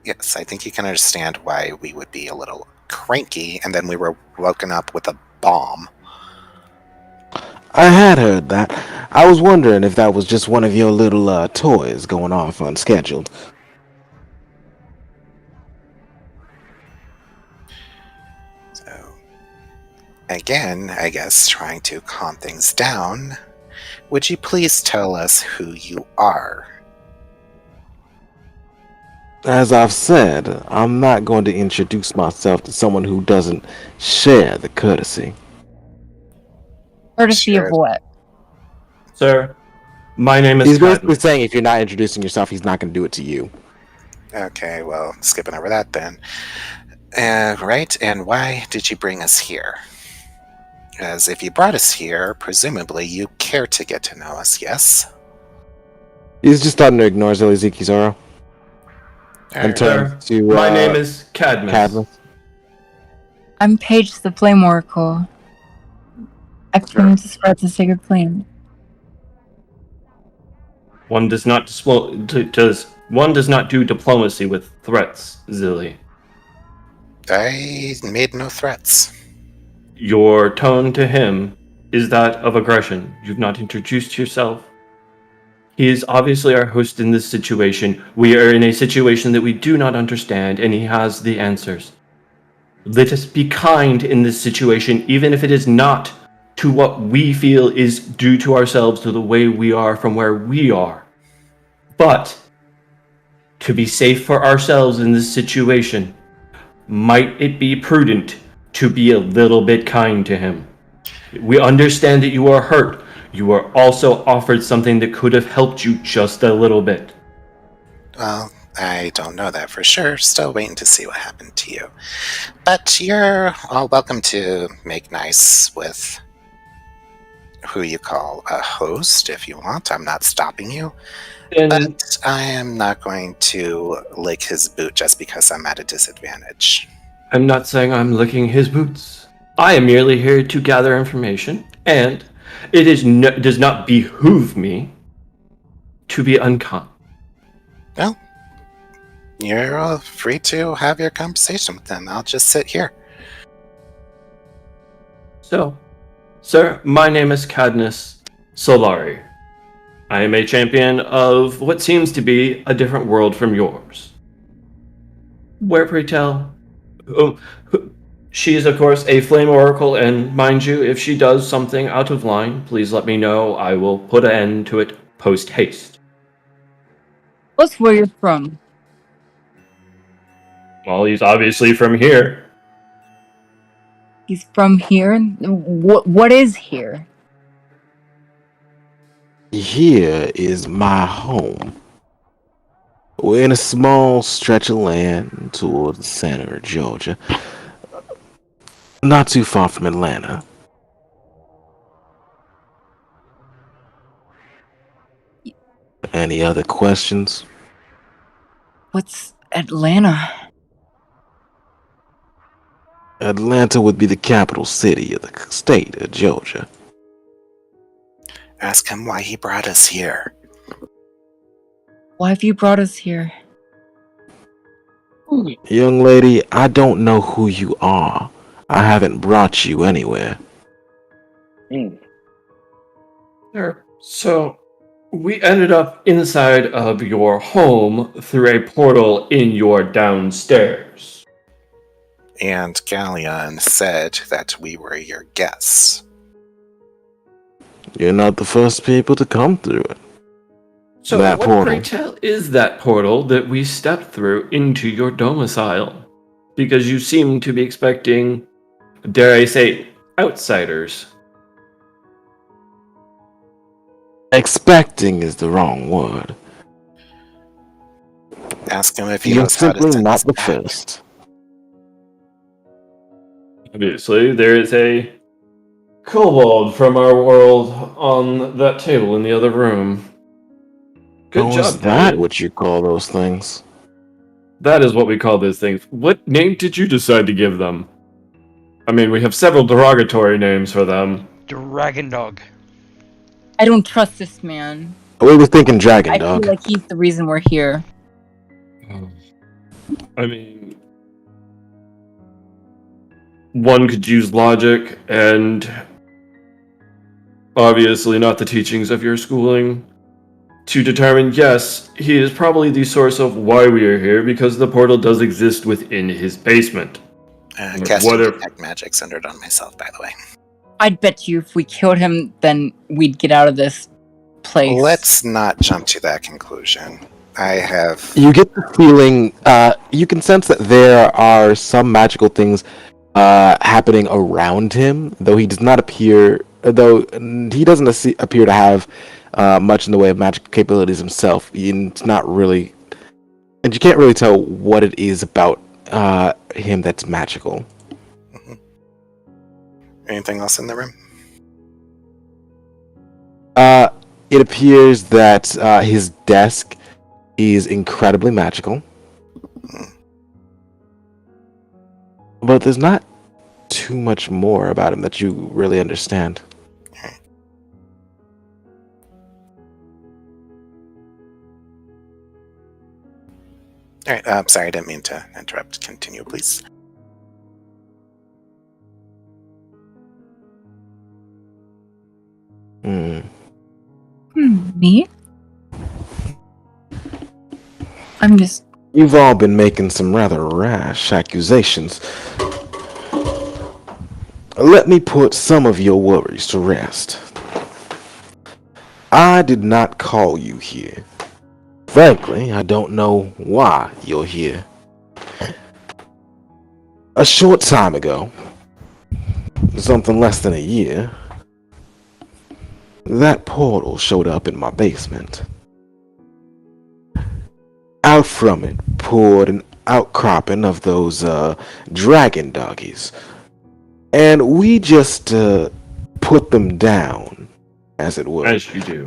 Yes, I think you can understand why we would be a little cranky, and then we were woken up with a bomb. I had heard that. I was wondering if that was just one of your little toys going off unscheduled. again, I guess, trying to calm things down, would you please tell us who you are? As I've said, I'm not going to introduce myself to someone who doesn't share the courtesy. Courtesy Sure. of what? Sir, my name is He's basically Cadmus. saying if you're not introducing yourself, he's not going to do it to you. Okay, well, skipping over that then. Right, and why did you bring us here? As if you brought us here, presumably you care to get to know us, yes? He's just starting to ignore Zeliziki Zoro and Sir, turns to my name is Cadmus. Cadmus. I'm Paige the Flame Oracle. I've come to spread the sacred flame. One does not do diplomacy with threats, Zilly. I made no threats. Your tone to him is that of aggression. You've not introduced yourself. He is obviously our host in this situation. We are in a situation that we do not understand, and he has the answers. Let us be kind in this situation, even if it is not to what we feel is due to ourselves, to the way we are from where we are. But to be safe for ourselves in this situation, might it be prudent to be a little bit kind to him? We understand that you are hurt. You are also offered something that could have helped you just a little bit. Well, I don't know that for sure. Still waiting to see what happened to you. But you're all welcome to make nice with who you call a host if you want. I'm not stopping you. But I am not going to lick his boot just because I'm at a disadvantage. I'm not saying I'm licking his boots. I am merely here to gather information, and it does not behoove me to be unkind. Well, you're free to have your conversation with him. I'll just sit here. So, sir, my name is Cadmus Solari. I am a champion of what seems to be a different world from yours. Where, pray tell? She is, of course, a flame oracle, and mind you, if she does something out of line, please let me know. I will put an end to it post-haste. What's where you're from? Well, he's obviously from here. He's from here? What is here? Here is my home. We're in a small stretch of land toward the center of Georgia. Not too far from Atlanta. Any other questions? What's Atlanta? Atlanta would be the capital city of the state of Georgia. Ask him why he brought us here. Why have you brought us here? Young lady, I don't know who you are. I haven't brought you anywhere. Sure. So, we ended up inside of your home through a portal in your downstairs. And Galleon said that we were your guests. You're not the first people to come through it. So That what, portal. pray tell, is that portal that we stepped through into your domicile? Because you seem to be expecting, dare I say, outsiders. Expecting is the wrong word. Ask him if he You're knows how to simply send not us the back. first. Obviously, there is a kobold from our world on that table in the other room. Good Oh, job, is that Bryant. what you call those things? That is what we call those things. What name did you decide to give them? I mean, we have several derogatory names for them. Dragon Dog. I don't trust this man. We were thinking dragon I dog. feel like he's the reason we're here. I mean, one could use logic and obviously not the teachings of your schooling to determine, yes, he is probably the source of why we are here, because the portal does exist within his basement. Casting What if Detect Magic centered on myself, by the way. I'd bet you if we killed him, then we'd get out of this place. Let's not jump to that conclusion. I have... You get the feeling, you can sense that there are some magical things happening around him, though he does not appear, though he doesn't appear to have much in the way of magical capabilities himself. It's not really, and you can't really tell what it is about him that's magical. Mhm. Anything else in the room? It appears that his desk is incredibly magical, but there's not too much more about him that you really understand. All right. Sorry, I didn't mean to interrupt. Continue, please. Me? I'm just... You've all been making some rather rash accusations. Let me put some of your worries to rest. I did not call you here. Frankly, I don't know why you're here. A short time ago, something less than a year, that portal showed up in my basement. Out from it poured an outcropping of those dragon doggies. And we just put them down, as it were. as you do?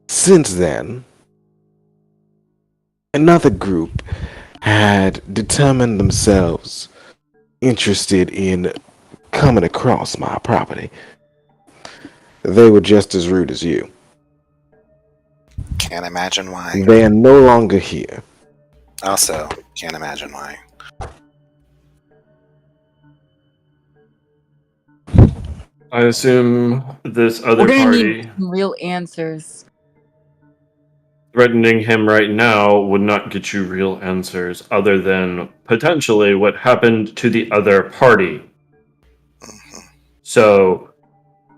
Since then, another group had determined themselves interested in coming across my property. They were just as rude as you. Can't imagine why. They are no longer here. Also, can't imagine why. I assume this other We're gonna party need some real answers. threatening him right now would not get you real answers other than potentially what happened to the other party. So,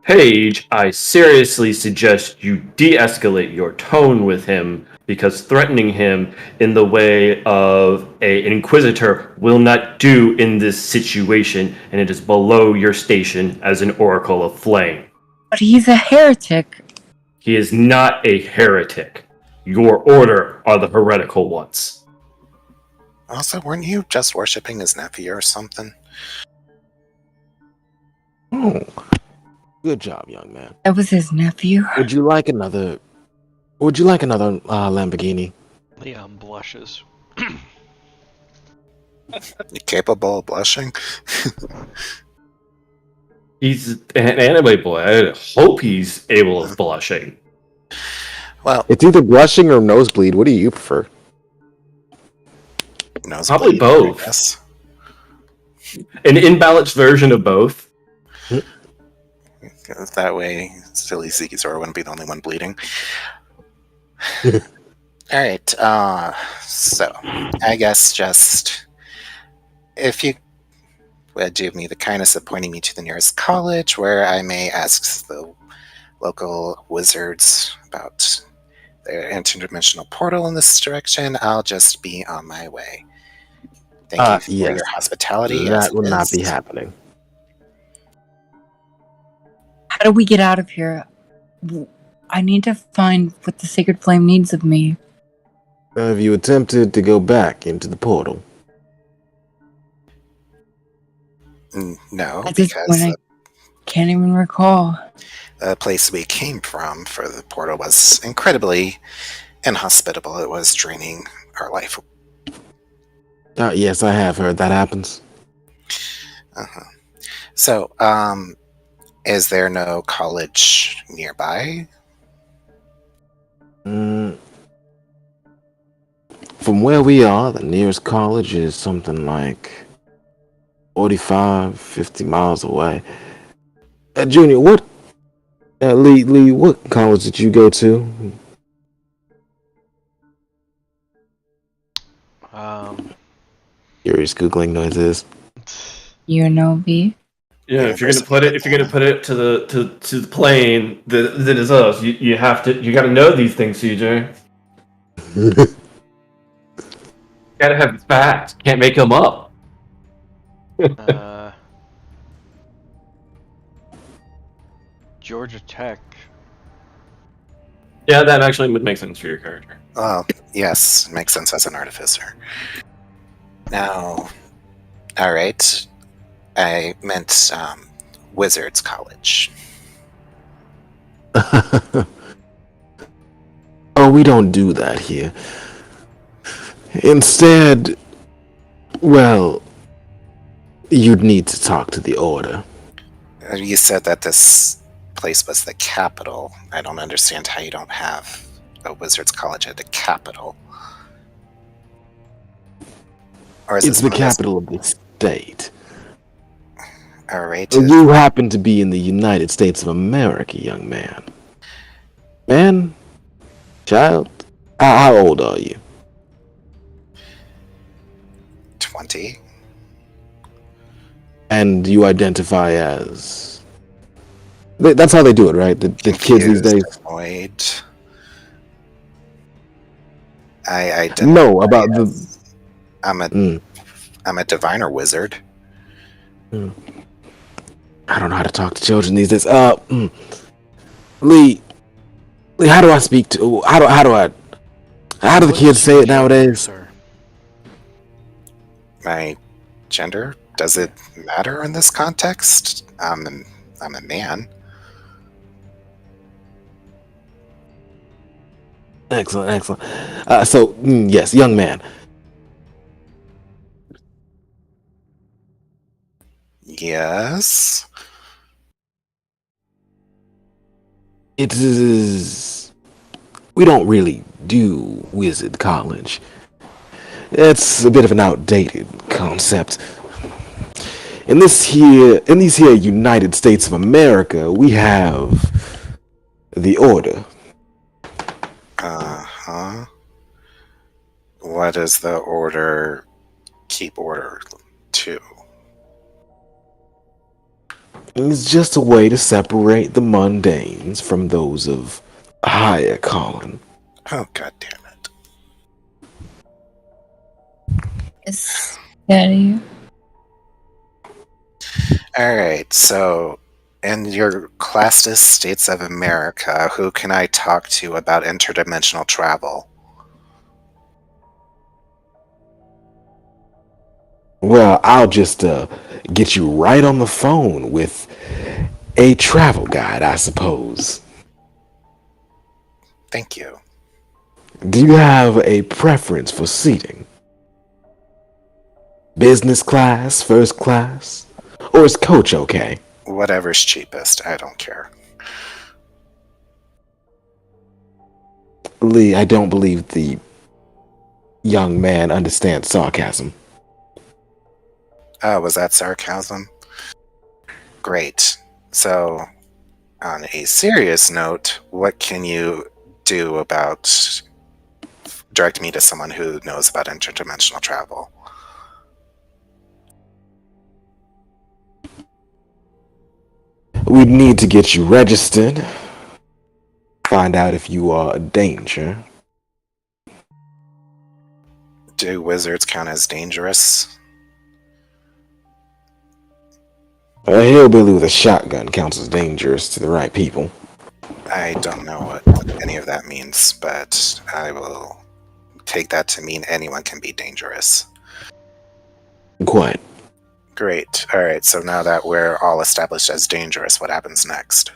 Paige, I seriously suggest you de-escalate your tone with him because threatening him in the way of an inquisitor will not do in this situation, and it is below your station as an Oracle of Flame. But he's a heretic. He is not a heretic. Your order are the heretical ones. Also, weren't you just worshipping his nephew or something? Oh, good job, young man. That was his nephew. Would you like another Lamborghini? Leon blushes. You capable of blushing? He's an anime boy. I hope he's able of blushing. Well, It's either blushing or nosebleed. What do you prefer? Probably nosebleed, both. I guess. An imbalanced version of both. That way, silly Ziggy wouldn't be the only one bleeding. Alright, so, I guess just... If you would do me the kindness of pointing me to the nearest college, where I may ask the local wizards about their interdimensional portal in this direction, I'll just be on my way. Thank you for Yes. your hospitality. That would not be happening. How do we get out of here? I need to find what the Sacred Flame needs of me. Have you attempted to go back into the portal? No, At this because point, I can't even recall. the place we came from for the portal was incredibly inhospitable. It was draining our life. Yes, I have heard that happens. Uh-huh. So, is there no college nearby? From where we are, the nearest college is something like 45, 50 miles away. Junior, Lee, what college did you go to? Curious googling noises. You know me. Yeah, if you're gonna put it to the plane that is us, you gotta know these things, CJ. Gotta have facts. Can't make them up. Georgia Tech. Yeah, that actually would make sense for your character. Well, yes, makes sense as an artificer. Now, all right, I meant Wizards College. Oh, we don't do that here. Instead, well, you'd need to talk to the Order. You said that this place was the capital. I don't understand how you don't have a Wizards College at the capital. Or is It's the capital of the state. All right. You happen to be in the United States of America, young man. Man? Child? How old are you? 20. And you identify as... That's how they do it, right? The kids these days? Annoyed. I No, about the... I'm a diviner wizard. I don't know how to talk to children these days. Lee, how do I speak to... How do the kids say it nowadays? Sir? My gender? Does it matter in this context? I'm a man. Excellent. So, yes, young man. Yes. It is... We don't really do Wizard College. It's a bit of an outdated concept. In these here United States of America, we have the Order. Uh-huh. What does the Order keep order to? It's just a way to separate the mundanes from those of higher calling. Oh, god damn it. Is Daddy? Alright, so in your classless states of America, who can I talk to about interdimensional travel? Well, I'll just get you right on the phone with a travel guide, I suppose. Thank you. Do you have a preference for seating? Business class, first class? Or is coach okay? Whatever's cheapest, I don't care. Lee, I don't believe the young man understands sarcasm. Oh, was that sarcasm? Great. So, on a serious note, what can you do about direct me to someone who knows about interdimensional travel? We'd need to get you registered. Find out if you are a danger. Do wizards count as dangerous? A hillbilly with a shotgun counts as dangerous to the right people. I don't know what any of that means, but I will take that to mean anyone can be dangerous. Quite. Great. Alright, so now that we're all established as dangerous, what happens next?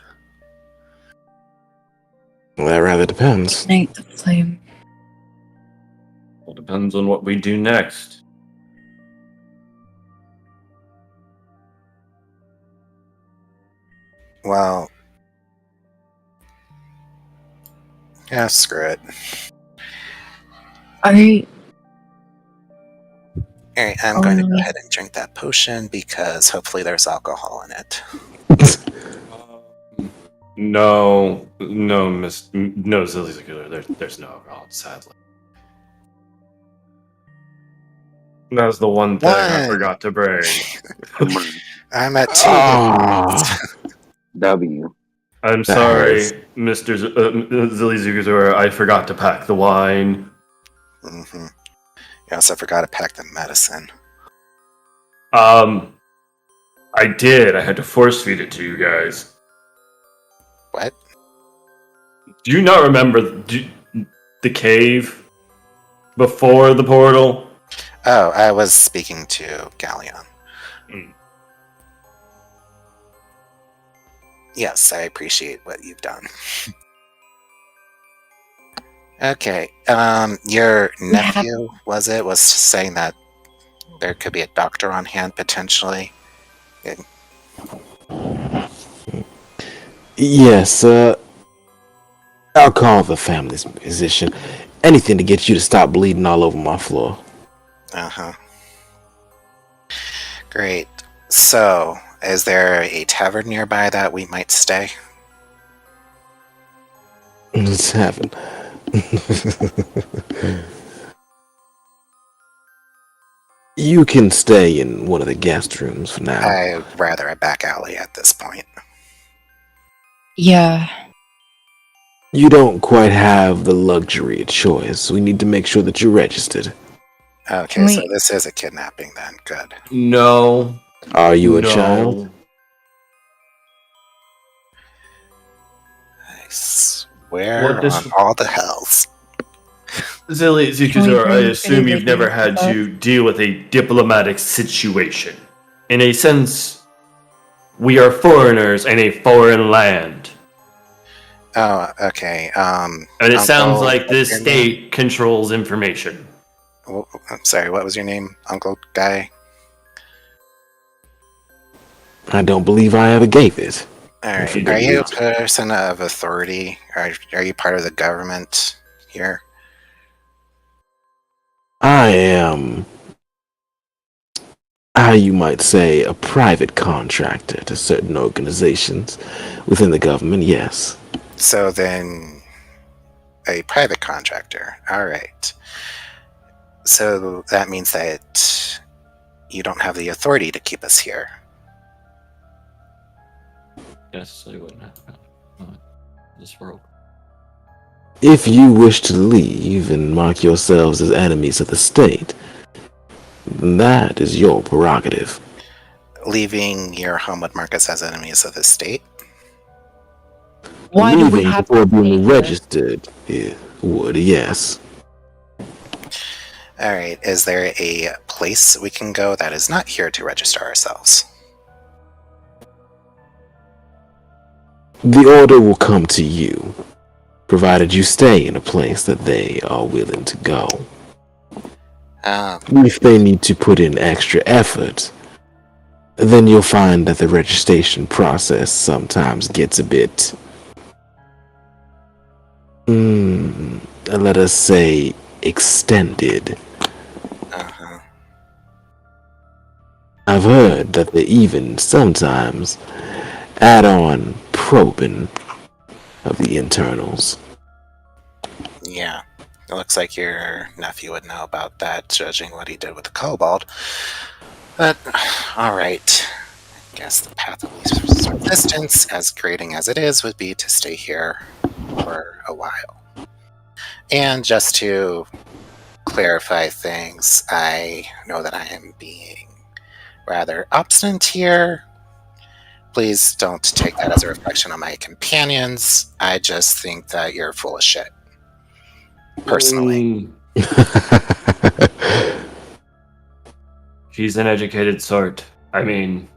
Well, that rather depends. Ignite the flame. Well, depends on what we do next. Well, yeah, screw it. Alright. Alright, I'm going to go ahead and drink that potion because hopefully there's alcohol in it. No, Zilly's a killer. There's no alcohol, sadly. That's the one thing I One. forgot to bring. Come on. I'm at 2 Ah, W. I'm That hurts. sorry, Mr. Zilly Zugazura, I forgot to pack the wine. Mm-hmm. You also forgot to pack the medicine. I did. I had to force feed it to you guys. What? Do you not remember the cave before the portal? Oh, I was speaking to Galleon. Mm. Yes, I appreciate what you've done. Okay. Your nephew, was saying that there could be a doctor on hand potentially. Yes, I'll call the family's physician. Anything to get you to stop bleeding all over my floor. Uh-huh. Great. So, is there a tavern nearby that we might stay? Let's have it. You can stay in one of the guest rooms for now. I'd rather a back alley at this point. Yeah. You don't quite have the luxury of choice. We need to make sure that you're registered. Okay, so this is a kidnapping then. Good. No. Are you a child? I swear What does- on all the hells. Zilly Can we Zugazura, I bring assume any you've never visitors had with to deal with a diplomatic situation. In a sense, we are foreigners in a foreign land. Oh, okay. And it sounds like this what's your name? state controls information. I'm sorry, what was your name, Uncle Guy? I don't believe I ever gave it. Alright, forget are you a it. person of authority? Are you part of the government here? I am, how you might say, a private contractor to certain organizations within the government, yes. So then, a private contractor. Alright. So that means that you don't have the authority to keep us here. Yes, I wouldn't have this world. If you wish to leave and mark yourselves as enemies of the state, then that is your prerogative. Leaving your home would mark us as enemies of the state. Why do we Leaving have before to being stay here? registered would, yes. Alright, is there a place we can go that is not here to register ourselves? The order will come to you, provided you stay in a place that they are willing to go. If they need to put in extra effort, then you'll find that the registration process sometimes gets a bit, let us say, extended. Uh-huh. I've heard that they even sometimes add on probing of the internals. Yeah. It looks like your nephew would know about that, judging what he did with the kobold. But, alright. I guess the path of least resistance, as grating as it is, would be to stay here for a while. And just to clarify things, I know that I am being rather obstinate here. Please don't take that as a reflection on my companions. I just think that you're full of shit. Personally. He's an educated sort. I mean,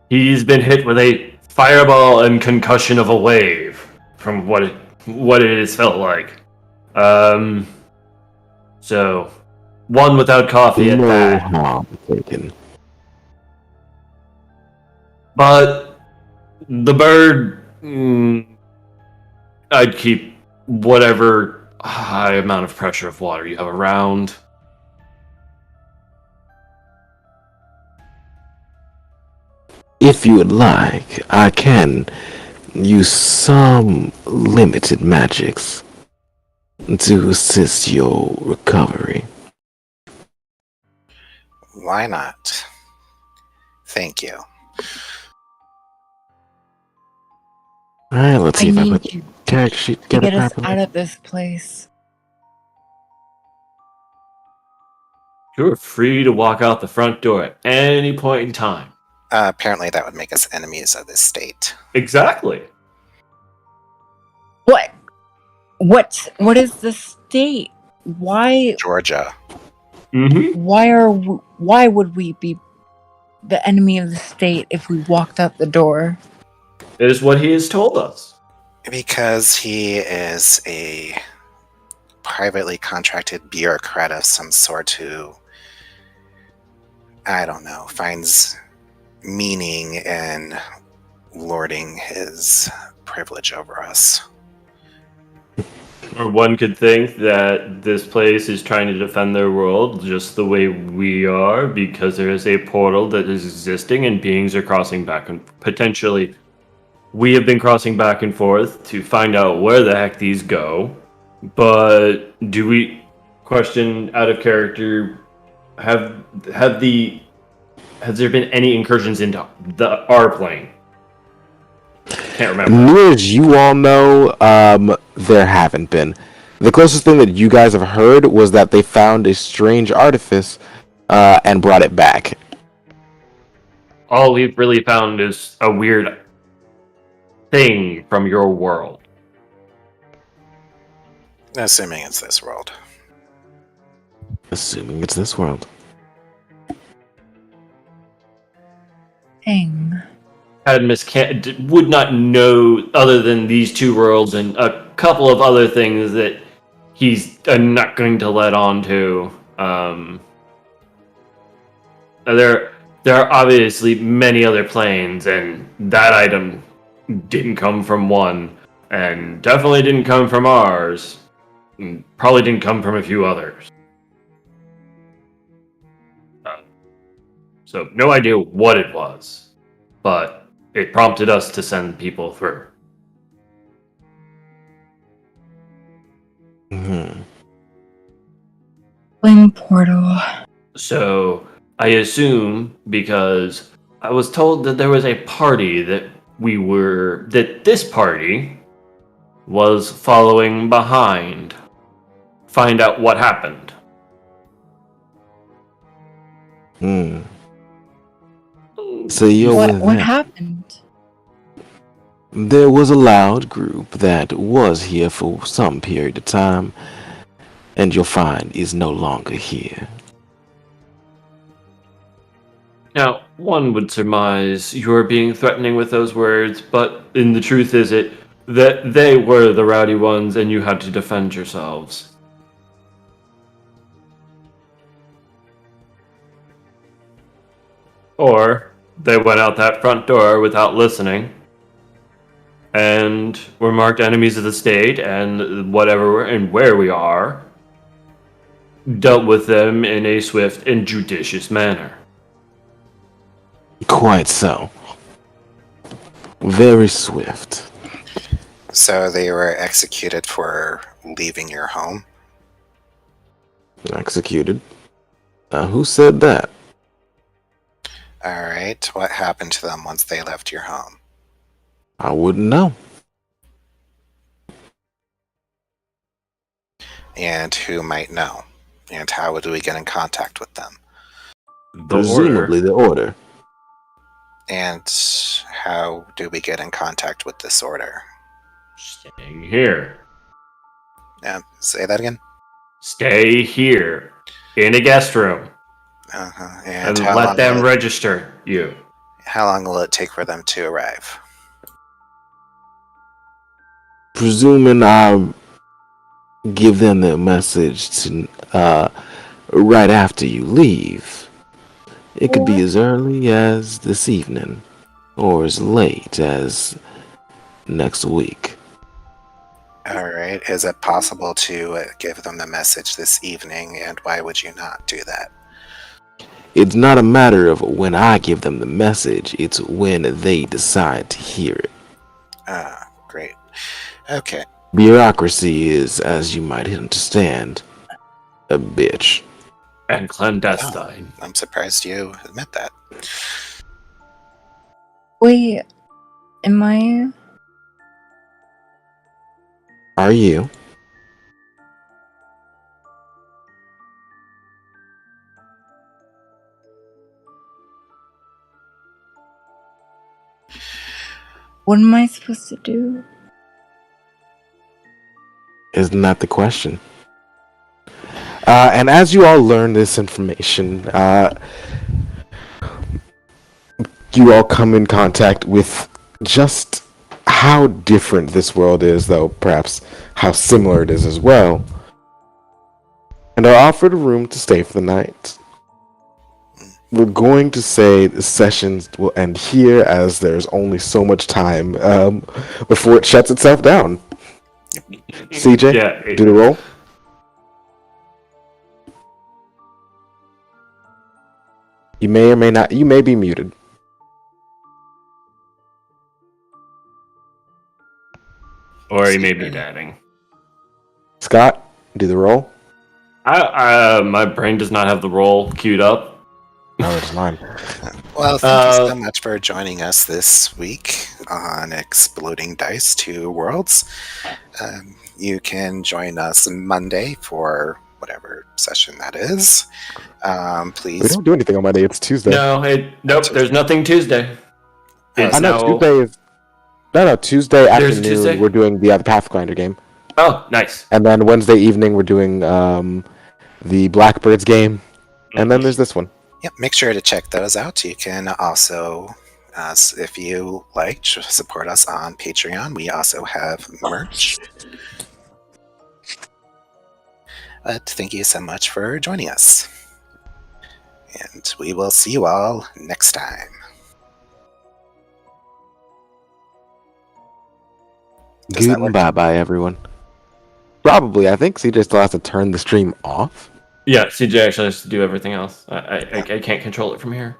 he's been hit with a fireball and concussion of a wave, from what it has felt like. So, one without coffee at No that. harm taken. But the bird, I'd keep whatever high amount of pressure of water you have around. If you would like, I can use some limited magics to assist your recovery. Why not? Thank you. Alright, let's see I if I put need you the character sheet to together get us properly. out of this place. You're free to walk out the front door at any point in time. Apparently, that would make us enemies of this state. Exactly. What? What is the state? Why? Georgia. Mm-hmm. Why would we be the enemy of the state if we walked out the door? It is what he has told us. Because he is a privately contracted bureaucrat of some sort who, I don't know, finds meaning in lording his privilege over us. Or one could think that this place is trying to defend their world just the way we are, because there is a portal that is existing and beings are crossing back and potentially we have been crossing back and forth to find out where the heck these go. But do we, question out of character, has there been any incursions into our plane? Can't remember. Near as you all know, there haven't been. The closest thing that you guys have heard was that they found a strange artifice and brought it back. All we've really found is a weird thing from your world. Assuming it's this world. Assuming it's this world. Dang. Cadmus would not know, other than these two worlds and a couple of other things that he's not going to let on to. There are obviously many other planes, and that item didn't come from one, and definitely didn't come from ours, and probably didn't come from a few others. So no idea what it was, but it prompted us to send people through. Mm-hmm. Flame portal. So I assume, because I was told that there was a party that this party was following behind. Find out what happened. Hmm. So you're with What them. happened? There was a loud group that was here for some period of time, and you'll find is no longer here. Now, one would surmise you're being threatening with those words, but in the truth is it that they were the rowdy ones and you had to defend yourselves. Or they went out that front door without listening and were marked enemies of the state, and whatever and where we are dealt with them in a swift and judicious manner. Quite so. Very swift. So they were executed for leaving your home? Executed. Who said that? Alright, what happened to them once they left your home? I wouldn't know. And who might know? And how would we get in contact with them? Presumably the order. And how do we get in contact with this order? Staying here. Say that again? Stay here. In a guest room. Uh-huh. And let them register you. How long will it take for them to arrive? Presuming I give them the message to right after you leave. It could be as early as this evening, or as late as next week. Alright, is it possible to give them the message this evening, and why would you not do that? It's not a matter of when I give them the message, it's when they decide to hear it. Ah, great. Okay. Bureaucracy is, as you might understand, a bitch. And clandestine. I'm surprised you admit that. Wait, am I? Are you? What am I supposed to do? Isn't that the question? And as you all learn this information, you all come in contact with just how different this world is, though perhaps how similar it is as well, and are offered a room to stay for the night. We're going to say the sessions will end here, as there's only so much time before it shuts itself down. CJ, Yeah. do the roll. You may or may not. You may be muted. Or he may be dadding. Scott, do the roll. My brain does not have the roll queued up. No, it's mine. Well, thank you so much for joining us this week on Exploding Dice 2 Worlds. You can join us Monday for whatever session that is. We Please. don't do anything on Monday. It's Tuesday. Nope. There's nothing Tuesday. It's I know now... Tuesday is. No, Tuesday There's a afternoon Tuesday? we're doing the Pathfinder game, Oh, nice. and then Wednesday evening we're doing the Blackbirds game, and then there's this one. Yep, make sure to check those out. You can also, if you like, support us on Patreon. We also have merch. But thank you so much for joining us. And we will see you all next time. Does that work? Bye, everyone. Probably, I think CJ still has to turn the stream off. Yeah, CJ actually has to do everything else. I can't control it from here.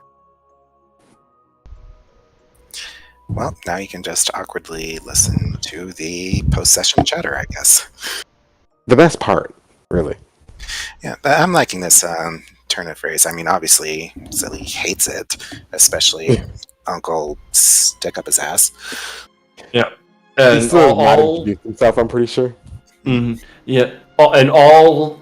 Well, now you can just awkwardly listen to the post-session chatter, I guess. The best part, really. Yeah, I'm liking this turn of phrase. I mean, obviously, Zilly hates it, especially Uncle Stick Up His Ass. Yeah. He's And still not introduced himself, I'm pretty sure. Yeah. And all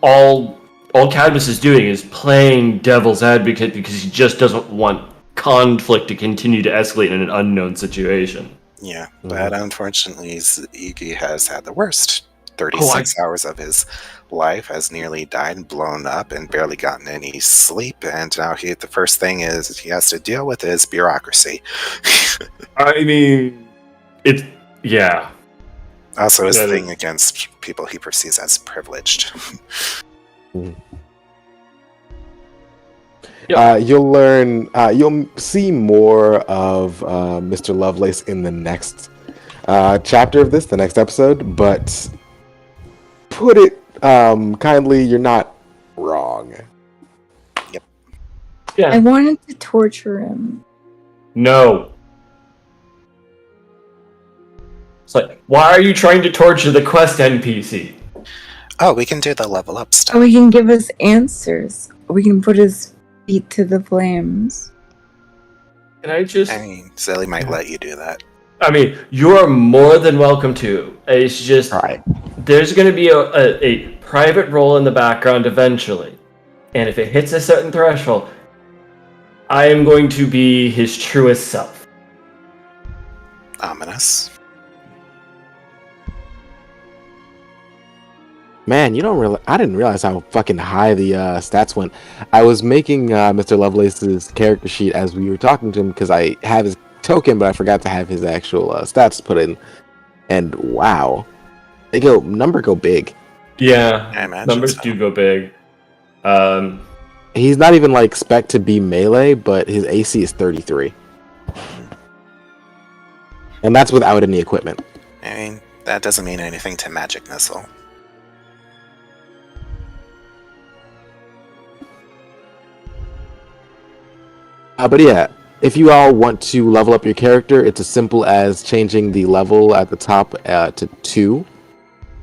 Cadmus is doing is playing devil's advocate because he just doesn't want conflict to continue to escalate in an unknown situation. Yeah, but unfortunately, Iggy has had the worst 36 hours of his life, has nearly died and blown up and barely gotten any sleep, and now the first thing is he has to deal with is bureaucracy. I mean, yeah. Also his thing against people he perceives as privileged. You'll learn, you'll see more of Mr. Lovelace in the next chapter of this, the next episode, but put it kindly, you're not wrong. Yep. Yeah. I wanted to torture him. No. It's like, why are you trying to torture the quest NPC? Oh, we can do the level up stuff. Oh, he can give us answers. We can put his feet to the flames. Can I just... I mean, Zelly might let you do that. I mean, you're more than welcome to. It's just... Right. There's going to be a private role in the background eventually. And if it hits a certain threshold, I am going to be his truest self. Ominous. Man, I didn't realize how fucking high the stats went. I was making Mr. Lovelace's character sheet as we were talking to him because I have his token, but I forgot to have his actual stats put in. And wow, number go big. Yeah, I imagine numbers so. do go big. He's not even like spec to be melee, but his AC is 33, and that's without any equipment. I mean, that doesn't mean anything to Magic Missile. But yeah, if you all want to level up your character, it's as simple as changing the level at the top to 2,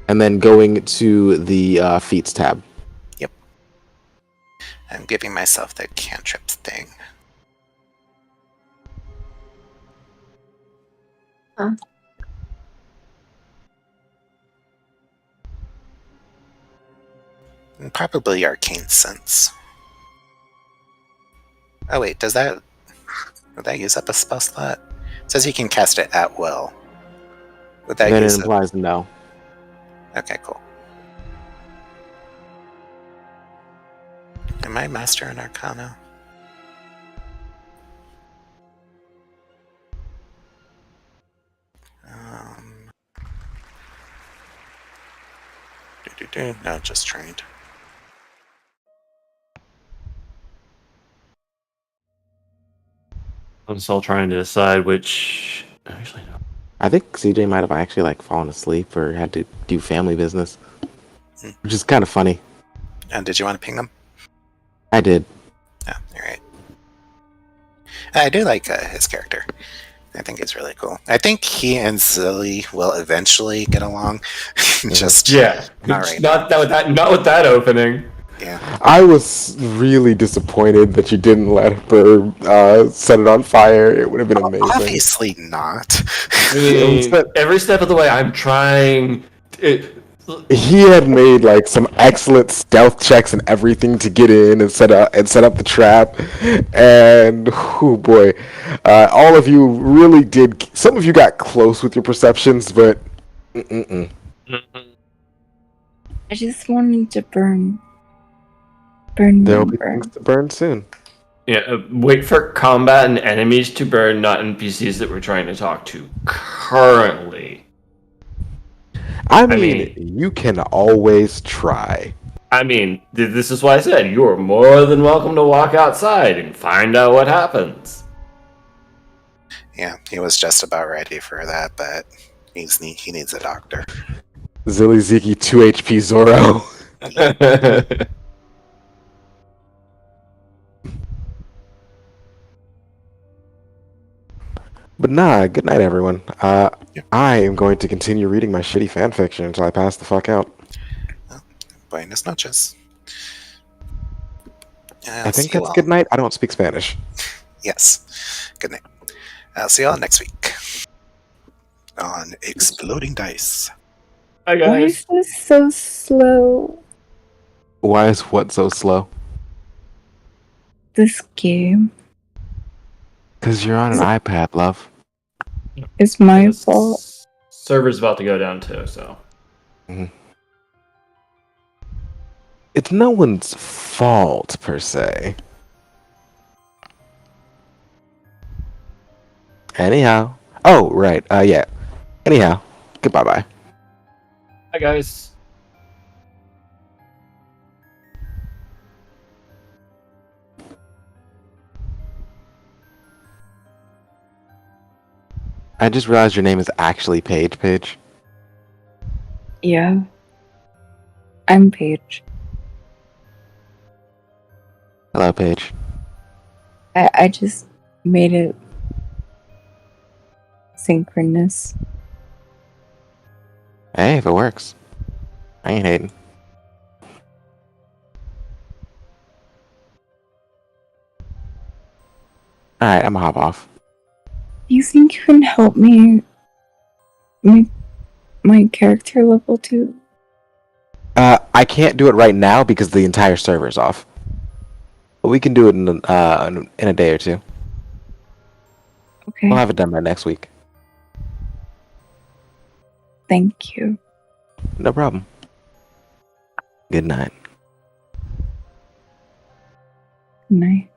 and then going to the feats tab. I'm giving myself the cantrip thing. Huh? And probably arcane sense. Oh wait, would that use up a spell slot? It says you can cast it at will. Would that Then it use up? implies no. Okay, cool. Am I Master in Arcana? Um, no, just trained. I'm still trying to decide which. Actually, no. I think CJ might have actually like fallen asleep or had to do family business, which is kind of funny. Did you want to ping them? I did. Oh, alright. I do like his character. I think he's really cool. I think he and Zilly will eventually get along. Just Yeah, not right now. Not with that opening. Yeah. I was really disappointed that you didn't let her set it on fire. It would have been amazing. Obviously not. I mean, every step of the way, I'm trying. He had made like some excellent stealth checks and everything to get in and set up the trap, and oh boy, all of you really did. Some of you got close with your perceptions, but I just wanted to burn. There'll be things to burn soon. Yeah, wait for combat and enemies to burn, not NPCs that we're trying to talk to currently. I mean, you can always try. I mean, this is why I said you are more than welcome to walk outside and find out what happens. Yeah, he was just about ready for that, but he needs a doctor. Zilly Ziki 2 HP Zoro. But nah, good night, everyone. I am going to continue reading my shitty fanfiction until I pass the fuck out. Buenas noches. I think that's good night. I don't speak Spanish. Yes. Good night. I'll see you all next week on Exploding Dice. Hi, guys. Why is this so slow? Why is what so slow? This game. Because you're on an iPad, love. It's my fault. Server's about to go down too, so. Mm-hmm. It's no one's fault, per se. Anyhow. Oh, right. Yeah. Anyhow. Goodbye-bye. Hi, guys. I just realized your name is actually Paige. Yeah. I'm Paige. Hello, Paige. I just made it synchronous. Hey, if it works. I ain't hating. Alright, I'm gonna hop off. Do you think you can help me make my character level 2? I can't do it right now because the entire server's off. But we can do it in a day or two. Okay. We'll have it done by next week. Thank you. No problem. Good night. Good night.